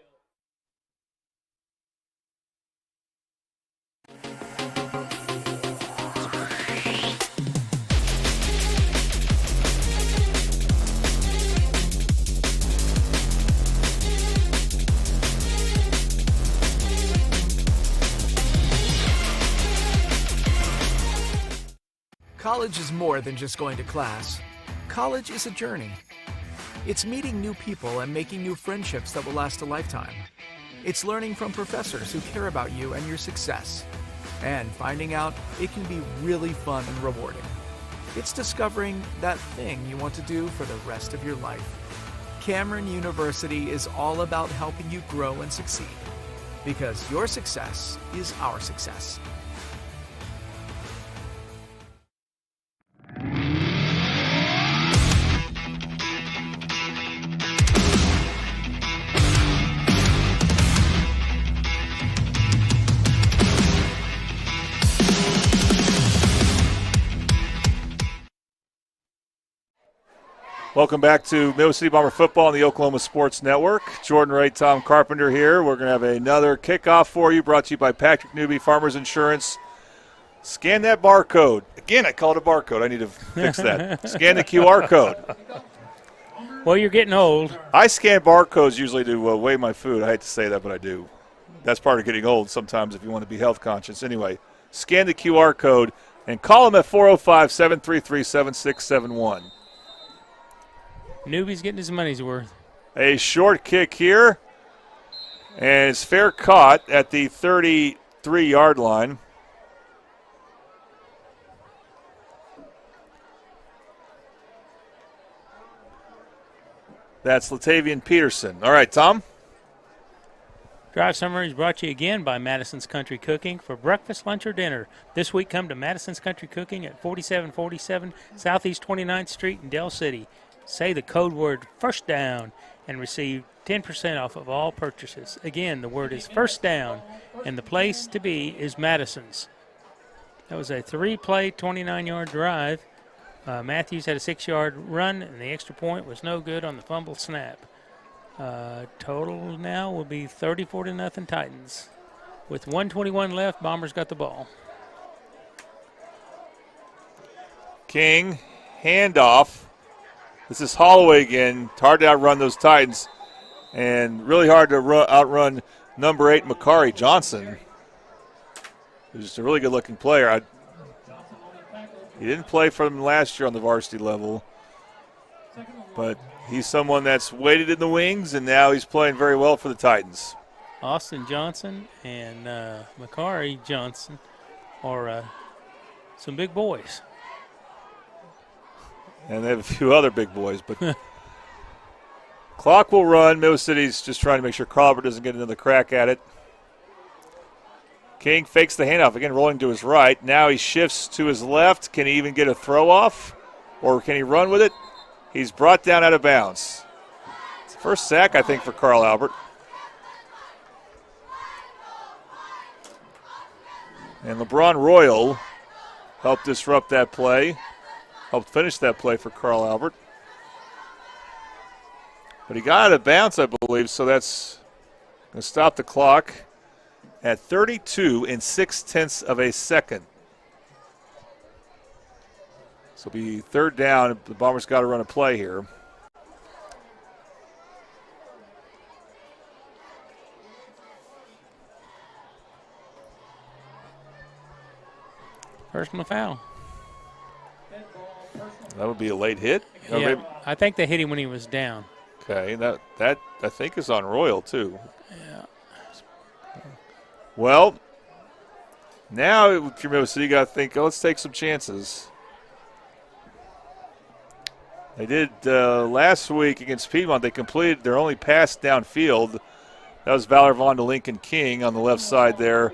College is more than just going to class. College is a journey. It's meeting new people and making new friendships that will last a lifetime. It's learning from professors who care about you and your success. And finding out it can be really fun and rewarding. It's discovering that thing you want to do for the rest of your life. Cameron University is all about helping you grow and succeed. Because your success is our success. Welcome back to Middle City Bomber football on the Oklahoma Sports Network. Jordan Ray, Tom Carpenter here. We're going to have another kickoff for you, brought to you by Patrick Newby, Farmers Insurance. Scan that barcode. Again, I call it a barcode. I need to fix that. Scan the QR code. Well, you're getting old. I scan barcodes usually to weigh my food. I hate to say that, but I do. That's part of getting old sometimes if you want to be health conscious. Anyway, scan the QR code and call them at 405-733-7671. Newbie's getting his money's worth. A short kick here, and it's fair caught at the 33-yard line. That's Latavian Peterson. All right, Tom. Drive Summary is brought to you again by Madison's Country Cooking. For breakfast, lunch, or dinner, this week come to Madison's Country Cooking at 4747 Southeast 29th Street in Del City. Say the code word "first down" and receive 10% off of all purchases. Again, the word is "first down," and the place to be is Madison's. That was a 3-play, 29-yard drive. Matthews had a 6-yard run, and the extra point was no good on the fumble snap. Total now will be 34-0 Titans. With 1:21 left, Bombers got the ball. King, handoff. This is Holloway again. It's hard to outrun those Titans, and really hard to outrun number 8, Makari Johnson, who's just a really good-looking player. He didn't play for them last year on the varsity level. But he's someone that's waited in the wings, and now he's playing very well for the Titans. Austin Johnson and Makari Johnson are some big boys. And they have a few other big boys, but clock will run. Middle City's just trying to make sure Carl Albert doesn't get another crack at it. King fakes the handoff, again rolling to his right. Now he shifts to his left. Can he even get a throw off? Or can he run with it? He's brought down out of bounds. It's the first sack, I think, for Carl Albert. And LeBron Royal helped disrupt that play. Helped finish that play for Carl Albert. But he got out of bounds, I believe, so that's going to stop the clock at 32 6/10 of a second. So it'll be third down. The Bombers got to run a play here. Personal foul. That would be a late hit. Yeah, I think they hit him when he was down. Okay, that I think is on Royal too. Yeah. Well, now if you're Middle City, you got to think, let's take some chances. They did last week against Piedmont. They completed their only pass downfield. That was Valor Vaughn to Lincoln King on the left side there.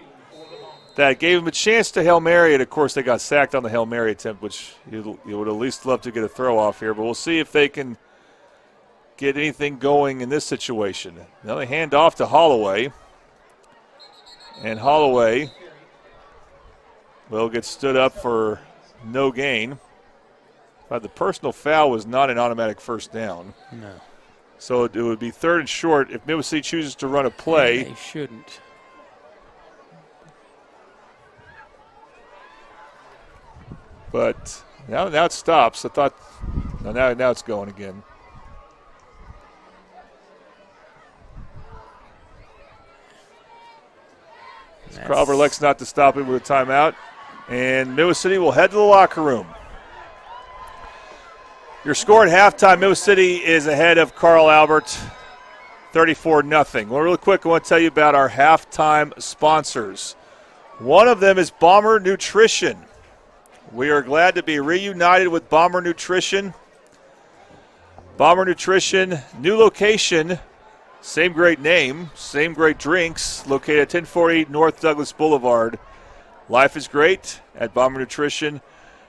That gave him a chance to Hail Mary, and, of course, they got sacked on the Hail Mary attempt, which you would at least love to get a throw off here. But we'll see if they can get anything going in this situation. Now they hand off to Holloway. And Holloway will get stood up for no gain. But the personal foul was not an automatic first down. No. So it would be third and short if Middle City chooses to run a play. They shouldn't. But now it stops. I thought now it's going again. Crowber elects not to stop it with a timeout. And Middle City will head to the locker room. Your score at halftime, Middle City is ahead of Carl Albert, 34-0. Well, really quick, I want to tell you about our halftime sponsors. One of them is Bomber Nutrition. We are glad to be reunited with Bomber Nutrition. Bomber Nutrition, new location, same great name, same great drinks, located at 1040 North Douglas Boulevard. Life is great at Bomber Nutrition.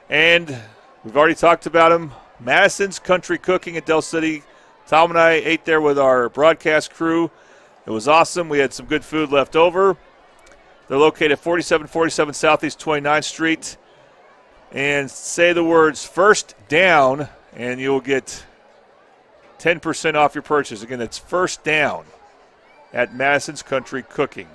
And we've already talked about them. Madison's Country Cooking at Del City. Tom and I ate there with our broadcast crew. It was awesome. We had some good food left over. They're located at 4747 Southeast 29th Street. And say the words first down, and you'll get 10% off your purchase. Again, that's first down at Madison's Country Cooking.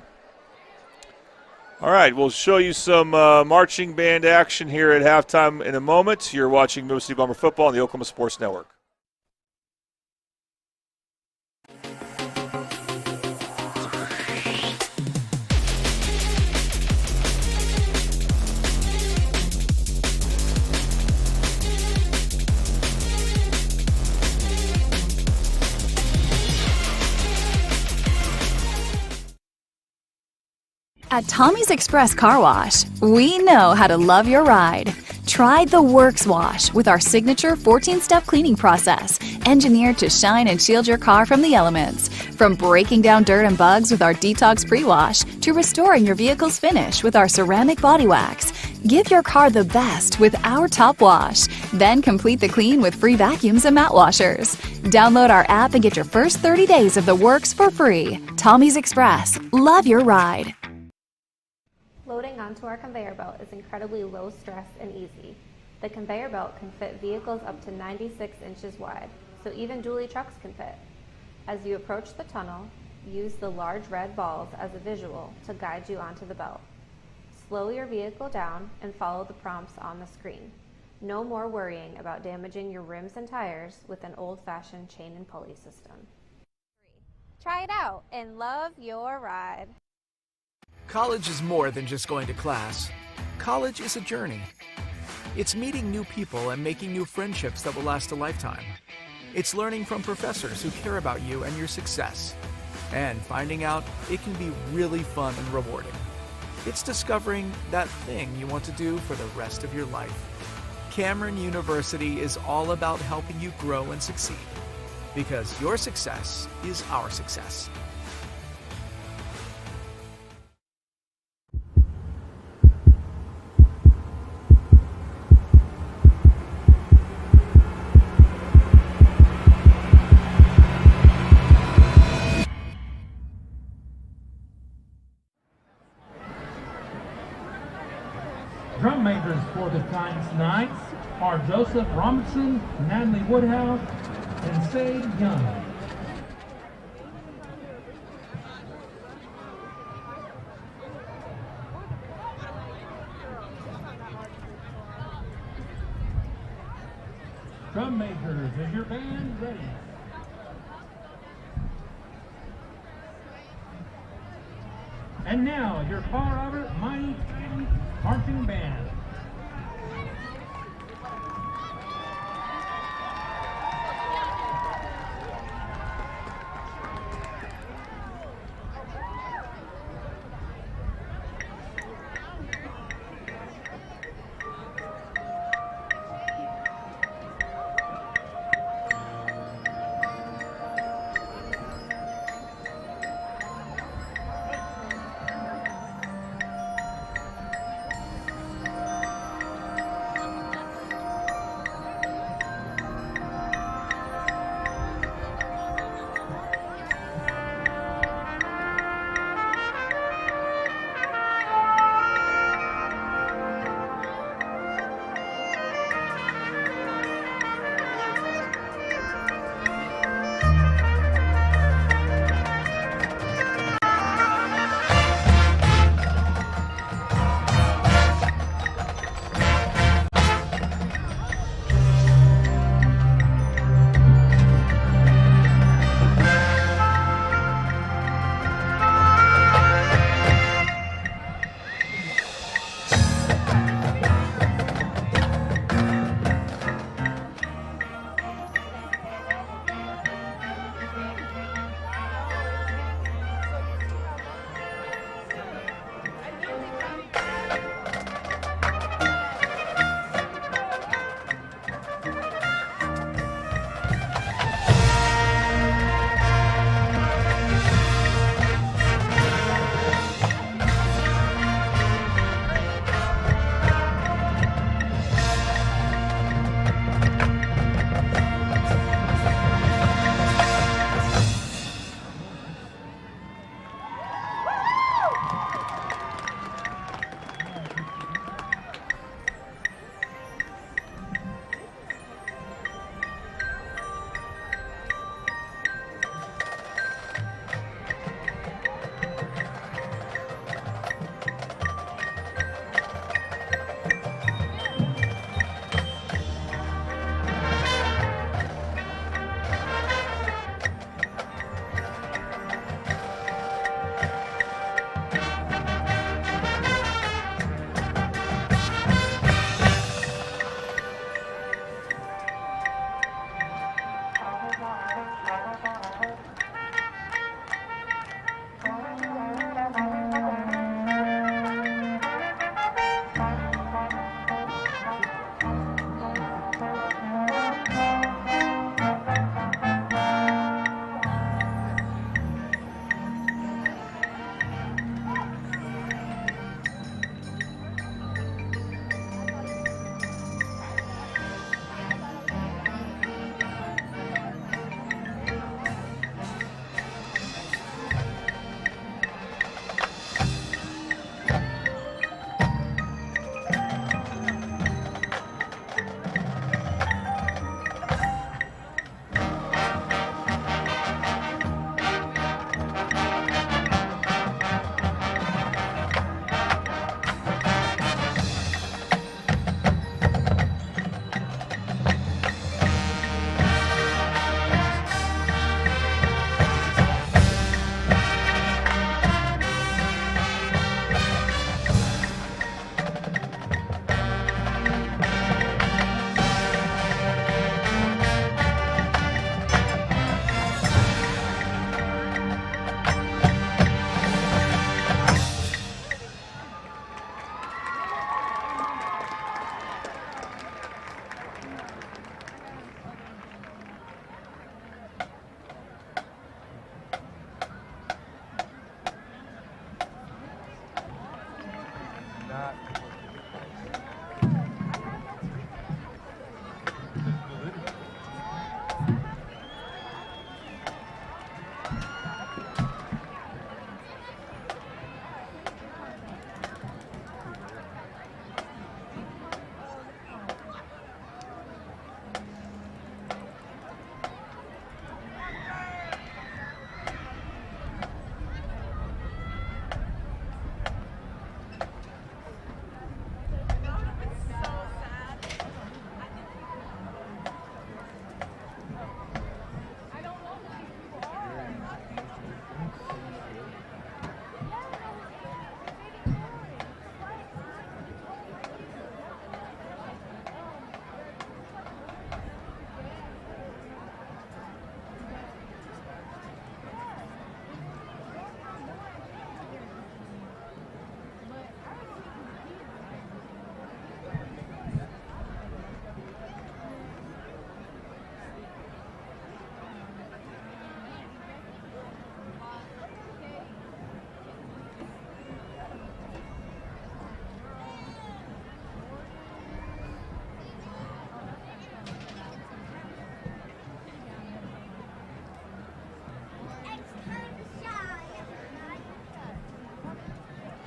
All right, we'll show you some marching band action here at halftime in a moment. You're watching Middle City Bomber football on the Oklahoma Sports Network. At Tommy's Express Car Wash, we know how to love your ride. Try the Works Wash with our signature 14-step cleaning process, engineered to shine and shield your car from the elements. From breaking down dirt and bugs with our Detox Pre-Wash to restoring your vehicle's finish with our ceramic body wax. Give your car the best with our Top Wash. Then complete the clean with free vacuums and mat washers. Download our app and get your first 30 days of the works for free. Tommy's Express. Love your ride. Loading onto our conveyor belt is incredibly low stress and easy. The conveyor belt can fit vehicles up to 96 inches wide, so even dually trucks can fit. As you approach the tunnel, use the large red balls as a visual to guide you onto the belt. Slow your vehicle down and follow the prompts on the screen. No more worrying about damaging your rims and tires with an old-fashioned chain and pulley system. Try it out and love your ride. College is more than just going to class. College is a journey. It's meeting new people and making new friendships that will last a lifetime. It's learning from professors who care about you and your success, and finding out it can be really fun and rewarding. It's discovering that thing you want to do for the rest of your life. Cameron University is all about helping you grow and succeed, because your success is our success. Drum makers for the Titans tonight are Joseph Robinson, Natalie Woodhouse, and Sade Young. Drum makers, is your band ready? And now, your Colorado Mighty Titans Marching Band.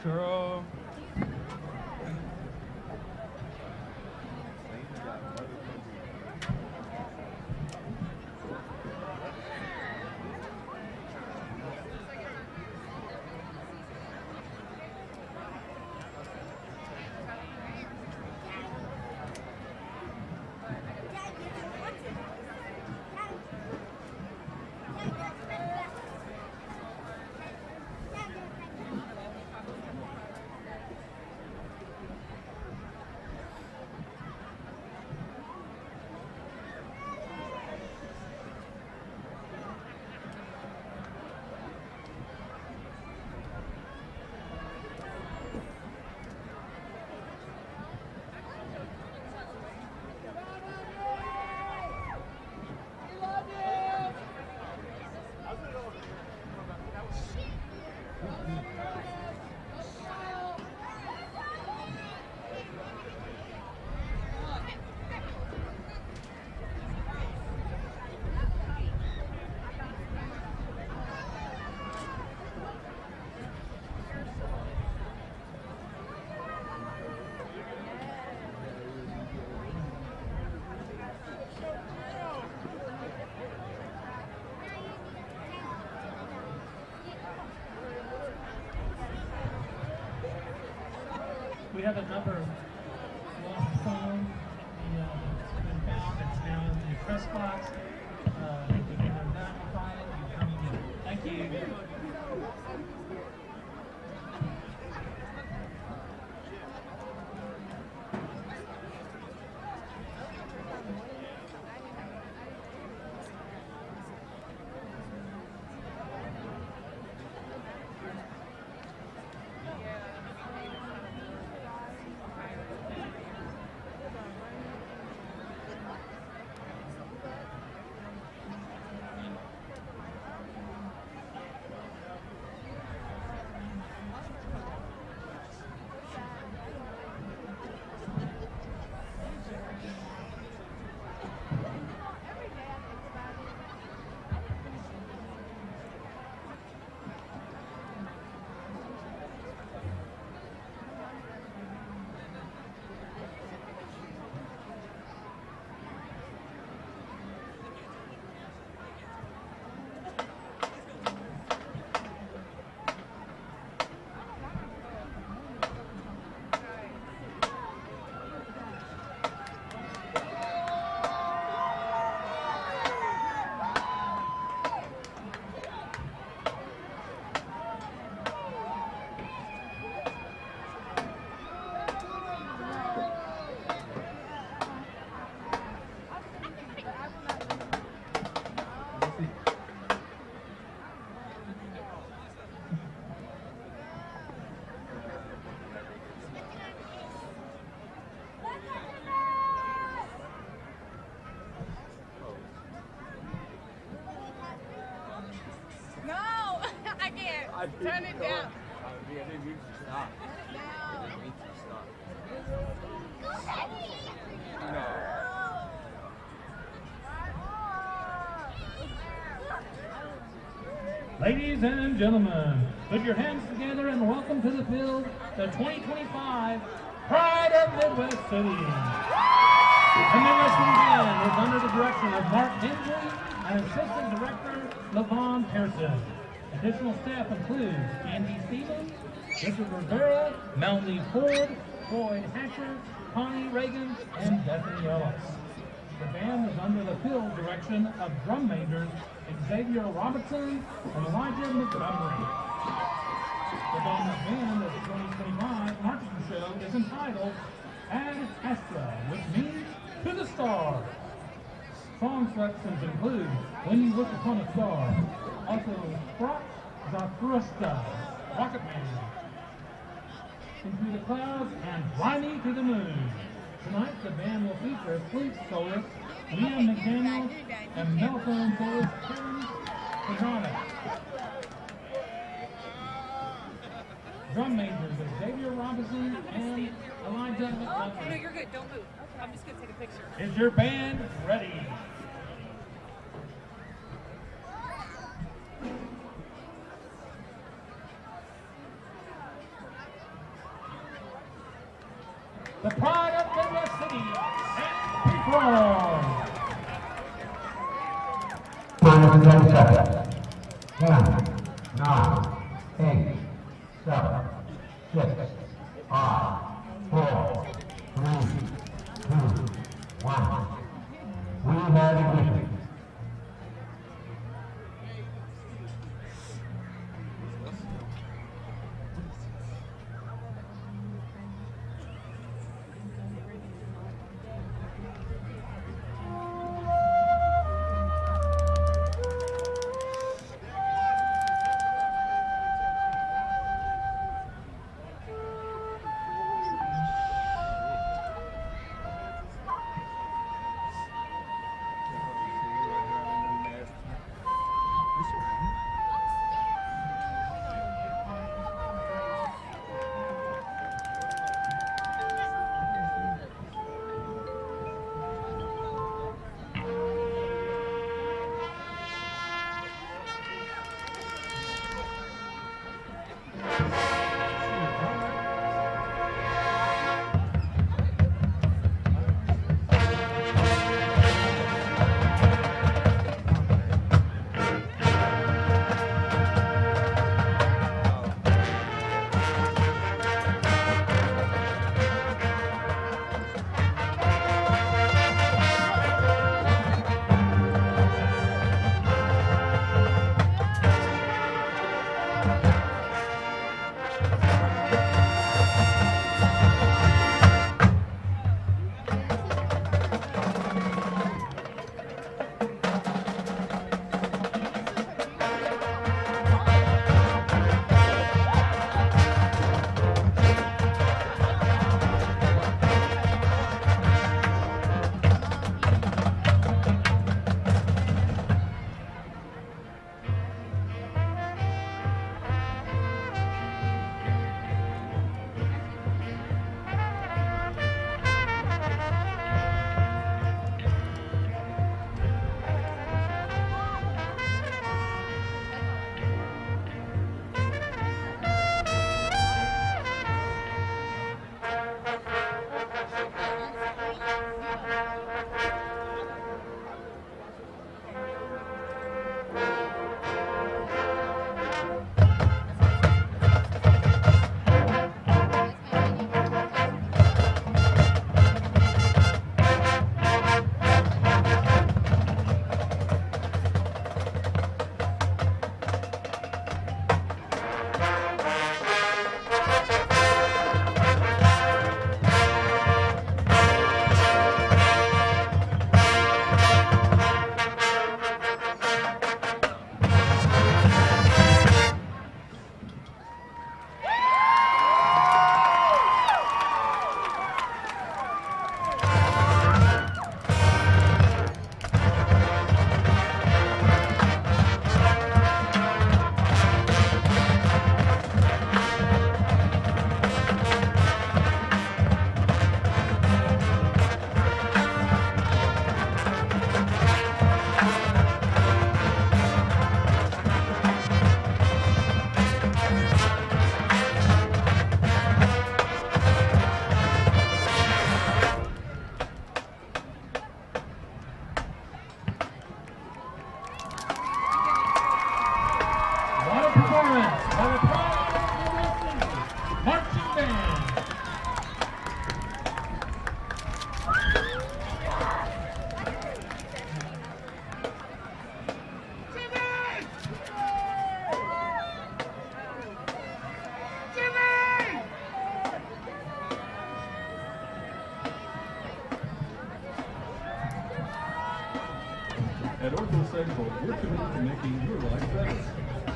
True. We have a number lost phone. It's been found. It's now in the press box. We can identify it. You're coming in. Thank you. Turn it down. Ladies and gentlemen, put your hands together and welcome to the field the 2025 Pride of Midwest City. The Midwestern Band is under the direction of Mark Hensley and Assistant Director LaVon Pearson. Additional staff includes Andy Stevens, Richard Rivera, Melanie Ford, Floyd Hatcher, Connie Reagan, and Bethany Ellis. The band is under the field direction of drum majors Xavier Robertson and Elijah Montgomery. The Bombers Band of the 2025 marching show is entitled Ad Astra, which means to the stars. Song selections include When You Look Upon a Star, also Sprott Zafrusta, Rocket Man, Into the Clouds, and Fly Me to the Moon. Tonight, the band will feature flute soloist Liam McDaniel and mellophone soloist Karen Quadrana. Drum majors Xavier Robinson and Elijah Montgomery. Oh, no, you're good. Don't move. I'm just going to take a picture. Is your band ready? 30 seconds. 10, 9, 8, 7, 6, 5, 4, 3, 2, 1. We have ignition. At Ortho Central, we're committed to making your life better.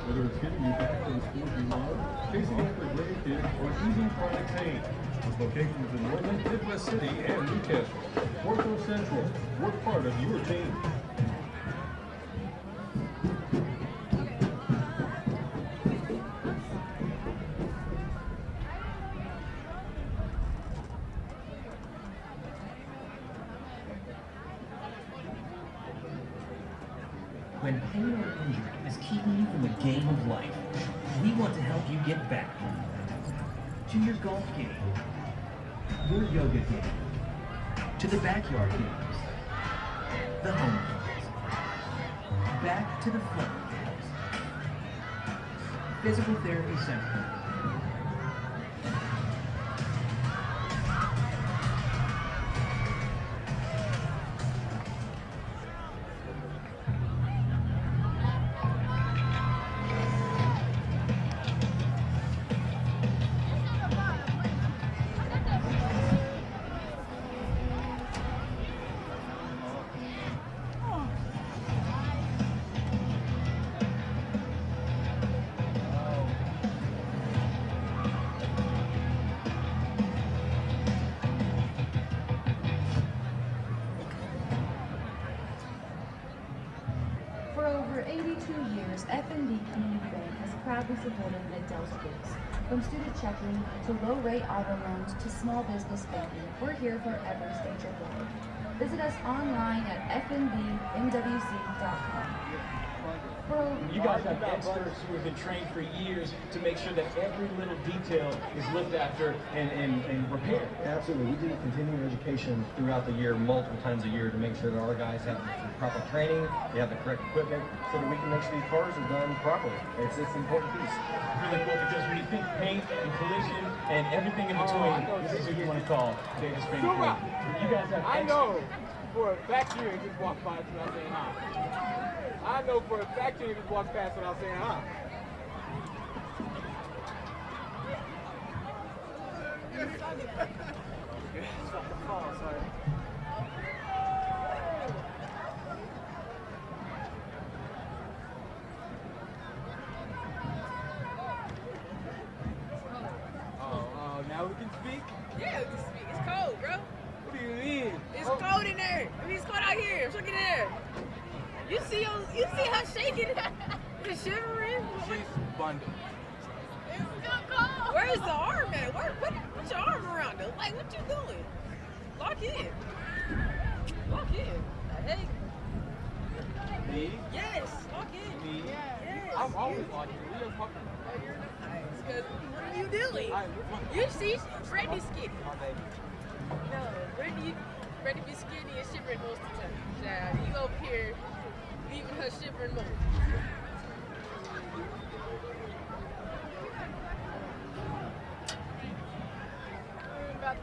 Whether it's getting you back to the sport you love, chasing after great kids, or easing chronic pain. With locations in Northern, Midwest City, and Newcastle, Ortho Central, we're part of your team. When pain or injury is keeping you from the game of life, we want to help you get back to your golf game, your yoga game, to the backyard games, the home games. back to the front. Physical Therapy Center. For over 82 years, F&B Community Bank has proudly supported Mid-Dell's schools. From student checking to low-rate auto loans to small business banking, we're here for every stage of life. Visit us online at fnbmwc.com. You guys have experts who have been trained for years to make sure that every little detail is looked after and repaired. Absolutely. We do continuing education throughout the year, multiple times a year, to make sure that our guys have the proper training, they have the correct equipment, so that we can make sure these cars are done properly. It's an important piece. Really cool, because when you think paint and collision and everything in between, this is what you want to call Davis Paint and Collision. You guys have I know for a fact you ain't just walk by without saying hi. I know for a fact you ain't just walk past without saying hi. Sorry. Now we can speak? Yeah, we can speak. It's cold, bro. What do you mean? It's cold in there. I mean, it's cold out here. Look at there. You see her shaking? It's shivering. She's bundled. It's still cold. Where's the arm at? Put your arm around her. Like, what you doing? Lock in. Lock in. The heck? Me? Yes. Lock in. Me? Yes. I'm always locking. We just talking. Oh, you're nice. Because what are you doing? You see, Brandy's skinny. No, Brandy be skinny and shivering most of the time. Child, you over here leaving her shivering more. About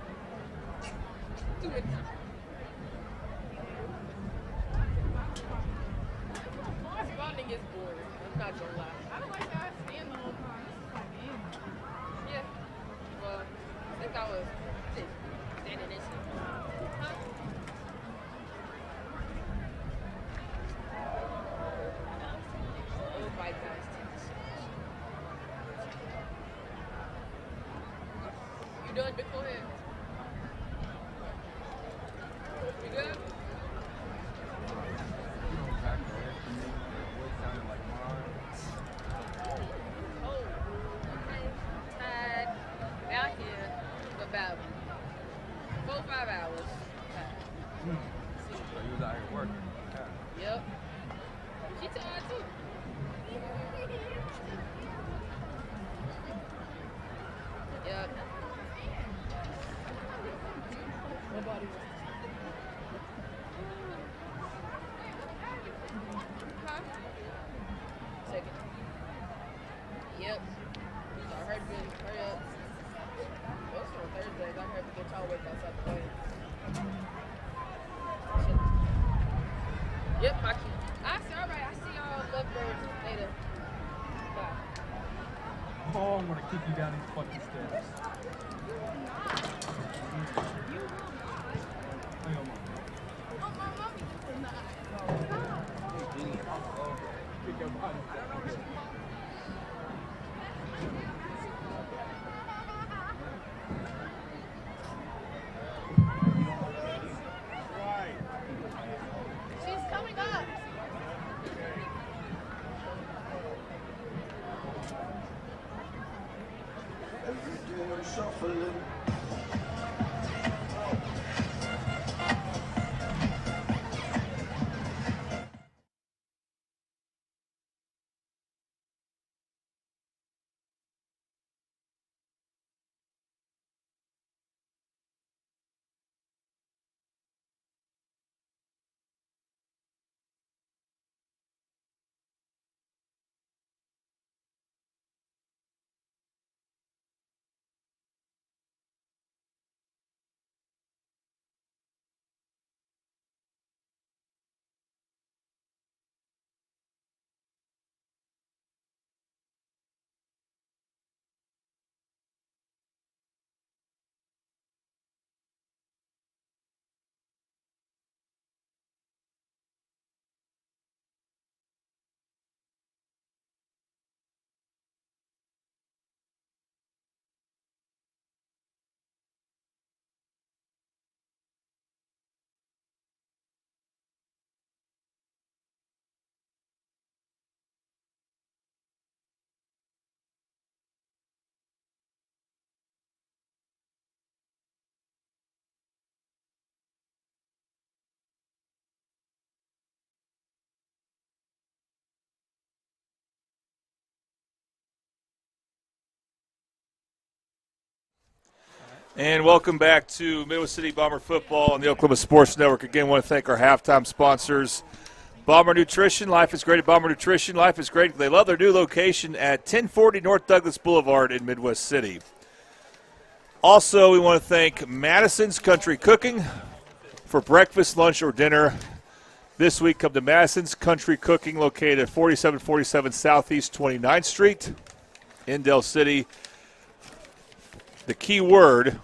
2 minutes. Responding is boring. I'm not gonna lie. I don't like that I stand the whole time. This is like in. Yeah. Well, I think I was standing this. Huh? Those white guys take the serious. You done beforehand? You good? Oh, okay. Tired. Out here for about 4 or 5 hours. So you was out here working? Yep. She tired too. Yep. Nobody was. Huh? Second. Yep. So I heard you hurry up. Well, it's on Thursdays. I heard to get y'all wake outside the way. Yep, my key. I see, alright, I see y'all lovebirds later. Bye. Oh, I'm gonna kick you down these fucking stairs. Hang on, Mom. Kick your body. And welcome back to Midwest City Bomber football on the Oklahoma Sports Network. Again, want to thank our halftime sponsors, Bomber Nutrition. Life is great at Bomber Nutrition. Life is great. They love their new location at 1040 North Douglas Boulevard in Midwest City. Also, we want to thank Madison's Country Cooking for breakfast, lunch, or dinner. This week, come to Madison's Country Cooking, located at 4747 Southeast 29th Street in Del City. The key word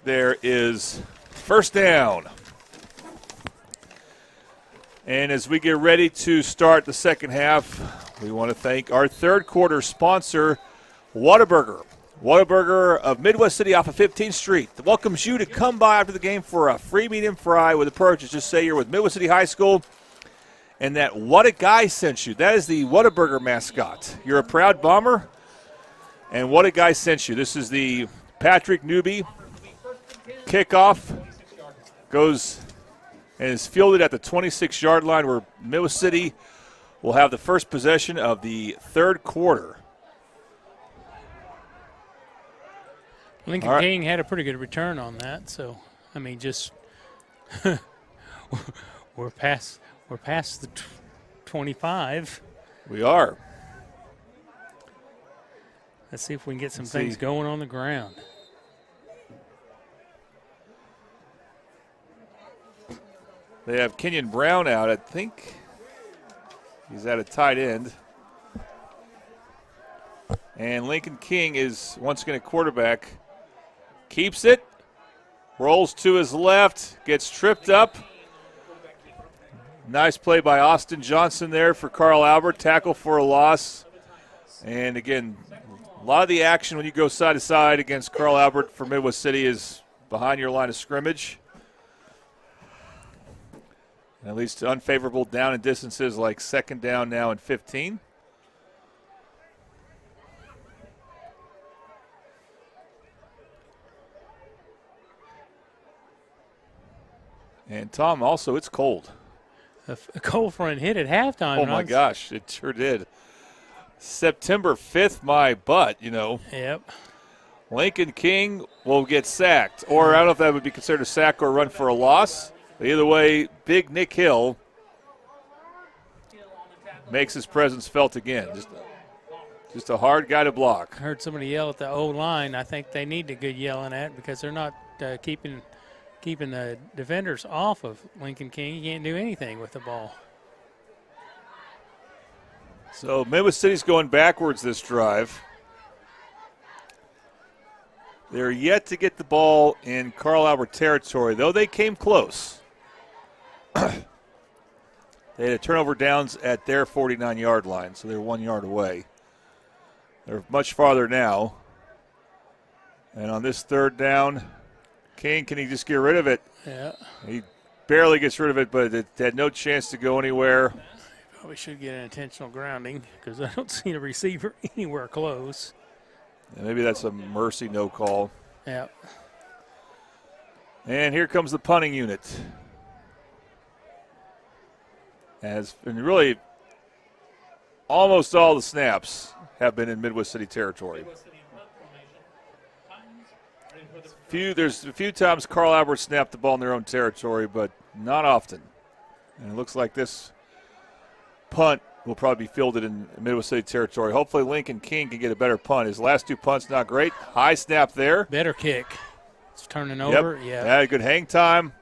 there is first down. And as we get ready to start the second half, we want to thank our third quarter sponsor, Whataburger. Whataburger of Midwest City off of 15th Street welcomes you to come by after the game for a free medium fry with a purchase. Just say you're with Midwest City High School and that What a Guy sent you. That is the Whataburger mascot. You're a proud Bomber, and What a Guy sent you. This is the Patrick Newby kickoff. Goes and is fielded at the 26-yard line where Midwest City will have the first possession of the third quarter. Lincoln King had a pretty good return on that, so I mean, just we're past the 25. We are. Let's see if we can get some things going on the ground. They have Kenyon Brown out. I think he's at a tight end. And Lincoln King is once again a quarterback. Keeps it. Rolls to his left. Gets tripped up. Nice play by Austin Johnson there for Carl Albert. Tackle for a loss. And again, a lot of the action when you go side to side against Carl Albert for Midwest City is behind your line of scrimmage. At least unfavorable down and distances like second down now and 15. And, Tom, also it's cold. A cold front hit at halftime. Oh, my gosh, it sure did. September 5th, my butt, you know. Yep. Lincoln King will get sacked. Or I don't know if that would be considered a sack or a run for a loss. But either way, big Nick Hill makes his presence felt again. Just a hard guy to block. I heard somebody yell at the O-line. I think they need a good yelling at because they're not keeping the defenders off of Lincoln King. He can't do anything with the ball. So Midwest City's going backwards this drive. They're yet to get the ball in Carl Albert territory, though they came close. They had a turnover downs at their 49-yard line, so they're 1 yard away. They're much farther now. And on this third down, King, can he just get rid of it? Yeah. He barely gets rid of it, but it had no chance to go anywhere. Probably should get an intentional grounding because I don't see a receiver anywhere close. And maybe that's a mercy no call. Yeah. And here comes the punting unit. And really, almost all the snaps have been in Midwest City territory. There's a few times Carl Albert snapped the ball in their own territory, but not often. And it looks like this punt will probably be fielded in Midwest City territory. Hopefully Lincoln King can get a better punt. His last two punts not great. High snap there. Better kick. It's turning over. Yeah. Had a good hang time.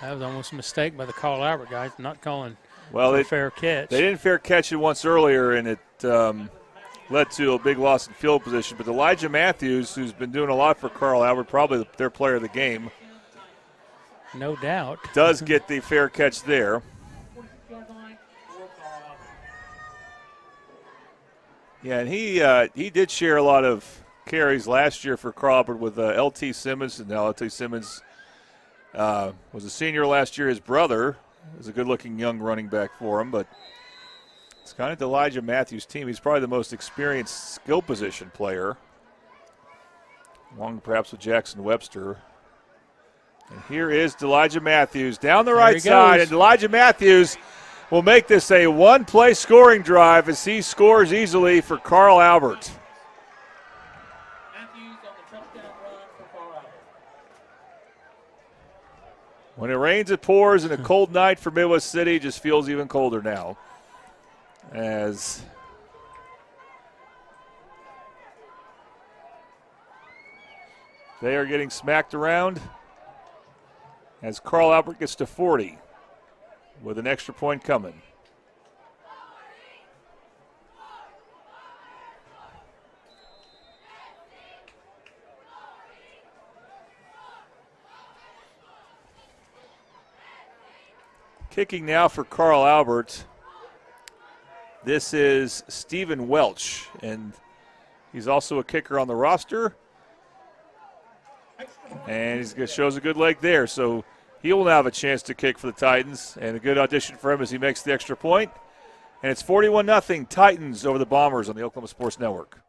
That was almost a mistake by the Carl Albert guys, not calling a fair catch. They didn't fair catch it once earlier, and it led to a big loss in field position. But Elijah Matthews, who's been doing a lot for Carl Albert, probably their player of the game. No doubt. Does get the fair catch there. Yeah, and he did share a lot of carries last year for Carl Albert with L.T. Simmons, and now L.T. Simmons was a senior last year. His brother is a good-looking young running back for him, but it's kind of Elijah Matthews' team. He's probably the most experienced skill position player, along perhaps with Jackson Webster. And here is Elijah Matthews down the right side, and Elijah Matthews will make this a one-play scoring drive as he scores easily for Carl Albert. When it rains, it pours, and a cold night for Midwest City just feels even colder now. As they are getting smacked around as Carl Albert gets to 40 with an extra point coming. Kicking now for Carl Albert. This is Stephen Welch, and he's also a kicker on the roster. And he shows a good leg there, so he will now have a chance to kick for the Titans, and a good audition for him as he makes the extra point. And it's 41-0 Titans over the Bombers on the Oklahoma Sports Network.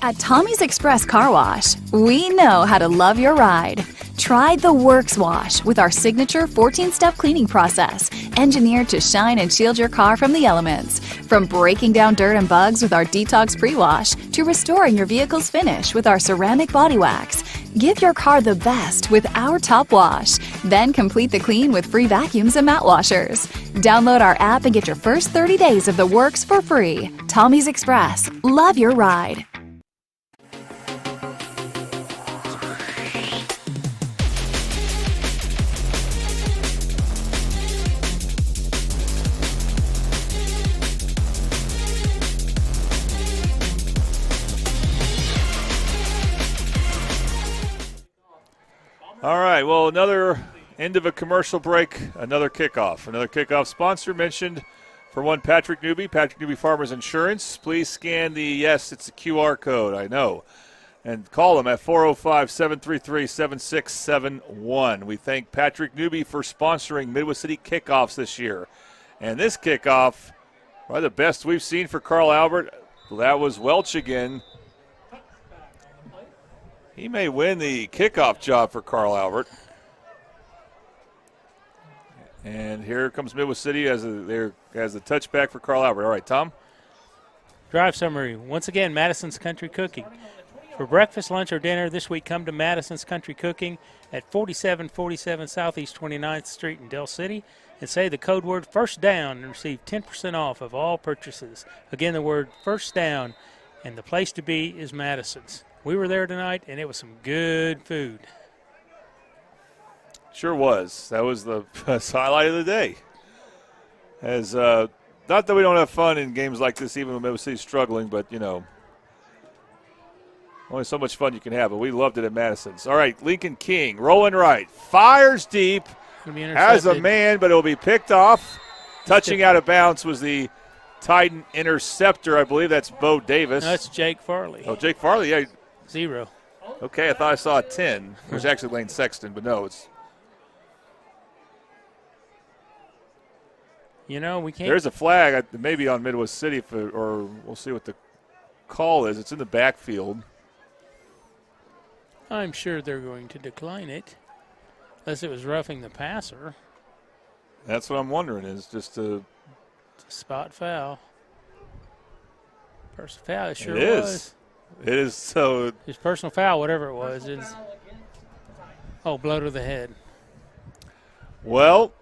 At Tommy's Express Car Wash, we know how to love your ride. Try the Works Wash with our signature 14-step cleaning process, engineered to shine and shield your car from the elements. From breaking down dirt and bugs with our Detox Pre-Wash to restoring your vehicle's finish with our ceramic body wax. Give your car the best with our Top Wash. Then complete the clean with free vacuums and mat washers. Download our app and get your first 30 days of the Works for free. Tommy's Express. Love your ride. All right, well, another end of a commercial break, another kickoff. Another kickoff sponsor mentioned for one, Patrick Newby, Patrick Newby Farmers Insurance. Please scan it's a QR code, I know. And call them at 405-733-7671. We thank Patrick Newby for sponsoring Midwest City kickoffs this year. And this kickoff, probably the best we've seen for Carl Albert. That was Welch again. He may win the kickoff job for Carl Albert. And here comes Midwest City as the touchback for Carl Albert. All right, Tom. Drive summary. Once again, Madison's Country Cooking. For breakfast, lunch, or dinner this week, come to Madison's Country Cooking at 4747 Southeast 29th Street in Del City and say the code word FIRST DOWN and receive 10% off of all purchases. Again, the word FIRST DOWN, and the place to be is Madison's. We were there tonight, and it was some good food. Sure was. That was the highlight of the day. As not that we don't have fun in games like this, even when Midwest City's struggling, but, only so much fun you can have. But we loved it at Madison's. All right, Lincoln King, rolling right, fires deep, has a man, but it will be picked off. Touching out of bounds was the Titan interceptor. I believe that's Bo Davis. No, that's Jake Farley. Oh, Jake Farley, yeah. 0. Okay, I thought I saw a 10. It was actually Lane Sexton, but no, it's. We can't. There's a flag, maybe on Midwest City, or we'll see what the call is. It's in the backfield. I'm sure they're going to decline it, unless it was roughing the passer. That's what I'm wondering. Is just a spot foul. Personal foul. It sure it is. was. It is so. His personal foul, whatever it was. Blow to the head. Well,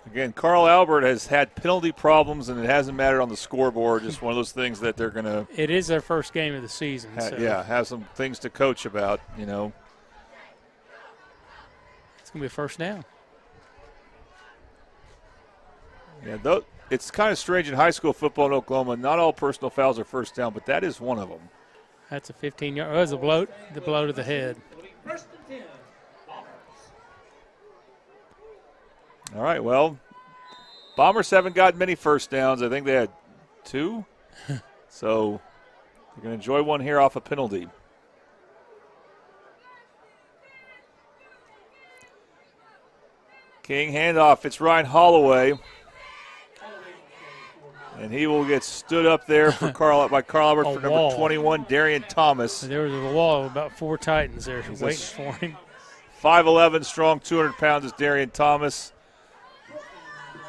again, Carl Albert has had penalty problems, and it hasn't mattered on the scoreboard. Just one of those things that they're going to. It is their first game of the season. Have some things to coach about, It's going to be a first down. Yeah, it's kind of strange in high school football in Oklahoma. Not all personal fouls are first down, but that is one of them. That's a 15-yard. It was the blow to the head. All right, well, Bombers haven't gotten many first downs. I think they had 2. So they're going to enjoy one here off a penalty. King handoff. It's Ryan Holloway. And he will get stood up there by Carl Albert for number wall. 21, Darian Thomas. There was a wall of about 4 Titans there waiting for him. 5'11", strong, 200 pounds is Darian Thomas.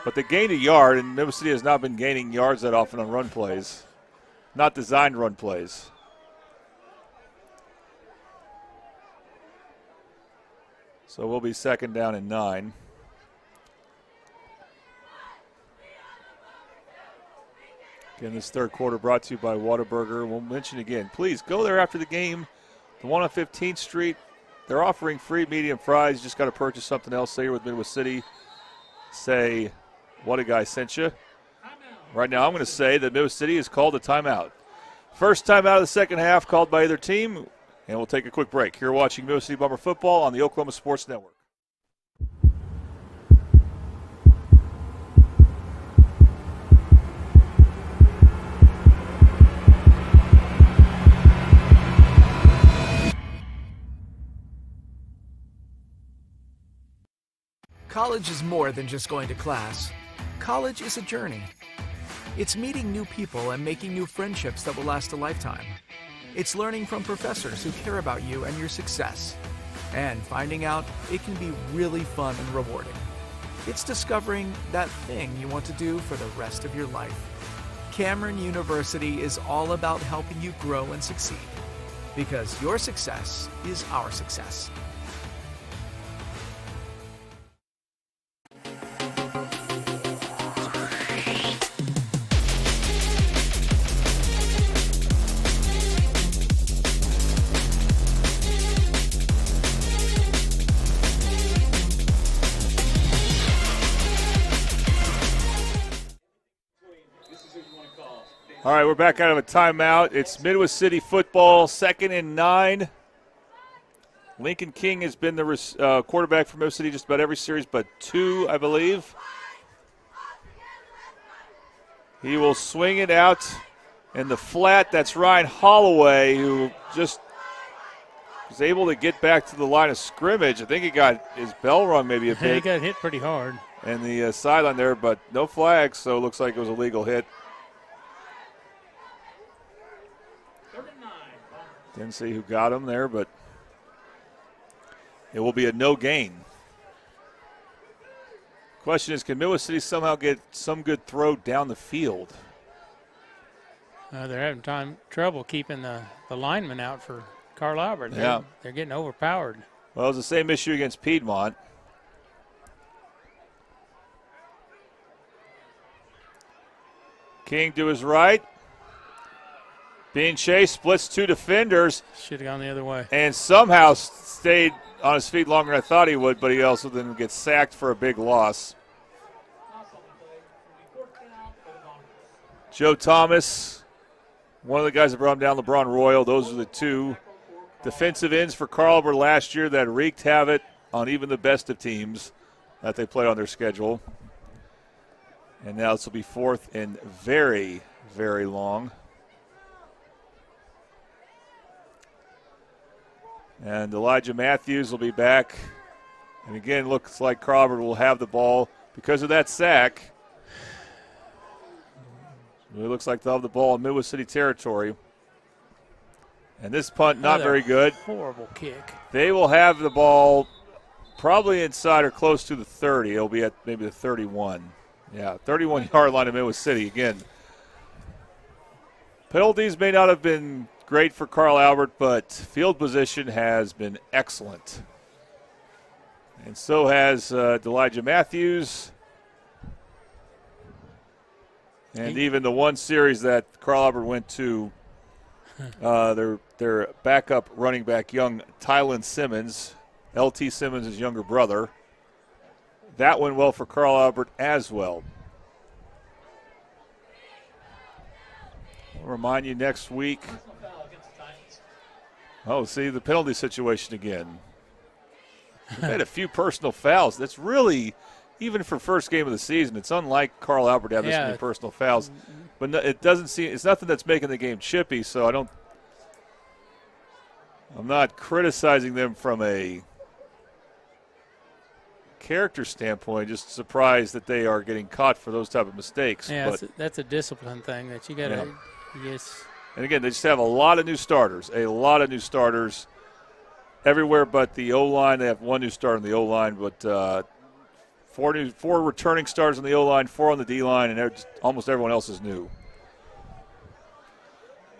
But they gained a yard, and Memphis City has not been gaining yards that often on run plays. Not designed run plays. So we'll be 2nd down and 9. Again, this third quarter brought to you by Whataburger. We'll mention again, please go there after the game. The one on 15th Street, they're offering free medium fries. You just got to purchase something else. Say you're with Midwest City. Say, what a guy sent you. Right now, I'm going to say that Midwest City has called a timeout. First timeout of the second half called by either team, and we'll take a quick break. Here watching Midwest City Bomber football on the Oklahoma Sports Network. College is more than just going to class. College is a journey. It's meeting new people and making new friendships that will last a lifetime. It's learning from professors who care about you and your success. And finding out it can be really fun and rewarding. It's discovering that thing you want to do for the rest of your life. Cameron University is all about helping you grow and succeed. Because your success is our success. All right, we're back out of a timeout. It's Midwest City football, 2nd and 9. Lincoln King has been the quarterback for Midwest City just about every series but 2, I believe. He will swing it out in the flat. That's Ryan Holloway, who just was able to get back to the line of scrimmage. I think he got his bell rung maybe a bit. He got hit pretty hard. And the sideline there, but no flags, so it looks like it was a legal hit. Didn't see who got him there, but it will be a no gain. Question is, can Midwest City somehow get some good throw down the field? They're having trouble keeping the linemen out for Carl Albert. They're getting overpowered. Well, it was the same issue against Piedmont. King to his right. Being chased, splits 2 defenders. Should have gone the other way. And somehow stayed on his feet longer than I thought he would, but he also then gets sacked for a big loss. Joe Thomas, one of the guys that brought him down, LeBron Royal. Those are the 2 defensive ends for Carl Albert last year that wreaked havoc on even the best of teams that they played on their schedule. And now this will be 4th and very, very long. And Elijah Matthews will be back. And again, looks like Carl Albert will have the ball because of that sack. It looks like they'll have the ball in Midwest City territory. And this punt, not very good. Horrible kick. They will have the ball probably inside or close to the 30. It'll be at maybe the 31. Yeah, 31-yard line of Midwest City. Again, penalties may not have been great for Carl Albert, but field position has been excellent. And so has Elijah Matthews. And even the one series that Carl Albert went to, their backup running back, young Tylen Simmons, L.T. Simmons' younger brother. That went well for Carl Albert as well. I'll remind you next week. Oh, see the penalty situation again. We've had a few personal fouls. That's really, even for first game of the season, it's unlike Carl Albert to have this many personal fouls. But no, it doesn't seem, it's nothing that's making the game chippy, so I'm not criticizing them from a character standpoint, just surprised that they are getting caught for those type of mistakes. Yeah, but, that's a discipline thing that you got to yes. And again, they just have a lot of new starters, everywhere but the O-line. They have one new starter in the O-line, but four returning starters on the O-line, 4 on the D-line, and almost everyone else is new.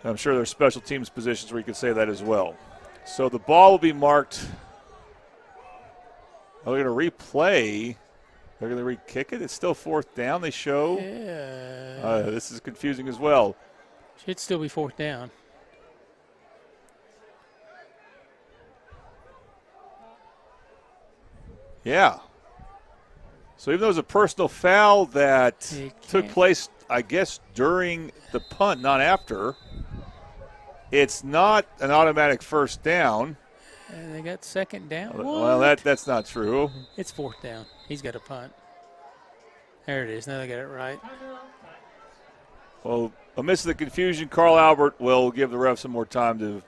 I'm sure there's special teams positions where you could say that as well. So the ball will be marked. Are they going to replay? They're going to re-kick it? It's still 4th down, they show. Yeah. This is confusing as well. Should still be 4th down. Yeah. So even though it was a personal foul that took place, I guess, during the punt, not after, it's not an automatic first down. And they got 2nd down. Well, that's not true. It's 4th down. He's got a punt. There it is. Now they got it right. Well, amidst the confusion, Carl Albert will give the refs some more time to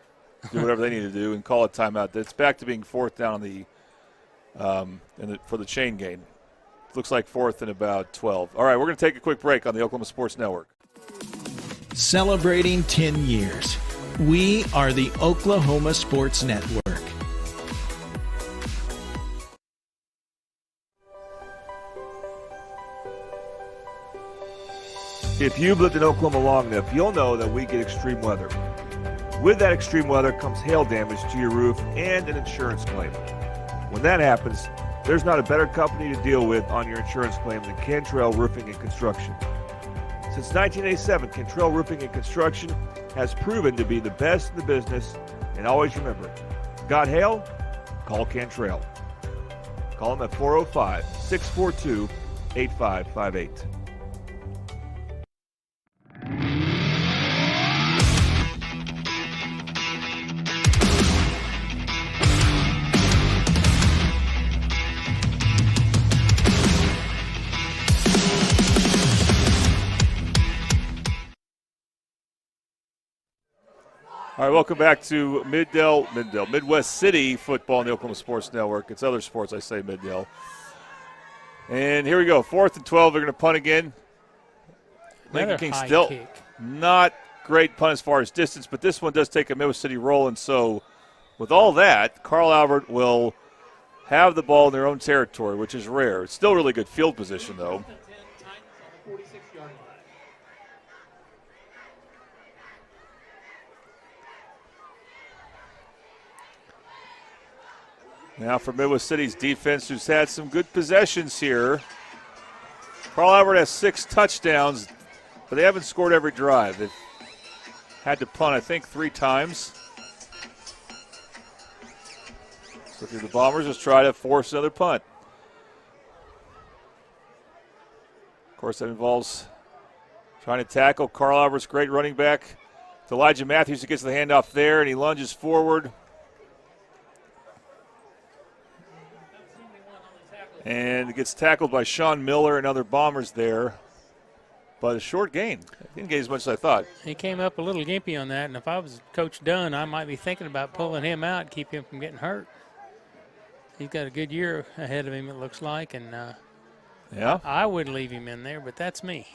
do whatever they need to do and call a timeout. It's back to being 4th down on for the chain gain. Looks like 4th and about 12. All right, we're going to take a quick break on the Oklahoma Sports Network. Celebrating 10 years. We are the Oklahoma Sports Network. If you've lived in Oklahoma long enough, you'll know that we get extreme weather. With that extreme weather comes hail damage to your roof and an insurance claim. When that happens, there's not a better company to deal with on your insurance claim than Cantrell Roofing and Construction. Since 1987, Cantrell Roofing and Construction has proven to be the best in the business, and always remember, got hail? Call Cantrell. Call them at 405-642-8558. All right, welcome back to Midwest City football on the Oklahoma Sports Network. It's other sports, I say Middale. And here we go, 4th and 12. They're going to punt again. Lincoln King still not great punt as far as distance, but this one does take a Midwest City roll. And so with all that, Carl Albert will have the ball in their own territory, which is rare. It's still really good field position, though. Now for Midwest City's defense, who's had some good possessions here. Carl Albert has 6 touchdowns, but they haven't scored every drive. They've had to punt, I think, 3 times. So the Bombers just try to force another punt. Of course, that involves trying to tackle. Carl Albert's great running back. It's Elijah Matthews who gets the handoff there, and he lunges forward. And it gets tackled by Sean Miller and other Bombers there. But a short gain. Didn't get as much as I thought. He came up a little gimpy on that, and if I was Coach Dunn, I might be thinking about pulling him out and keep him from getting hurt. He's got a good year ahead of him, it looks like, and yeah, I would leave him in there, but that's me.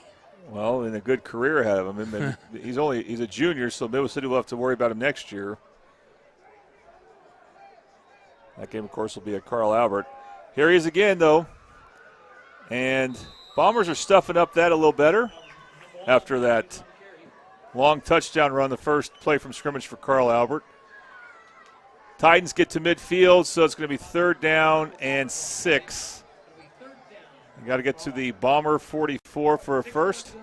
Well, and a good career ahead of him. And he's a junior, so Midwest City will have to worry about him next year. That game, of course, will be at Carl Albert. Here he is again, though. And Bombers are stuffing up that a little better after that long touchdown run, the first play from scrimmage for Carl Albert. Titans get to midfield, so it's going to be 3rd down and 6. You got to get to the Bomber 44 for a first.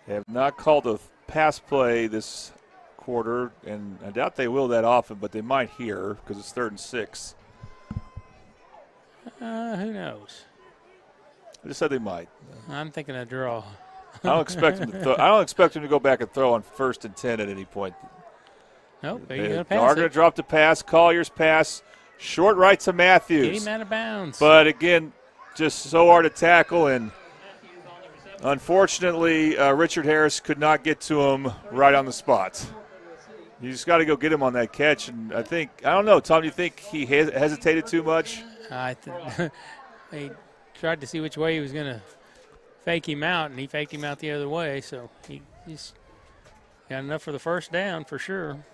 They have not called a pass play this quarter, and I doubt they will that often, but they might here because it's 3rd and 6. Who knows? I just said they might. I'm thinking a draw. I don't expect them to throw. I don't expect them to go back and throw on 1st and 10 at any point. Nope, They are going to drop the pass. Collier's pass, short right to Matthews. Get him out of bounds. But again, just so hard to tackle, and unfortunately, Richard Harris could not get to him right on the spot. You just got to go get him on that catch. And I don't know, Tom, do you think he hesitated too much? He tried to see which way he was going to fake him out, and he faked him out the other way. So he's got enough for the first down for sure.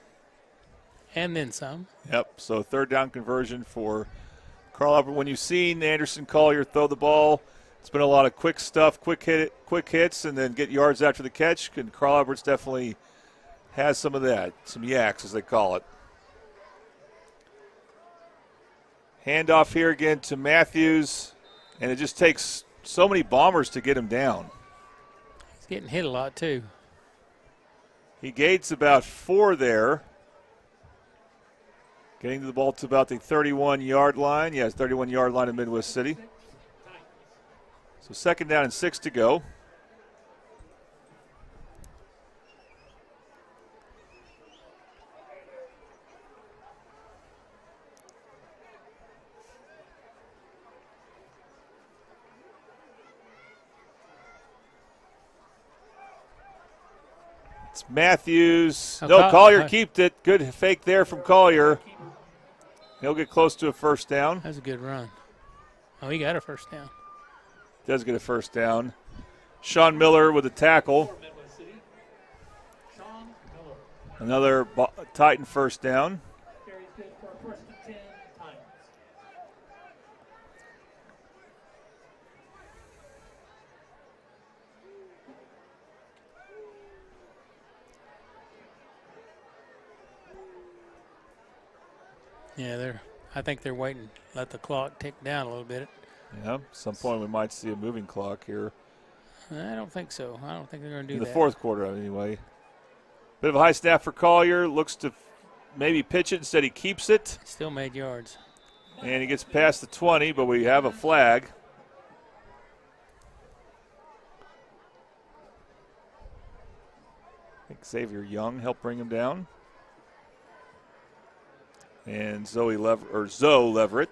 And then some. Yep, so third down conversion for Carl Albert. When you've seen Anderson Collier throw the ball, it's been a lot of quick stuff, quick hits, and then get yards after the catch. And Carl Albert's definitely has some of that, some yaks as they call it. Handoff here again to Matthews, and it just takes so many Bombers to get him down. He's getting hit a lot too. He gains about 4 there. Getting to the ball to about the 31-yard line. Yeah, 31-yard line in Midwest City. So second down and 6 to go. It's Matthews. No, Collier keeped it. Good fake there from Collier. He'll get close to a first down. That's a good run. Oh, he got a first down. Does get a first down. Sean Miller with a tackle. Another Titan first down. Yeah, I think they're waiting, let the clock tick down a little bit. Yeah, at some point we might see a moving clock here. I don't think so. I don't think they're going to do that. In that. the fourth quarter, anyway. Bit of a high snap for Collier. Looks to maybe pitch it. Instead, he keeps it. Still made yards. And he gets past the 20, but we have a flag. I think Xavier Young helped bring him down. And Zoe Leverett.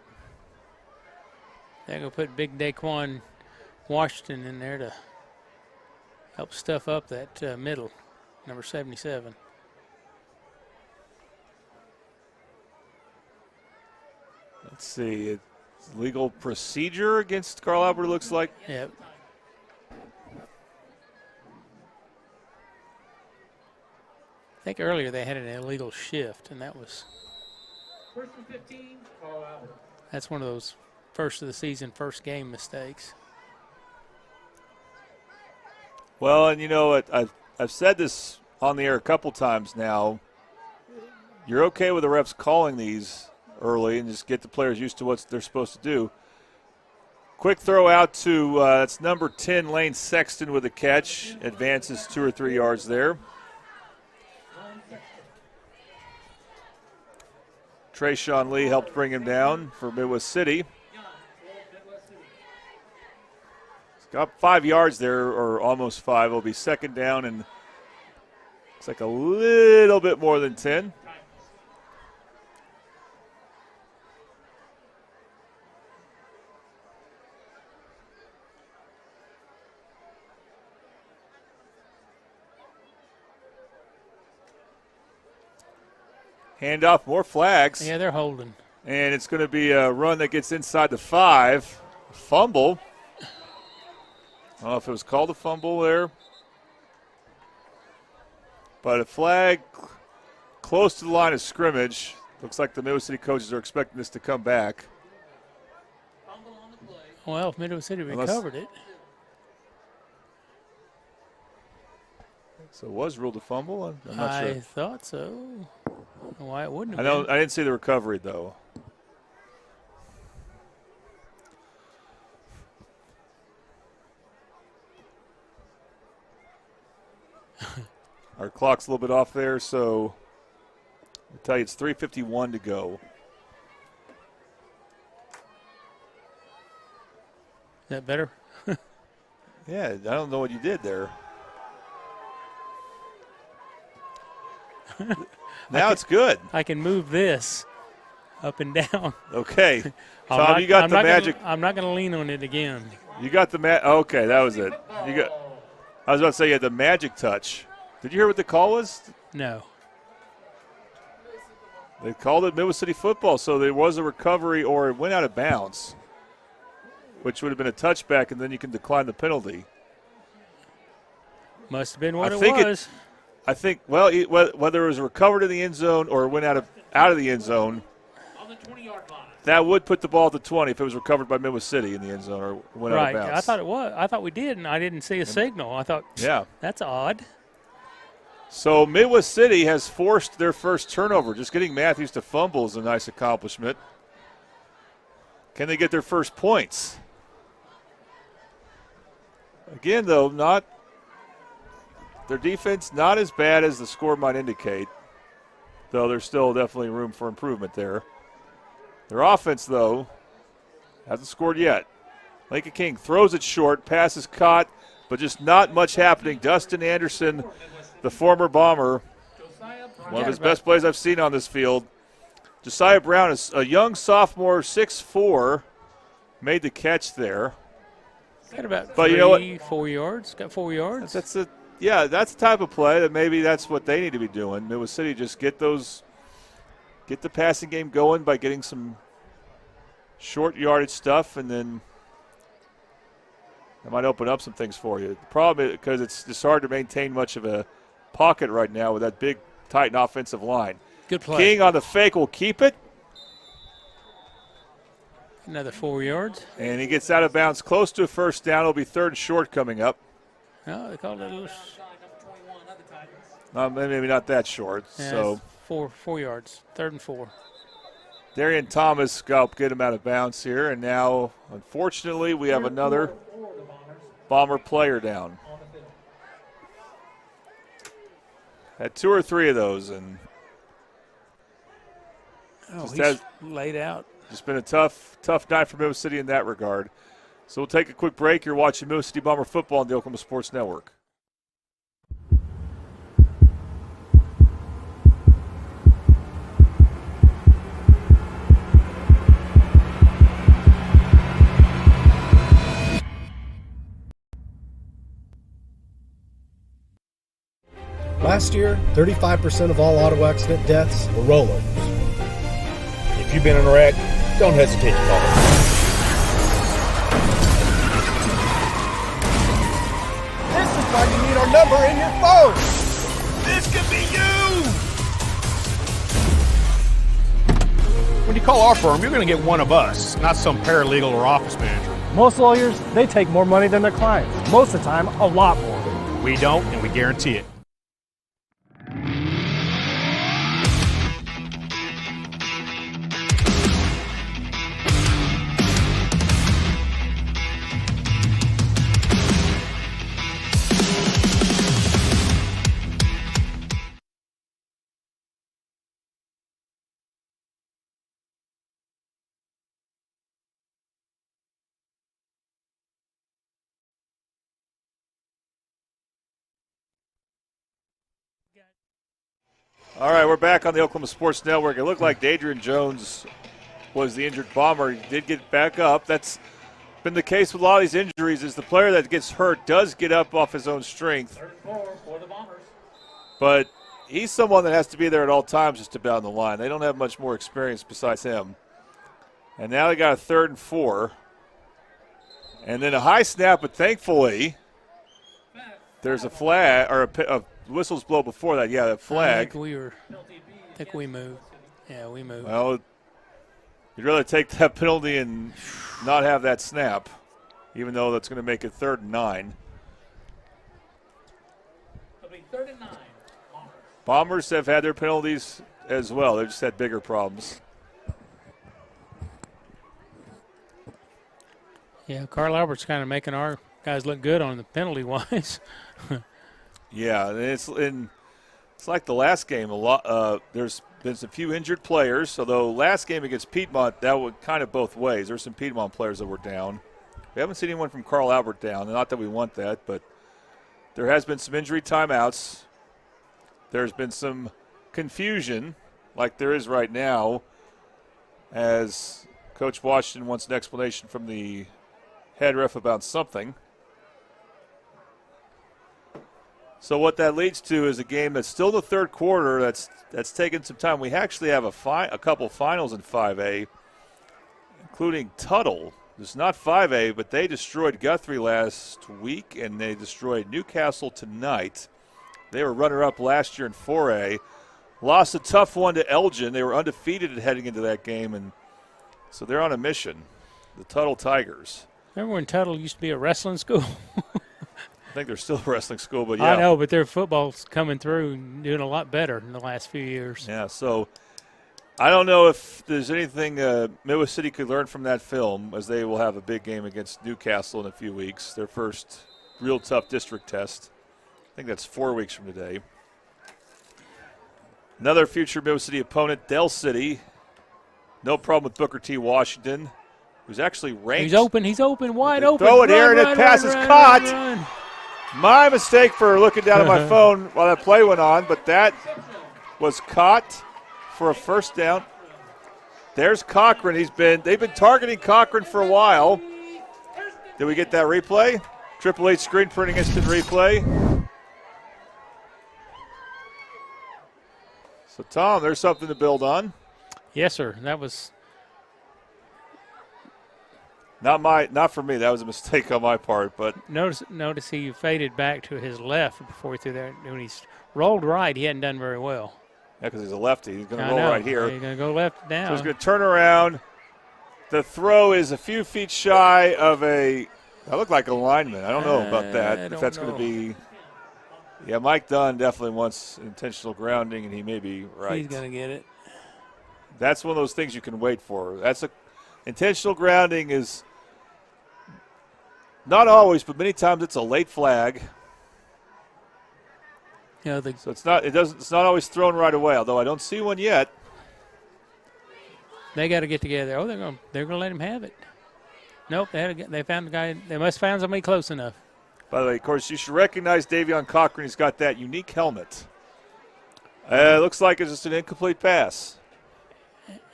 They're going to put big Daquan Washington in there to help stuff up that middle, number 77. Let's see. It's legal procedure against Carl Albert, looks like. Yep. I think earlier they had an illegal shift, and that was. First and 15, Carl Albert. That's one of those first of the season, first game mistakes. Well, and you know what? I've said this on the air a couple times now. You're okay with the refs calling these early and just get the players used to what they're supposed to do. Quick throw out to that's number 10, Lane Sexton with a catch. Advances 2 or 3 yards there. Trayshawn Lee helped bring him down for Midwest City. He's got 5 yards there, or almost 5. It'll be second down, and it's like a little bit more than 10. Handoff, more flags. Yeah, they're holding. And it's going to be a run that gets inside the 5. Fumble. I don't know if it was called a fumble there. But a flag close to the line of scrimmage. Looks like the Midwest City coaches are expecting this to come back. Well, if Midwest City recovered it. So it was ruled a fumble? I'm not sure. I thought so. I don't know why it wouldn't have been. I didn't see the recovery, though. Our clock's a little bit off there, so I'll tell you it's 3:51 to go. Is that better? Yeah, I don't know what you did there. Now it's good. I can move this up and down. Okay. Tom, you got the magic. I'm not going to lean on it again. You got the okay, that was it. I was about to say you had the magic touch. Did you hear what the call was? No. They called it Midwest City football, so there was a recovery or it went out of bounds, which would have been a touchback, and then you can decline the penalty. Must have been what it was. I think, well, whether it was recovered in the end zone or went out of the end zone, that would put the ball at the 20 if it was recovered by Midwest City in the end zone or went out of bounds. Right. I thought it was. I thought we did, and I didn't see a signal. I thought, yeah, that's odd. So Midwest City has forced their first turnover. Just getting Matthews to fumble is a nice accomplishment. Can they get their first points? Again, though, their defense not as bad as the score might indicate, though there's still definitely room for improvement there. Their offense, though, hasn't scored yet. Lincoln King throws it short, pass is caught, but just not much happening. Dustin Anderson, the former Bomber, one of his best plays I've seen on this field. Josiah Brown is a young sophomore, 6'4", made the catch there. Got about but you know what? 4 yards. Got 4 yards. That's the type of play that maybe that's what they need to be doing. Midwest City just get the passing game going by getting some short yardage stuff, and then that might open up some things for you. The problem is because it's just hard to maintain much of a pocket right now with that big Titan offensive line. Good play. King on the fake will keep it. Another 4 yards. And he gets out of bounds close to a first down. It'll be third and short coming up. No, they called it maybe not that short. Yeah, so 4 yards. 3rd and 4. Darian Thomas helped get him out of bounds here. And now, unfortunately, we have another Bomber player down. Had 2 or 3 of those, and he's laid out. Just been a tough night for Midwest City in that regard. So we'll take a quick break. You're watching Midwest City Bomber football on the Oklahoma Sports Network. Last year, 35% of all auto accident deaths were rollovers. If you've been in a wreck, don't hesitate to call us. This is why you need our number in your phone. This could be you. When you call our firm, you're going to get one of us, not some paralegal or office manager. Most lawyers, they take more money than their clients. Most of the time, a lot more. We don't, and we guarantee it. All right, we're back on the Oklahoma Sports Network. It looked like Dadrian Jones was the injured Bomber. He did get back up. That's been the case with a lot of these injuries is the player that gets hurt does get up off his own strength. But he's someone that has to be there at all times just about on the line. They don't have much more experience besides him. And now they got a 3rd and 4. And then a high snap, but thankfully there's a flag or a whistles blow before that. Yeah, that flag. I think we moved. Yeah, we moved. Well, you'd rather take that penalty and not have that snap, even though that's going to make it 3rd and 9. It'll be 3rd and 9. Bombers have had their penalties as well. They've just had bigger problems. Yeah, Carl Albert's kind of making our guys look good on the penalty-wise. Yeah, and it's like the last game. There's been some few injured players, although last game against Piedmont, that went kind of both ways. There's some Piedmont players that were down. We haven't seen anyone from Carl Albert down. Not that we want that, but there has been some injury timeouts. There's been some confusion, like there is right now, as Coach Washington wants an explanation from the head ref about something. So what that leads to is a game that's still the third quarter. That's taken some time. We actually have a couple finals in 5A, including Tuttle. It's not 5A, but they destroyed Guthrie last week, and they destroyed Newcastle tonight. They were runner-up last year in 4A. Lost a tough one to Elgin. They were undefeated heading into that game, and so they're on a mission, the Tuttle Tigers. Remember when Tuttle used to be a wrestling school? I think they're still a wrestling school, but yeah. I know, but their football's coming through and doing a lot better in the last few years. Yeah, so I don't know if there's anything Midwest City could learn from that film, as they will have a big game against Newcastle in a few weeks, their first real tough district test. I think that's 4 weeks from today. Another future Midwest City opponent, Dell City. No problem with Booker T. Washington, who's actually ranked. He's open, wide open. Throw it here, and it passes caught. My mistake for looking down at my phone while that play went on, but that was caught for a first down. There's Cochran. They've been targeting Cochran for a while. Did we get that replay? 888 screen printing instant replay. So Tom, there's something to build on. Yes, sir. That was not for me. That was a mistake on my part. But notice he faded back to his left before he threw that. When he's rolled right, he hadn't done very well. Yeah, because he's a lefty. He's going to roll right here. He's going to go left down. So he's going to turn around. The throw is a few feet shy of that looked like a lineman. I don't know about that. If that's going to be. Yeah, Mike Dunn definitely wants intentional grounding, and he may be right. He's going to get it. That's one of those things you can wait for. Intentional grounding is not always, but many times it's a late flag. Yeah, so it's not always thrown right away. Although I don't see one yet. They got to get together. Oh, they're gonna let him have it. Nope, they found the guy. They must have found somebody close enough. By the way, of course, you should recognize Davion Cochran. He's got that unique helmet. Looks like it's just an incomplete pass.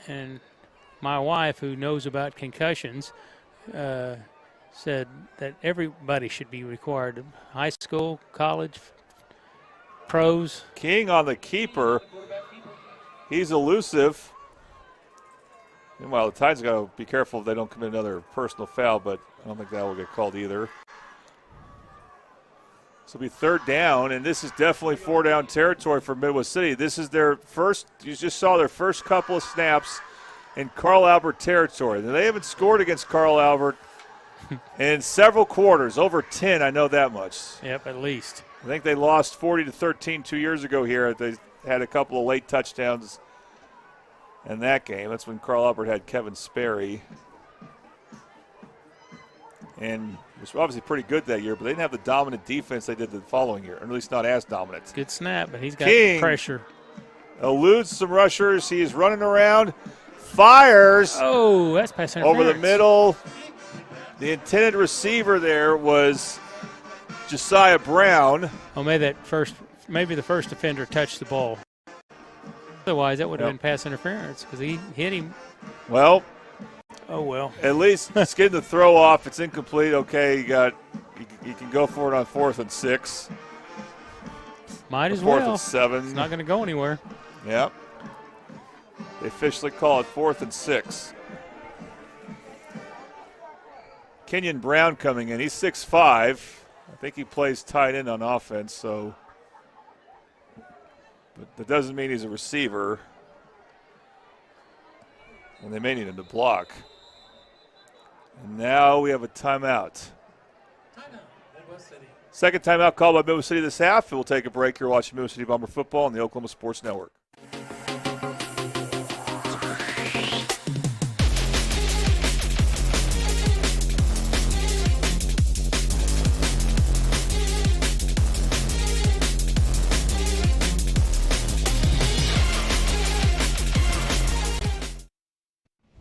And my wife, who knows about concussions, said that everybody should be required, high school, college, pros. King on the keeper. He's elusive. Meanwhile, the Titans got to be careful if they don't commit another personal foul, but I don't think that will get called either. This will be third down, and this is definitely 4-down territory for Midwest City. This is their first, you just saw their first couple of snaps in Carl Albert territory. They haven't scored against Carl Albert in several quarters, over 10, I know that much. Yep, at least. I think they lost 40-13 2 years ago here. They had a couple of late touchdowns in that game. That's when Carl Albert had Kevin Sperry. And it was obviously pretty good that year, but they didn't have the dominant defense they did the following year, or at least not as dominant. Good snap, but he's got King pressure. Eludes some rushers. He's running around, fires. Oh, that's pass interference. Over the middle. The intended receiver there was Josiah Brown. Oh, maybe the first defender touched the ball. Otherwise, that would have been pass interference because he hit him. Well. Oh, well. At least it's getting the throw off. It's incomplete. Okay, you can go for it on 4th and 6. Might as well. 4th and 7. It's not going to go anywhere. Yep. They officially call it 4th and 6. Kenyon Brown coming in. He's 6'5". I think he plays tight end on offense, so. But that doesn't mean he's a receiver. And they may need him to block. And now we have a timeout. Second timeout called by Midwest City this half. We'll take a break. You're watching Midwest City Bomber football on the Oklahoma Sports Network.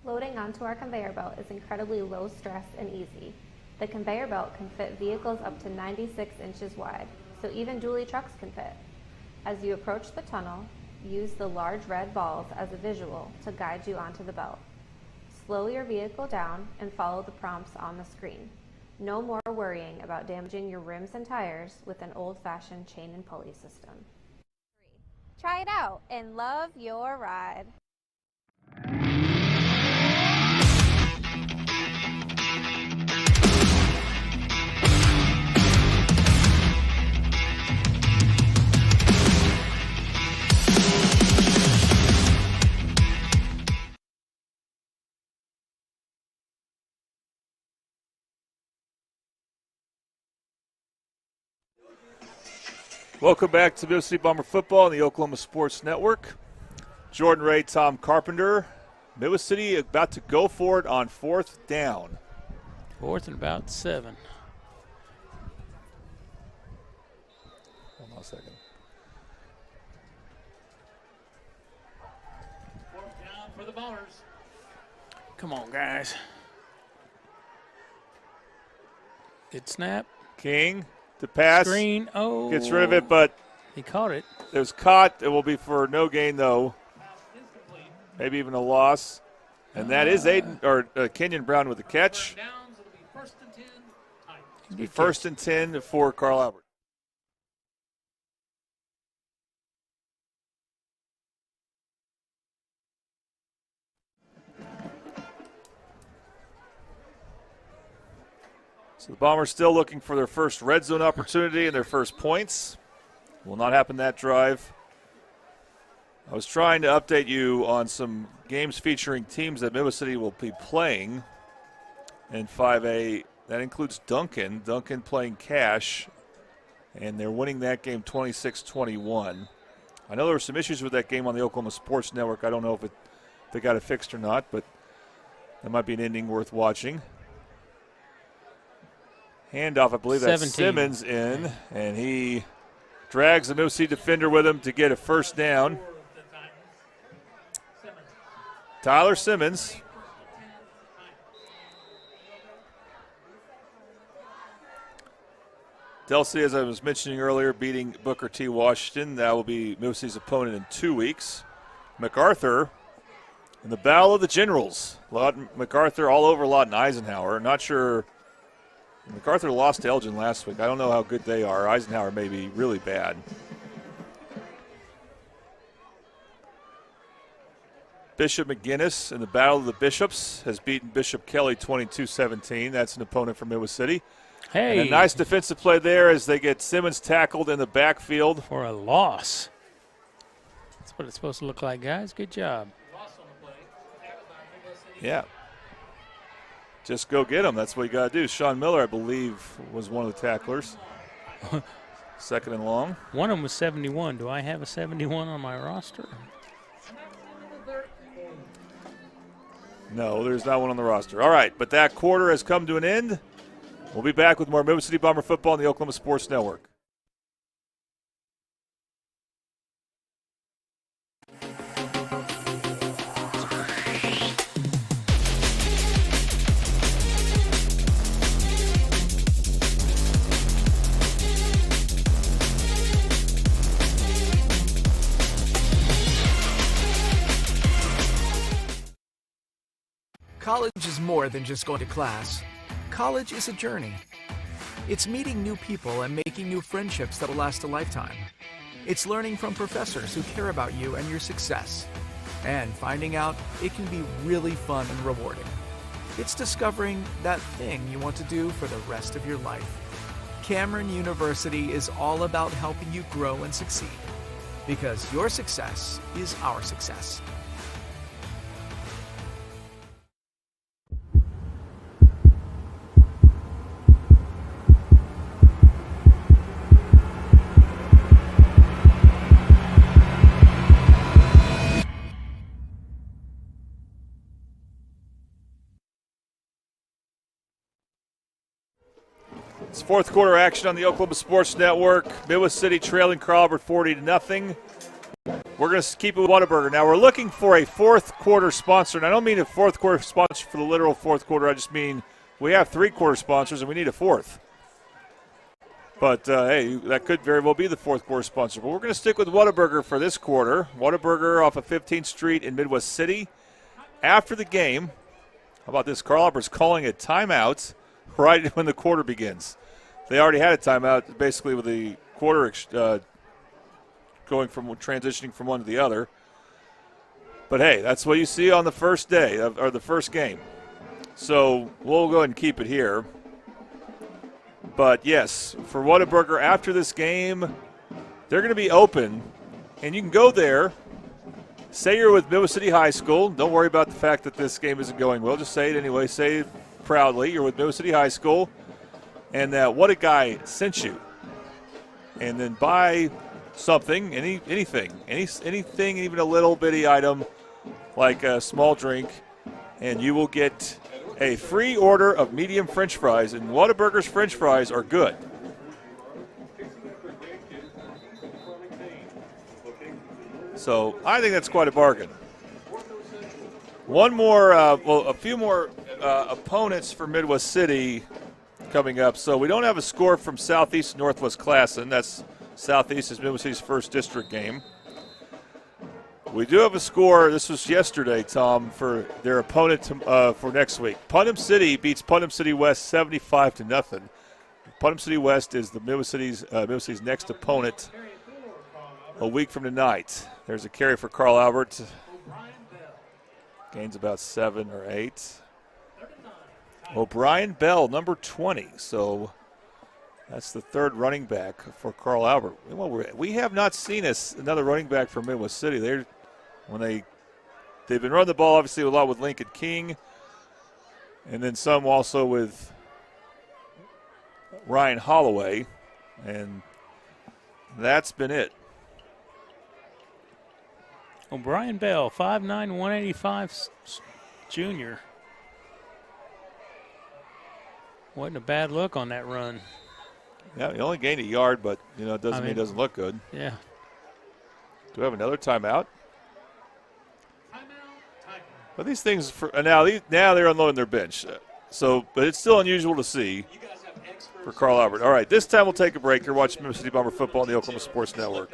Loading onto our conveyor belt is incredibly low stress and easy. The conveyor belt can fit vehicles up to 96 inches wide, so even dually trucks can fit. As you approach the tunnel, use the large red balls as a visual to guide you onto the belt. Slow your vehicle down and follow the prompts on the screen. No more worrying about damaging your rims and tires with an old-fashioned chain and pulley system. Try it out and love your ride. Welcome back to Middle City Bomber football on the Oklahoma Sports Network. Jordan Ray, Tom Carpenter. Middle City about to go for it on 4th down. 4th and about 7. Hold on a second. 4th down for the Bombers. Come on, guys. Good snap. King. The pass. Screen. Oh. Gets rid of it, but he caught it. It was caught. It will be for no gain, though. Maybe even a loss. And that is Kenyon Brown with the catch. It'll be 1st and 10 for Carl Albert. So the Bombers still looking for their first red zone opportunity and their first points. Will not happen that drive. I was trying to update you on some games featuring teams that Middle City will be playing in 5A. That includes Duncan. Duncan playing Cash, and they're winning that game 26-21. I know there were some issues with that game on the Oklahoma Sports Network. I don't know if they got it fixed or not, but that might be an ending worth watching. Handoff, I believe that's 17. Simmons in, and he drags the Middle City defender with him to get a first down. Tyler Simmons. Delsey, as I was mentioning earlier, beating Booker T. Washington. That will be Middle City's opponent in 2 weeks. MacArthur in the Battle of the Generals. MacArthur all over Lawton Eisenhower. Not sure. MacArthur lost to Elgin last week. I don't know how good they are. Eisenhower may be really bad. Bishop McGinnis in the Battle of the Bishops has beaten Bishop Kelly 22-17. That's an opponent from Midwest City. Hey. And a nice defensive play there as they get Simmons tackled in the backfield. For a loss. That's what it's supposed to look like, guys. Good job. Yeah. Just go get him. That's what you got to do. Sean Miller, I believe, was one of the tacklers. 2nd and long. One of them was 71. Do I have a 71 on my roster? No, there's not one on the roster. All right, but that quarter has come to an end. We'll be back with more Middle City Bomber football on the Oklahoma Sports Network. College is more than just going to class. College is a journey. It's meeting new people and making new friendships that will last a lifetime. It's learning from professors who care about you and your success. And finding out it can be really fun and rewarding. It's discovering that thing you want to do for the rest of your life. Cameron University is all about helping you grow and succeed. Because your success is our success. It's 4th quarter action on the Oklahoma Sports Network. Midwest City trailing Carl Albert 40-0. We're going to keep it with Whataburger. Now, we're looking for a 4th quarter sponsor. And I don't mean a 4th quarter sponsor for the literal 4th quarter. I just mean we have 3-quarter sponsors and we need a 4th. But, hey, that could very well be the 4th quarter sponsor. But we're going to stick with Whataburger for this quarter. Whataburger off of 15th Street in Midwest City. After the game, how about this? Carl Albert's calling a timeout right when the quarter begins. They already had a timeout, basically with the quarter transitioning from one to the other. But hey, that's what you see on the first day or the first game. So we'll go ahead and keep it here. But yes, for Whataburger after this game, they're going to be open, and you can go there. Say you're with Midwest City High School. Don't worry about the fact that this game isn't going well. Just say it anyway. Say it proudly. You're with Midwest City High School, and that What a Guy sent you. And then buy something, anything, even a little bitty item like a small drink, and you will get a free order of medium French fries. And Whataburger's French fries are good. So I think that's quite a bargain. One more, a few more opponents for Midwest City coming up. So we don't have a score from Southeast and Northwest Classen. That's Southeast is Midwest City's first district game. We do have a score. This was yesterday, Tom, for their opponent for next week. Putnam City beats Putnam City West 75-0. Putnam City West is the Midwest City's next opponent a week from tonight. There's a carry for Carl Albert. Gains about 7 or 8. O'Brien Bell, number 20. So that's the third running back for Carl Albert. Well, we have not seen another running back from Midwest City. They've been running the ball obviously a lot with Lincoln King, and then some also with Ryan Holloway, and that's been it. O'Brien Bell, 5'9", 185 junior. Wasn't a bad look on that run. Yeah, he only gained a yard, but it doesn't mean it doesn't look good. Yeah. Do we have another timeout? But these things now they're unloading their bench. But it's still unusual to see for Carl Albert. All right, this time we'll take a break. You're watching Midwest City Bomber football on the Oklahoma Sports Network.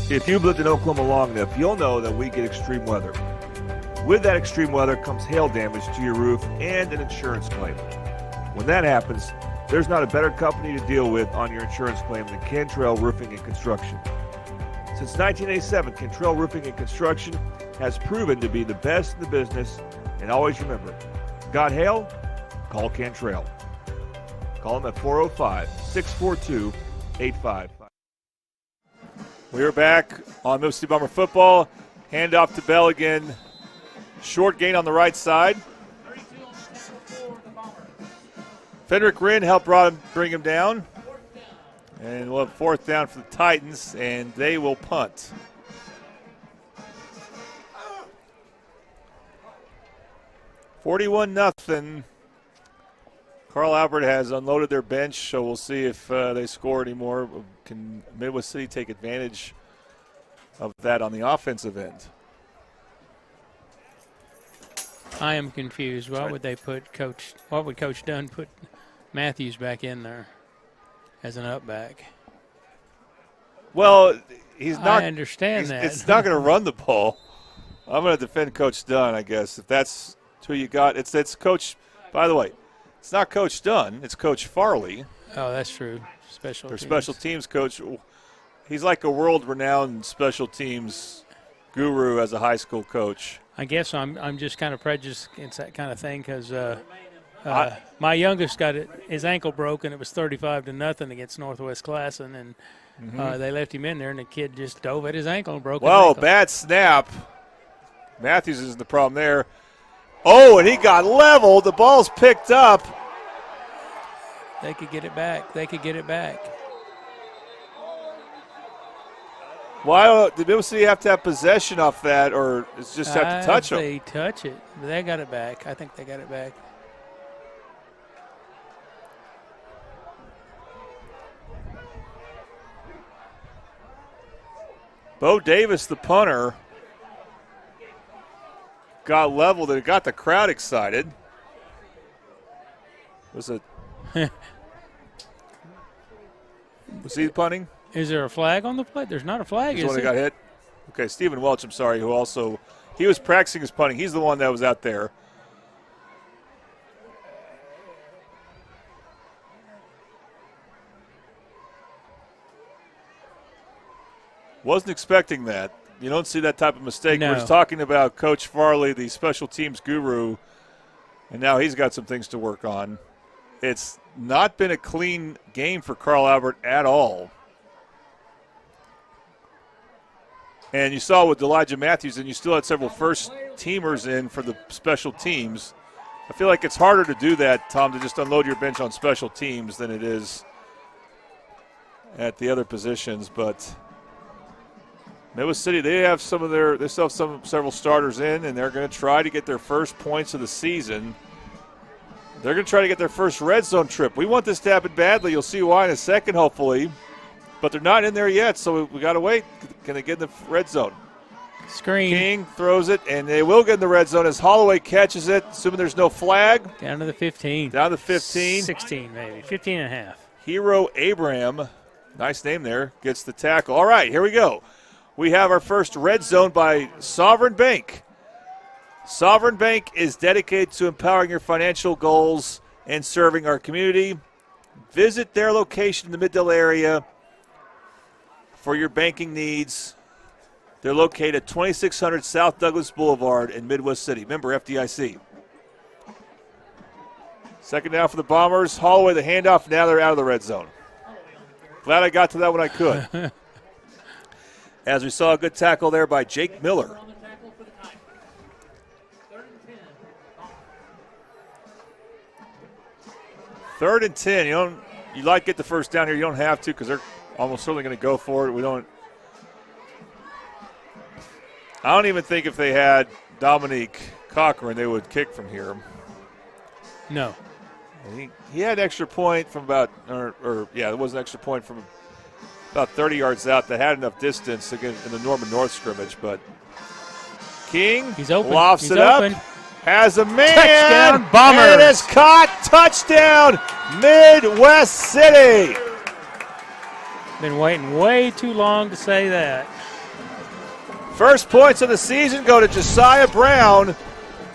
If you've lived in Oklahoma long enough, you'll know that we get extreme weather. With that extreme weather comes hail damage to your roof and an insurance claim. When that happens, there's not a better company to deal with on your insurance claim than Cantrell Roofing and Construction. Since 1987, Cantrell Roofing and Construction has proven to be the best in the business, and always remember, got hail? Call Cantrell. Call them at 405-642-8555. We are back on Midwest City Bomber football. Hand off to Bell again. Short gain on the right side. Frederick Wren helped bring him down. And we'll have fourth down for the Titans, and they will punt. $41-0. Carl Albert has unloaded their bench, so we'll see if they score anymore. Can Midwest City take advantage of that on the offensive end? I am confused. Why would Coach Dunn put Matthews back in there as an up back? Well, he's not. I understand that. It's not going to run the ball. I'm going to defend Coach Dunn, I guess, if that's who you got. It's Coach. By the way, it's not Coach Dunn. It's Coach Farley. Oh, that's true. Special teams coach. He's like a world-renowned special teams guru as a high school coach. I guess I'm just kind of prejudiced against that kind of thing because my youngest got his ankle broken. It was 35-0 against Northwest Classen, and they left him in there, and the kid just dove at his ankle and broke his ankle. Bad snap. Matthews isn't the problem there. Oh, and he got leveled. The ball's picked up. They could get it back. Why did Midwest City have to have possession off that, or it's just have to touch them? They touch it. They got it back. I think they got it back. Bo Davis, the punter, got leveled and it got the crowd excited. Was he punting? Is there a flag on the play? There's not a flag, He's is the one there? that got hit? Okay, Stephen Welch, I'm sorry, who also, he was practicing his punting. He's the one that was out there. Wasn't expecting that. You don't see that type of mistake. No. We're just talking about Coach Farley, the special teams guru, and now he's got some things to work on. It's not been a clean game for Carl Albert at all. And you saw with Elijah Matthews, and you still had several first-teamers in for the special teams. I feel like it's harder to do that, Tom, to just unload your bench on special teams than it is at the other positions. But Midwest City, they still have several starters in, and they're going to try to get their first points of the season. They're going to try to get their first red zone trip. We want this to happen badly. You'll see why in a second, hopefully. But they're not in there yet, so we got to wait. Can they get in the red zone? Screen. King throws it, and they will get in the red zone as Holloway catches it, assuming there's no flag. Down to the 15. Down to the 15. 16 maybe, 15 and a half. Hero Abraham, nice name there, gets the tackle. All right, here we go. We have our first red zone by Sovereign Bank. Sovereign Bank is dedicated to empowering your financial goals and serving our community. Visit their location in the Middle area for your banking needs. They're located at 2600 South Douglas Boulevard in Midwest City. Member FDIC. Second down for the Bombers. Holloway, the handoff. Now they're out of the red zone. Glad I got to that when I could. As we saw a good tackle there by Jake Miller. Third and 10. You like to get the first down here. You don't have to because they're almost certainly going to go for it. I don't even think if they had Dominique Cochran, they would kick from here. No. He had an extra point from there was an extra point from about 30 yards out that had enough distance again in the Norman North scrimmage. But King lofts it up, has a man. Touchdown, Bombers. And it is caught. Touchdown, Midwest City. Been waiting way too long to say that. First points of the season go to Josiah Brown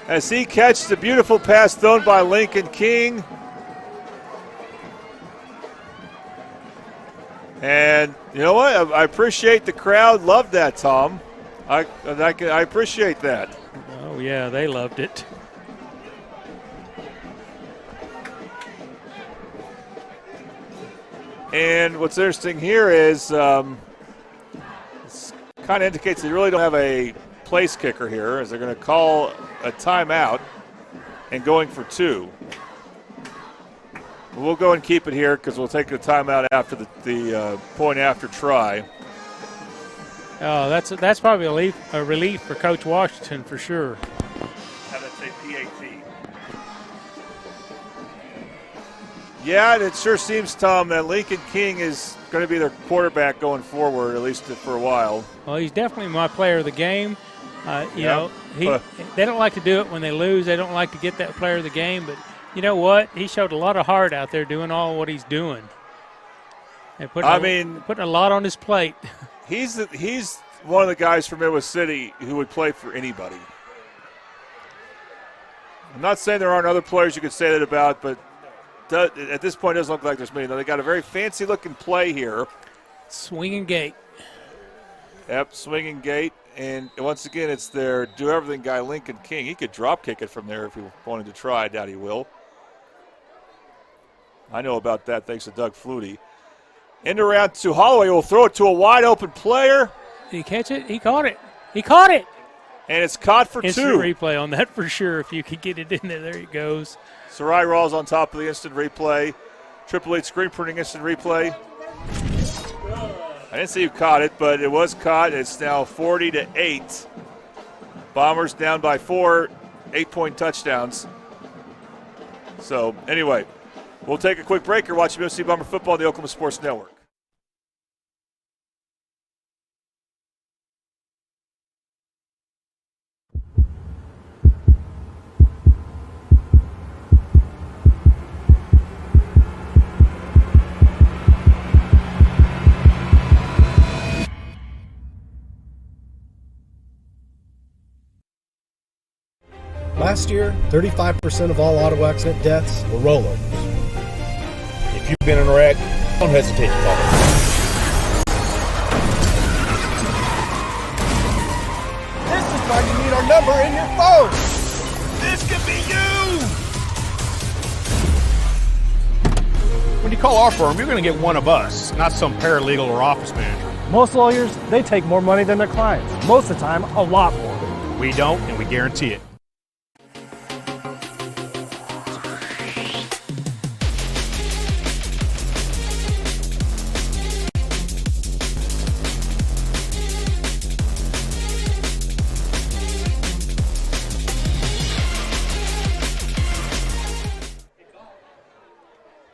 as he catches the beautiful pass thrown by Lincoln King. And you know what? I appreciate the crowd. Loved that, Tom. I appreciate that. Oh, yeah, they loved it. And what's interesting here is kind of indicates they really don't have a place kicker here, as they're going to call a timeout and going for two. We'll go and keep it here because we'll take a timeout after the point after try. Oh, that's probably a relief for Coach Washington for sure. How did that say PAT? Yeah, and it sure seems, Tom, that Lincoln King is going to be their quarterback going forward, at least for a while. Well, he's definitely my player of the game. They don't like to do it when they lose. They don't like to get that player of the game, but you know what? He showed a lot of heart out there doing all what he's doing. And putting a lot on his plate. He's one of the guys from Midwest City who would play for anybody. I'm not saying there aren't other players you could say that about, but at this point it doesn't look like there's many. Now, they got a very fancy-looking play here. Swinging gate. Yep, swinging gate. And once again, it's their do-everything guy, Lincoln King. He could drop kick it from there if he wanted to try. I doubt he will. I know about that thanks to Doug Flutie. End around to Holloway. Will throw it to a wide-open player. Did he catch it? He caught it. He caught it. And it's caught for instant two. Replay on that for sure if you could get it in there. There he goes. Sarai Rawls on top of the instant replay. Triple H screen printing instant replay. I didn't see who caught it, but it was caught. It's now 40-8. Bombers down by 4, 8-point touchdowns. So, anyway, we'll take a quick break. You're watching USC Bomber football on the Oklahoma Sports Network. Last year, 35% of all auto accident deaths were rollovers. If you've been in a wreck, don't hesitate to call us. This is why you need our number in your phone. This could be you! When you call our firm, you're going to get one of us, not some paralegal or office manager. Most lawyers, they take more money than their clients. Most of the time, a lot more. We don't, and we guarantee it.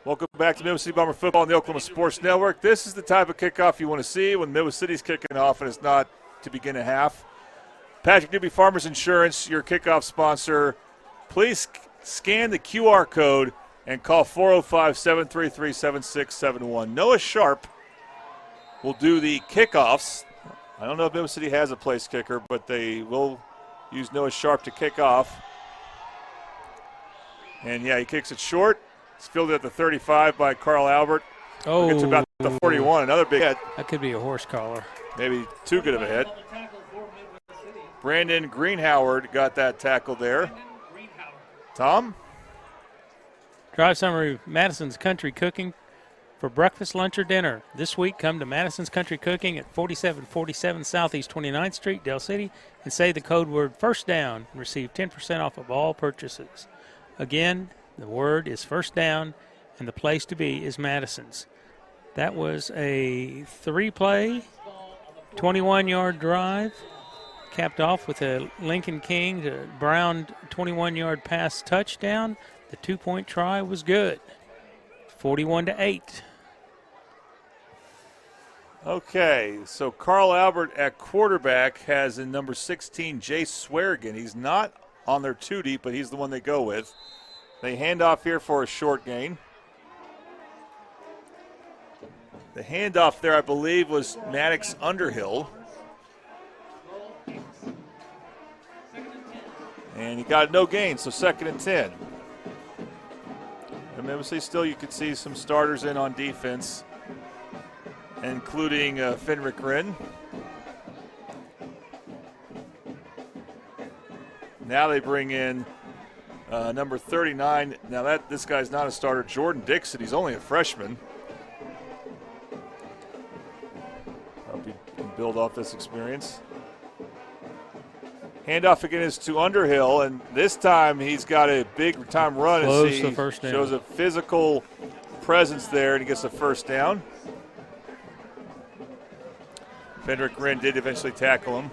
Welcome back to Midwest City Bomber football on the Oklahoma Sports Network. This is the type of kickoff you want to see when Midwest City's kicking off and it's not to begin a half. Patrick Newby Farmers Insurance, your kickoff sponsor. Please scan the QR code and call 405-733-7671. Noah Sharp will do the kickoffs. I don't know if Midwest City has a place kicker, but they will use Noah Sharp to kick off. And, yeah, he kicks it short. It's fielded at the 35 by Carl Albert. Oh, Gets about the 41. Another big hit. That could be a horse collar. Maybe too good of a hit. Brandon Greenhoward got that tackle there. Tom? Drive summary, Madison's Country Cooking for breakfast, lunch, or dinner. This week, come to Madison's Country Cooking at 4747 Southeast 29th Street, Del City, and say the code word first down and receive 10% off of all purchases. Again, the word is first down, and the place to be is Madison's. That was a 3-play, 21-yard drive, capped off with a Lincoln King to Brown 21-yard pass touchdown. The 2-point try was good, 41-8. Okay, so Carl Albert at quarterback has in number 16, Jace Swearigan. He's not on their 2 deep, but he's the one they go with. They hand off here for a short gain. The handoff there, I believe, was Maddox Underhill. And he got no gain, so 2nd and 10. And obviously still you could see some starters in on defense, including Fenric Rinn. Now they bring in number 39. Now this guy's not a starter, Jordan Dixon. He's only a freshman. Hope he can build off this experience. Handoff again is to Underhill, and this time he's got a big time run. Close the first down. Shows a physical presence there, and he gets the first down. Fenric Rinn did eventually tackle him.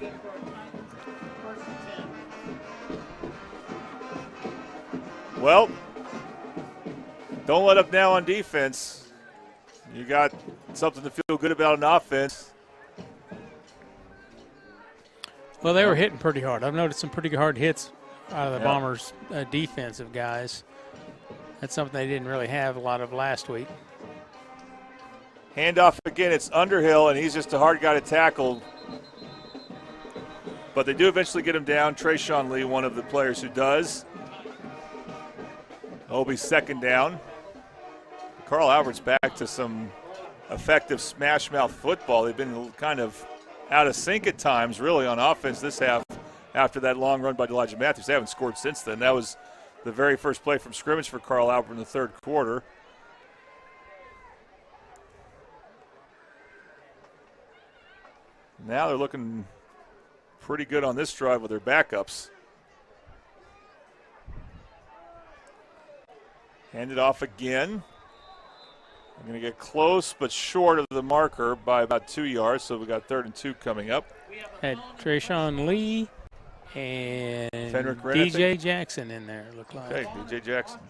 Well, don't let up now on defense. You got something to feel good about on offense. Well, they were hitting pretty hard. I've noticed some pretty hard hits out of the Bombers' defensive guys. That's something they didn't really have a lot of last week. Handoff again, it's Underhill, and he's just a hard guy to tackle. But they do eventually get him down. Trayshawn Lee, one of the players who does. It'll be 2nd down. Carl Albert's back to some effective smash mouth football. They've been kind of out of sync at times, really, on offense this half after that long run by Elijah Matthews. They haven't scored since then. That was the very first play from scrimmage for Carl Albert in the 3rd quarter. Now they're looking pretty good on this drive with their backups. Hand it off again. I'm going to get close but short of the marker by about 2 yards, so we got 3rd and 2 coming up. Had Trayshawn Lee and Fenric Rinn, DJ Jackson in there, it looked like. Okay, DJ Jackson.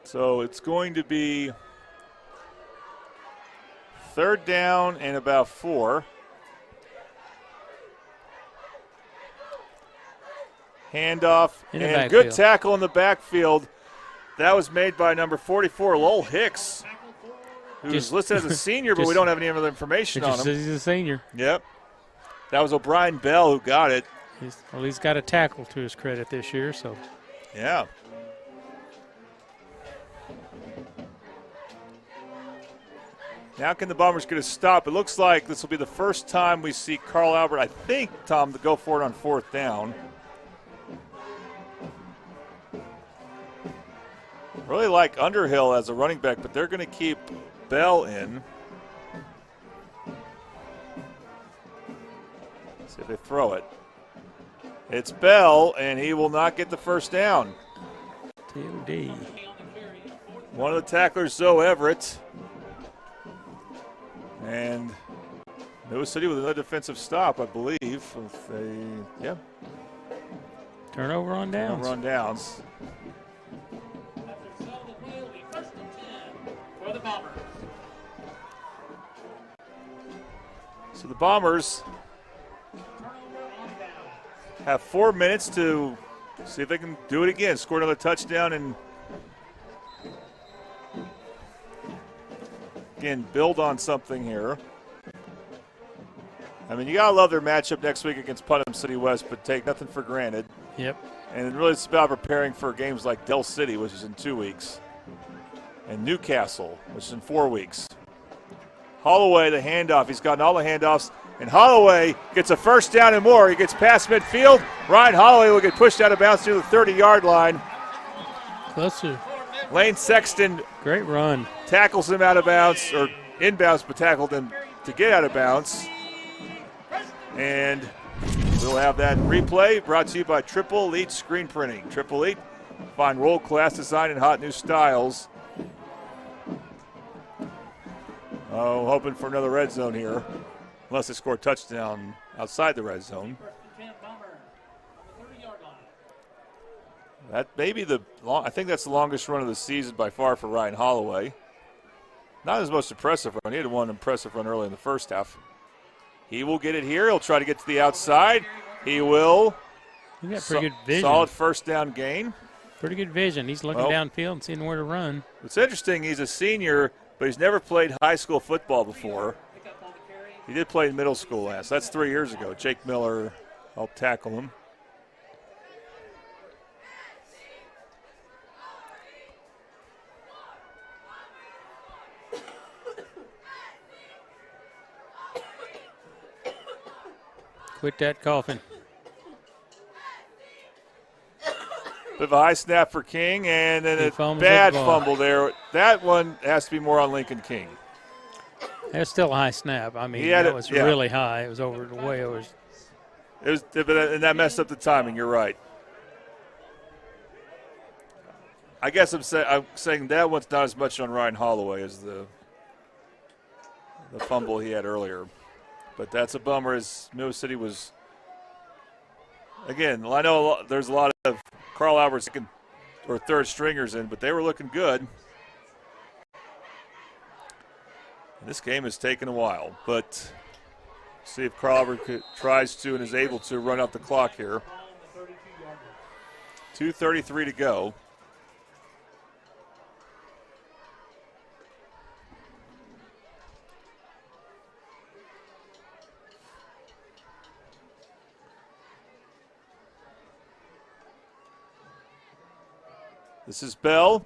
So it's going to be 3rd down and about 4. Handoff In the and good backfield. tackle in the backfield. That was made by number 44, Lowell Hicks, who's Just- listed as a senior, but we just- don't have any other information It on just him. says he's a senior. Yep. That was O'Brien Bell who got it. He's got a tackle to his credit this year, so. Yeah. Now can the Bombers get a stop? It looks like this will be the first time we see Carl Albert, I think, Tom, to go for it on 4th down. Really like Underhill as a running back, but they're going to keep Bell in. See if they throw it. It's Bell, and he will not get the first down. TOD. One of the tacklers, Zoe Everett. And Lewis City with another defensive stop, I believe. If they, yeah. Turnover on downs. Turnover on downs. So the Bombers have 4 minutes to see if they can do it again, score another touchdown, and again, build on something here. I mean, you got to love their matchup next week against Putnam City West, but take nothing for granted. Yep. And really it's about preparing for games like Dell City, which is in 2 weeks, and Newcastle, which is in 4 weeks. Holloway, the handoff. He's gotten all the handoffs, and Holloway gets a first down and more. He gets past midfield. Ryan Holloway will get pushed out of bounds near the 30-yard line. Closer. Lane Sexton. Great run. Tackles him out of bounds, or inbounds, but tackled him to get out of bounds. And we'll have that replay brought to you by Triple Elite Screen Printing. Triple Elite, find world-class design and hot new styles. Oh, hoping for another red zone here, unless they score a touchdown outside the red zone. That may be I think that's the longest run of the season by far for Ryan Holloway. Not his most impressive run. He had one impressive run early in the first half. He will get it here. He'll try to get to the outside. He will. He got pretty good vision. Solid first down gain. Pretty good vision. He's looking downfield and seeing where to run. It's interesting. He's a senior, but he's never played high school football before. He did play in middle school last. That's 3 years ago. Jake Miller helped tackle him. Quit that coughing. Bit of a high snap for King, and then He a fumbles bad the ball. fumble there. That one has to be more on Lincoln King. That's still a high snap. I mean, He had that it- was yeah. really high. It was way over. It was, and that messed up the timing. You're right. I guess I'm saying that one's not as much on Ryan Holloway as the fumble he had earlier. But that's a bummer, as Mill City was. Again, I know there's a lot of Carl Albert second or third stringers in, but they were looking good. And this game has taken a while, but see if Carl Albert tries to and is able to run out the clock here. 2:33 to go. This is Bell,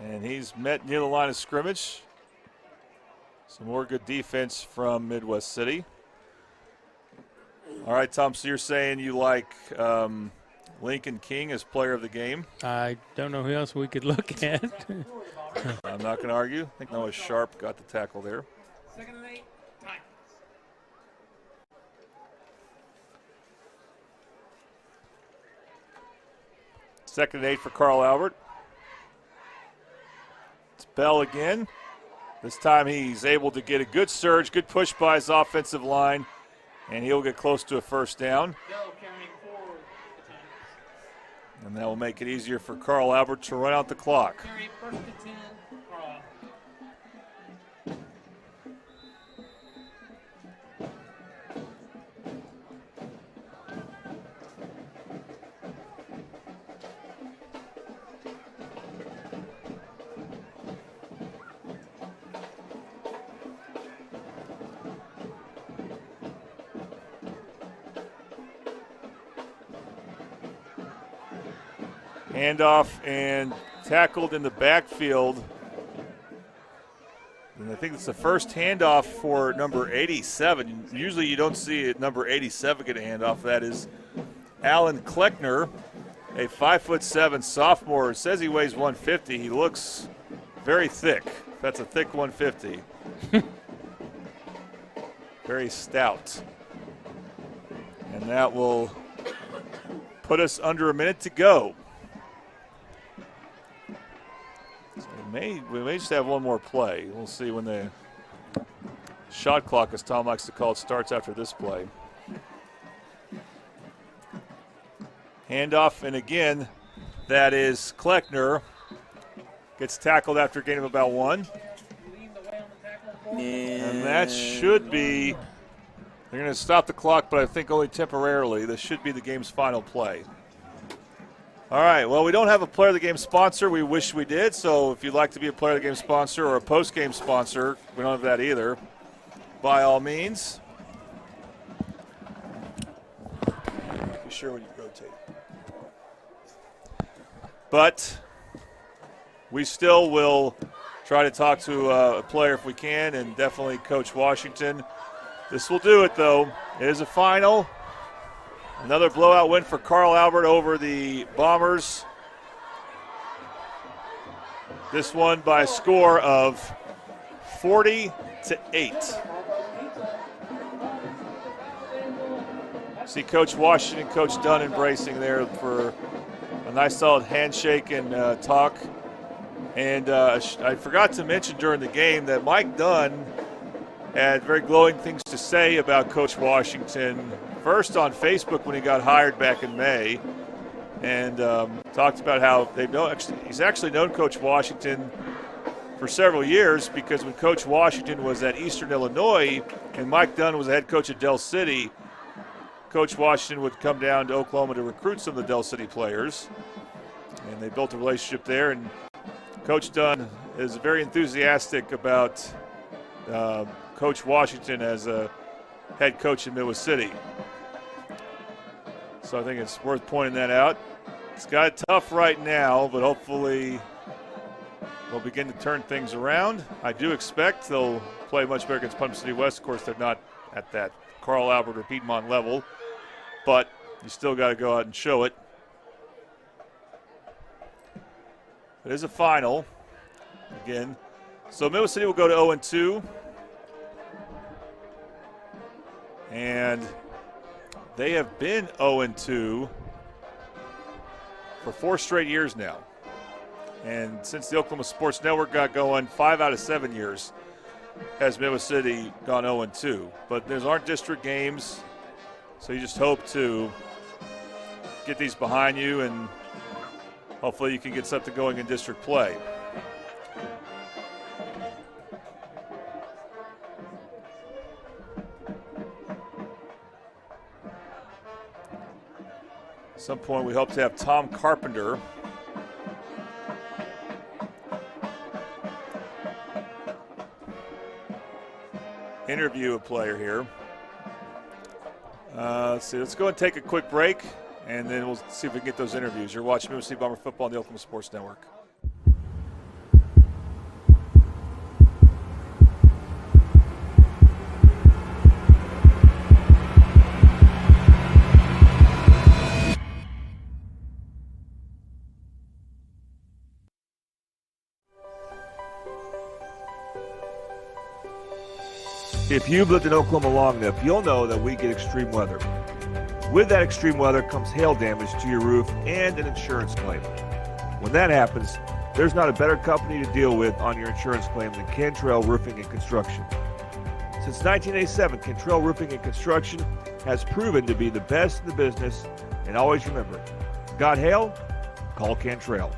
and he's met near the line of scrimmage. Some more good defense from Midwest City. All right, Tom, so you're saying you like Lincoln King as player of the game? I don't know who else we could look at. I'm not going to argue. I think Noah Sharp got the tackle there. Second and 8, time. Second and 8 for Carl Albert. It's Bell again. This time he's able to get a good surge, good push by his offensive line, and he'll get close to a first down. And that will make it easier for Carl Albert to run out the clock. First and 10, Carl. Handoff and tackled in the backfield. And I think it's the first handoff for number 87. Usually you don't see number 87 get a handoff. That is Alan Kleckner, a 5'7" sophomore. It says he weighs 150. He looks very thick. That's a thick 150. Very stout. And that will put us under a minute to go. So we may just have one more play. We'll see when the shot clock, as Tom likes to call it, starts after this play. Handoff, and again, that is Kleckner. Gets tackled after a gain of about 1. And that should be, they're going to stop the clock, but I think only temporarily. This should be the game's final play. All right, well, we don't have a player of the game sponsor. We wish we did, so if you'd like to be a player of the game sponsor or a post-game sponsor, we don't have that either, by all means. Be sure when you rotate. But we still will try to talk to a player if we can, and definitely Coach Washington. This will do it, though. It is a final. Another blowout win for Carl Albert over the Bombers. This one by a score of 40-8. See Coach Washington, Coach Dunn embracing there for a nice solid handshake and talk. And I forgot to mention during the game that Mike Dunn had very glowing things to say about Coach Washington. First on Facebook when he got hired back in May, and talked about how he's actually known Coach Washington for several years, because when Coach Washington was at Eastern Illinois and Mike Dunn was the head coach at Del City, Coach Washington would come down to Oklahoma to recruit some of the Del City players, and they built a relationship there. And Coach Dunn is very enthusiastic about Coach Washington as a head coach in Midwest City. So I think it's worth pointing that out. It's got it tough right now, but hopefully they'll begin to turn things around. I do expect they'll play much better against Putnam City West. Of course, they're not at that Carl Albert or Piedmont level, but you still got to go out and show it. It is a final again. So Midwest City will go to 0-2. And they have been 0-2 for 4 straight years now. And since the Oklahoma Sports Network got going, 5 out of 7 years has Midwest City gone 0-2. But those aren't district games, so you just hope to get these behind you, and hopefully you can get something going in district play. At some point we hope to have Tom Carpenter interview a player here. Let's see. Let's go and take a quick break, and then we'll see if we can get those interviews. You're watching Midwest City Bomber football on the Oklahoma Sports Network. If you've lived in Oklahoma long enough, you'll know that we get extreme weather. With that extreme weather comes hail damage to your roof and an insurance claim. When that happens, there's not a better company to deal with on your insurance claim than Cantrell Roofing and Construction. Since 1987, Cantrell Roofing and Construction has proven to be the best in the business, and always remember, got hail? Call Cantrell.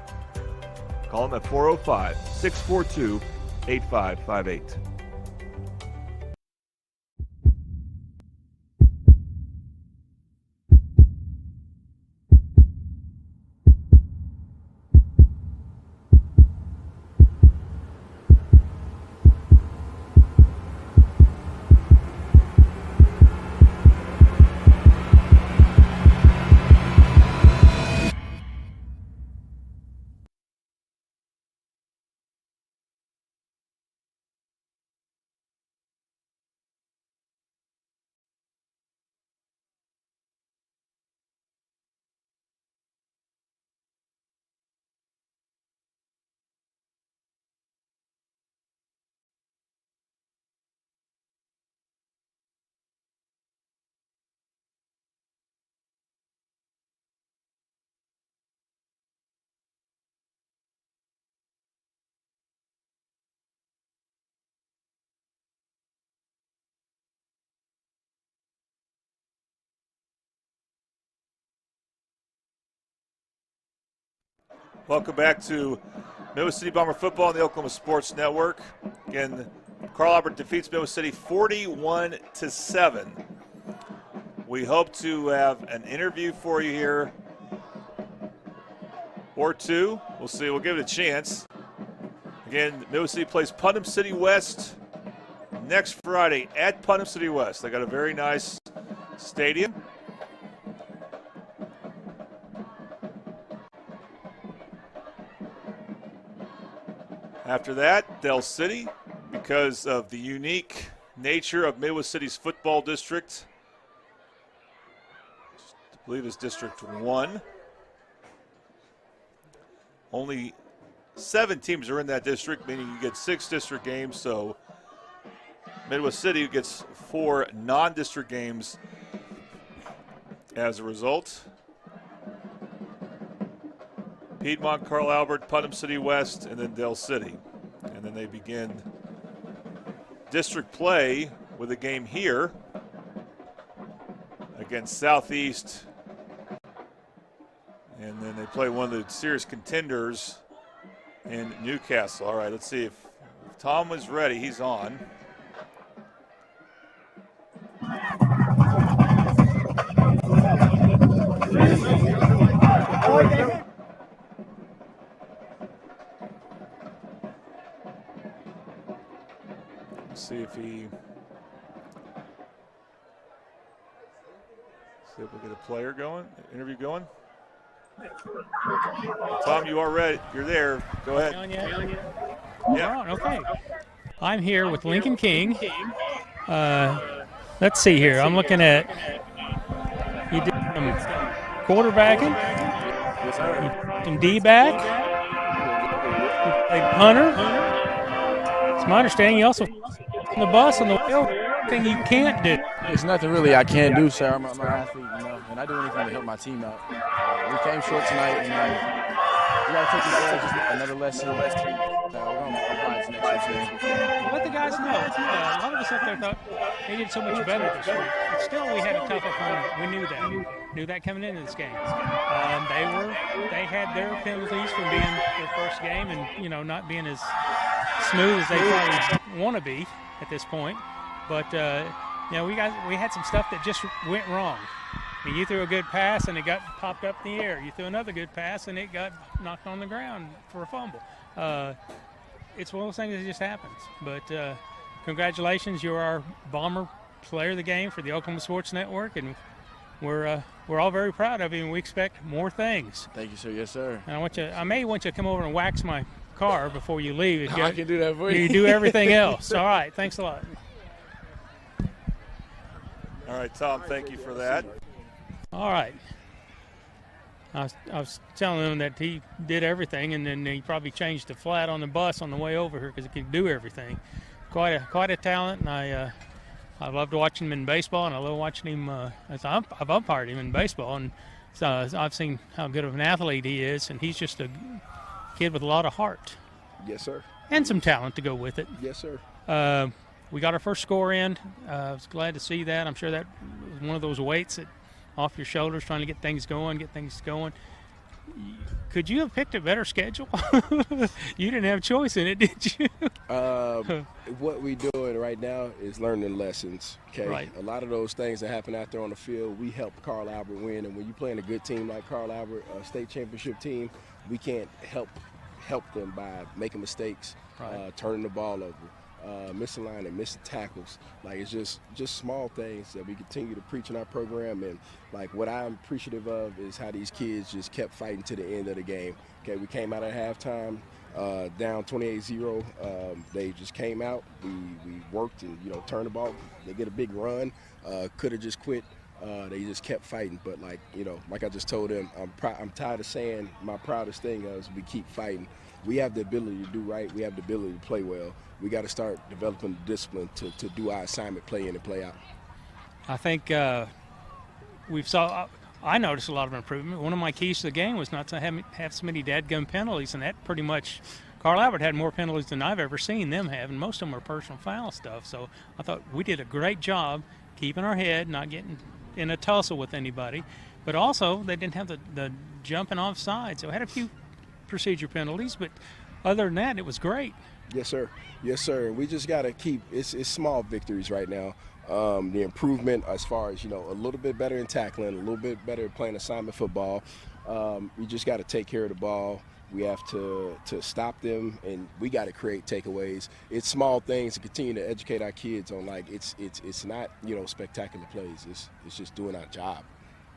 Call them at 405-642-8558. Welcome back to Midwest City Bomber football on the Oklahoma Sports Network. Again, Carl Albert defeats Midwest City 41-7. We hope to have an interview for you here or two. We'll see. We'll give it a chance. Again, Midwest City plays Putnam City West next Friday at Putnam City West. They got a very nice stadium. After that, Del City, because of the unique nature of Midwest City's football district. I believe it's District 1. Only 7 teams are in that district, meaning you get 6 district games. So Midwest City gets 4 non-district games as a result. Piedmont, Carl Albert, Putnam City West, and then Del City. And then they begin district play with a game here against Southeast. And then they play one of the serious contenders in Newcastle. All right, let's see if Tom was ready. He's on. See if we get a player going, interview going. Tom, you are ready. You're there. Go ahead. Yeah. Okay. I'm here with Lincoln King. Let's see here. I'm looking at you did some quarterbacking, some D-back, you played punter. It's my understanding you also on the bus on the wheel. Thing you can't do. It's nothing really I can't do, sir. I'm an athlete, and I do anything to help my team out. We came short tonight, and we got to take this as just another lesson. We're going to apply it next year. Let the guys know. A lot of us up there thought they did so much better this week. But still, we had a tough opponent. We knew that. Knew that coming into this game. They had their penalties from being their first game and not being as smooth as they probably want to be at this point. But we had some stuff that just went wrong. I mean, you threw a good pass and it got popped up in the air. You threw another good pass and it got knocked on the ground for a fumble. It's one of those things that just happens. But congratulations, you're our Bomber Player of the Game for the Oklahoma Sports Network, and we're all very proud of you, and we expect more things. Thank you, sir. Yes, sir. And I may want you to come over and wax my car before you leave. I can do that for you. You do everything else. All right. Thanks a lot. All right, Tom, thank you for that. All right. I was telling him that he did everything, and then he probably changed the flat on the bus on the way over here because he could do everything. Quite a talent, and I loved watching him in baseball, and I love watching him. I've umpired him in baseball, and so I've seen how good of an athlete he is, and he's just a kid with a lot of heart. Yes, sir. And some talent to go with it. Yes, sir. We got our first score in. I was glad to see that. I'm sure that was one of those weights that off your shoulders, trying to get things going. Could you have picked a better schedule? You didn't have a choice in it, did you? What we're doing right now is learning lessons. Okay, right. A lot of those things that happen out there on the field, we help Carl Albert win. And when you're playing a good team like Carl Albert, a state championship team, we can't help them by making mistakes, right. Turning the ball over. Missing line and missing tackles. Like, it's just small things that we continue to preach in our program. And like, what I'm appreciative of is how these kids just kept fighting to the end of the game. Okay, we came out at halftime down 28-0. They just came out. We worked and turned the ball. They get a big run. Could have just quit. They just kept fighting. But like I just told them, I'm tired of saying my proudest thing is we keep fighting. We have the ability to do right. We have the ability to play well. We got to start developing the discipline to do our assignment, play in and play out. I think I noticed a lot of improvement. One of my keys to the game was not to have so many dadgum penalties, and that pretty much Carl Albert had more penalties than I've ever seen them have, and most of them are personal foul stuff. So I thought we did a great job keeping our head, not getting in a tussle with anybody. But also, they didn't have the jumping off sides. So I had a few procedure penalties, but other than that, it was great. Yes, sir. Yes, sir. We just got to keep it's small victories right now. The improvement as far as, a little bit better in tackling, a little bit better at playing assignment football. We just got to take care of the ball. We have to stop them, and we got to create takeaways. It's small things to continue to educate our kids on. Like it's not spectacular plays. It's just doing our job,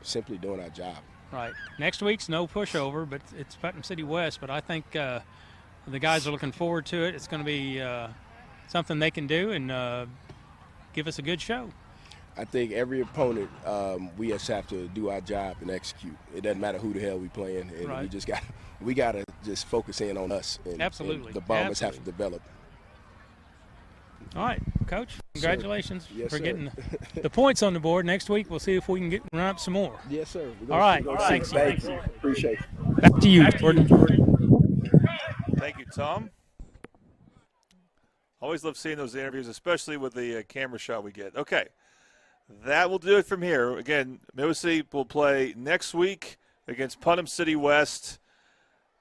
simply doing our job. Right. Next week's no pushover, but it's Putnam City West. But I think the guys are looking forward to it. It's going to be something they can do and give us a good show. I think every opponent, we just have to do our job and execute. It doesn't matter who the hell we playing, and right. we got to just focus in on us. And, absolutely. And the Bombers have to develop. All right, Coach. Congratulations for sir. getting the points on the board. Next week we'll see if we can run up some more. Yes, sir. All right. Thanks. Thank you. Appreciate it. Back to you, Jordan. Thank you, Tom. Always love seeing those interviews, especially with the camera shot we get. Okay. That will do it from here. Again, Midwest City will play next week against Putnam City West.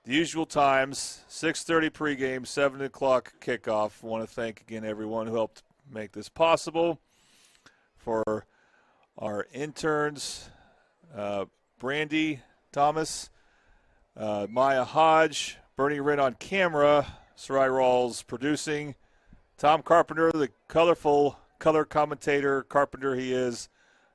The usual times, 6:30 pregame, 7 o'clock kickoff. I want to thank again everyone who helped make this possible. For our interns, Brandy Thomas, Maya Hodge, Bernie Wren on camera, Sarai Rawls producing, Tom Carpenter, the colorful color commentator, Carpenter he is.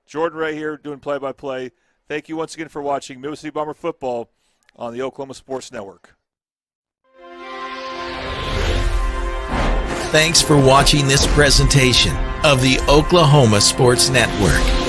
Jordan Ray here doing play-by-play. Thank you once again for watching Midwest City Bomber football on the Oklahoma Sports Network. Thanks for watching this presentation of the Oklahoma Sports Network.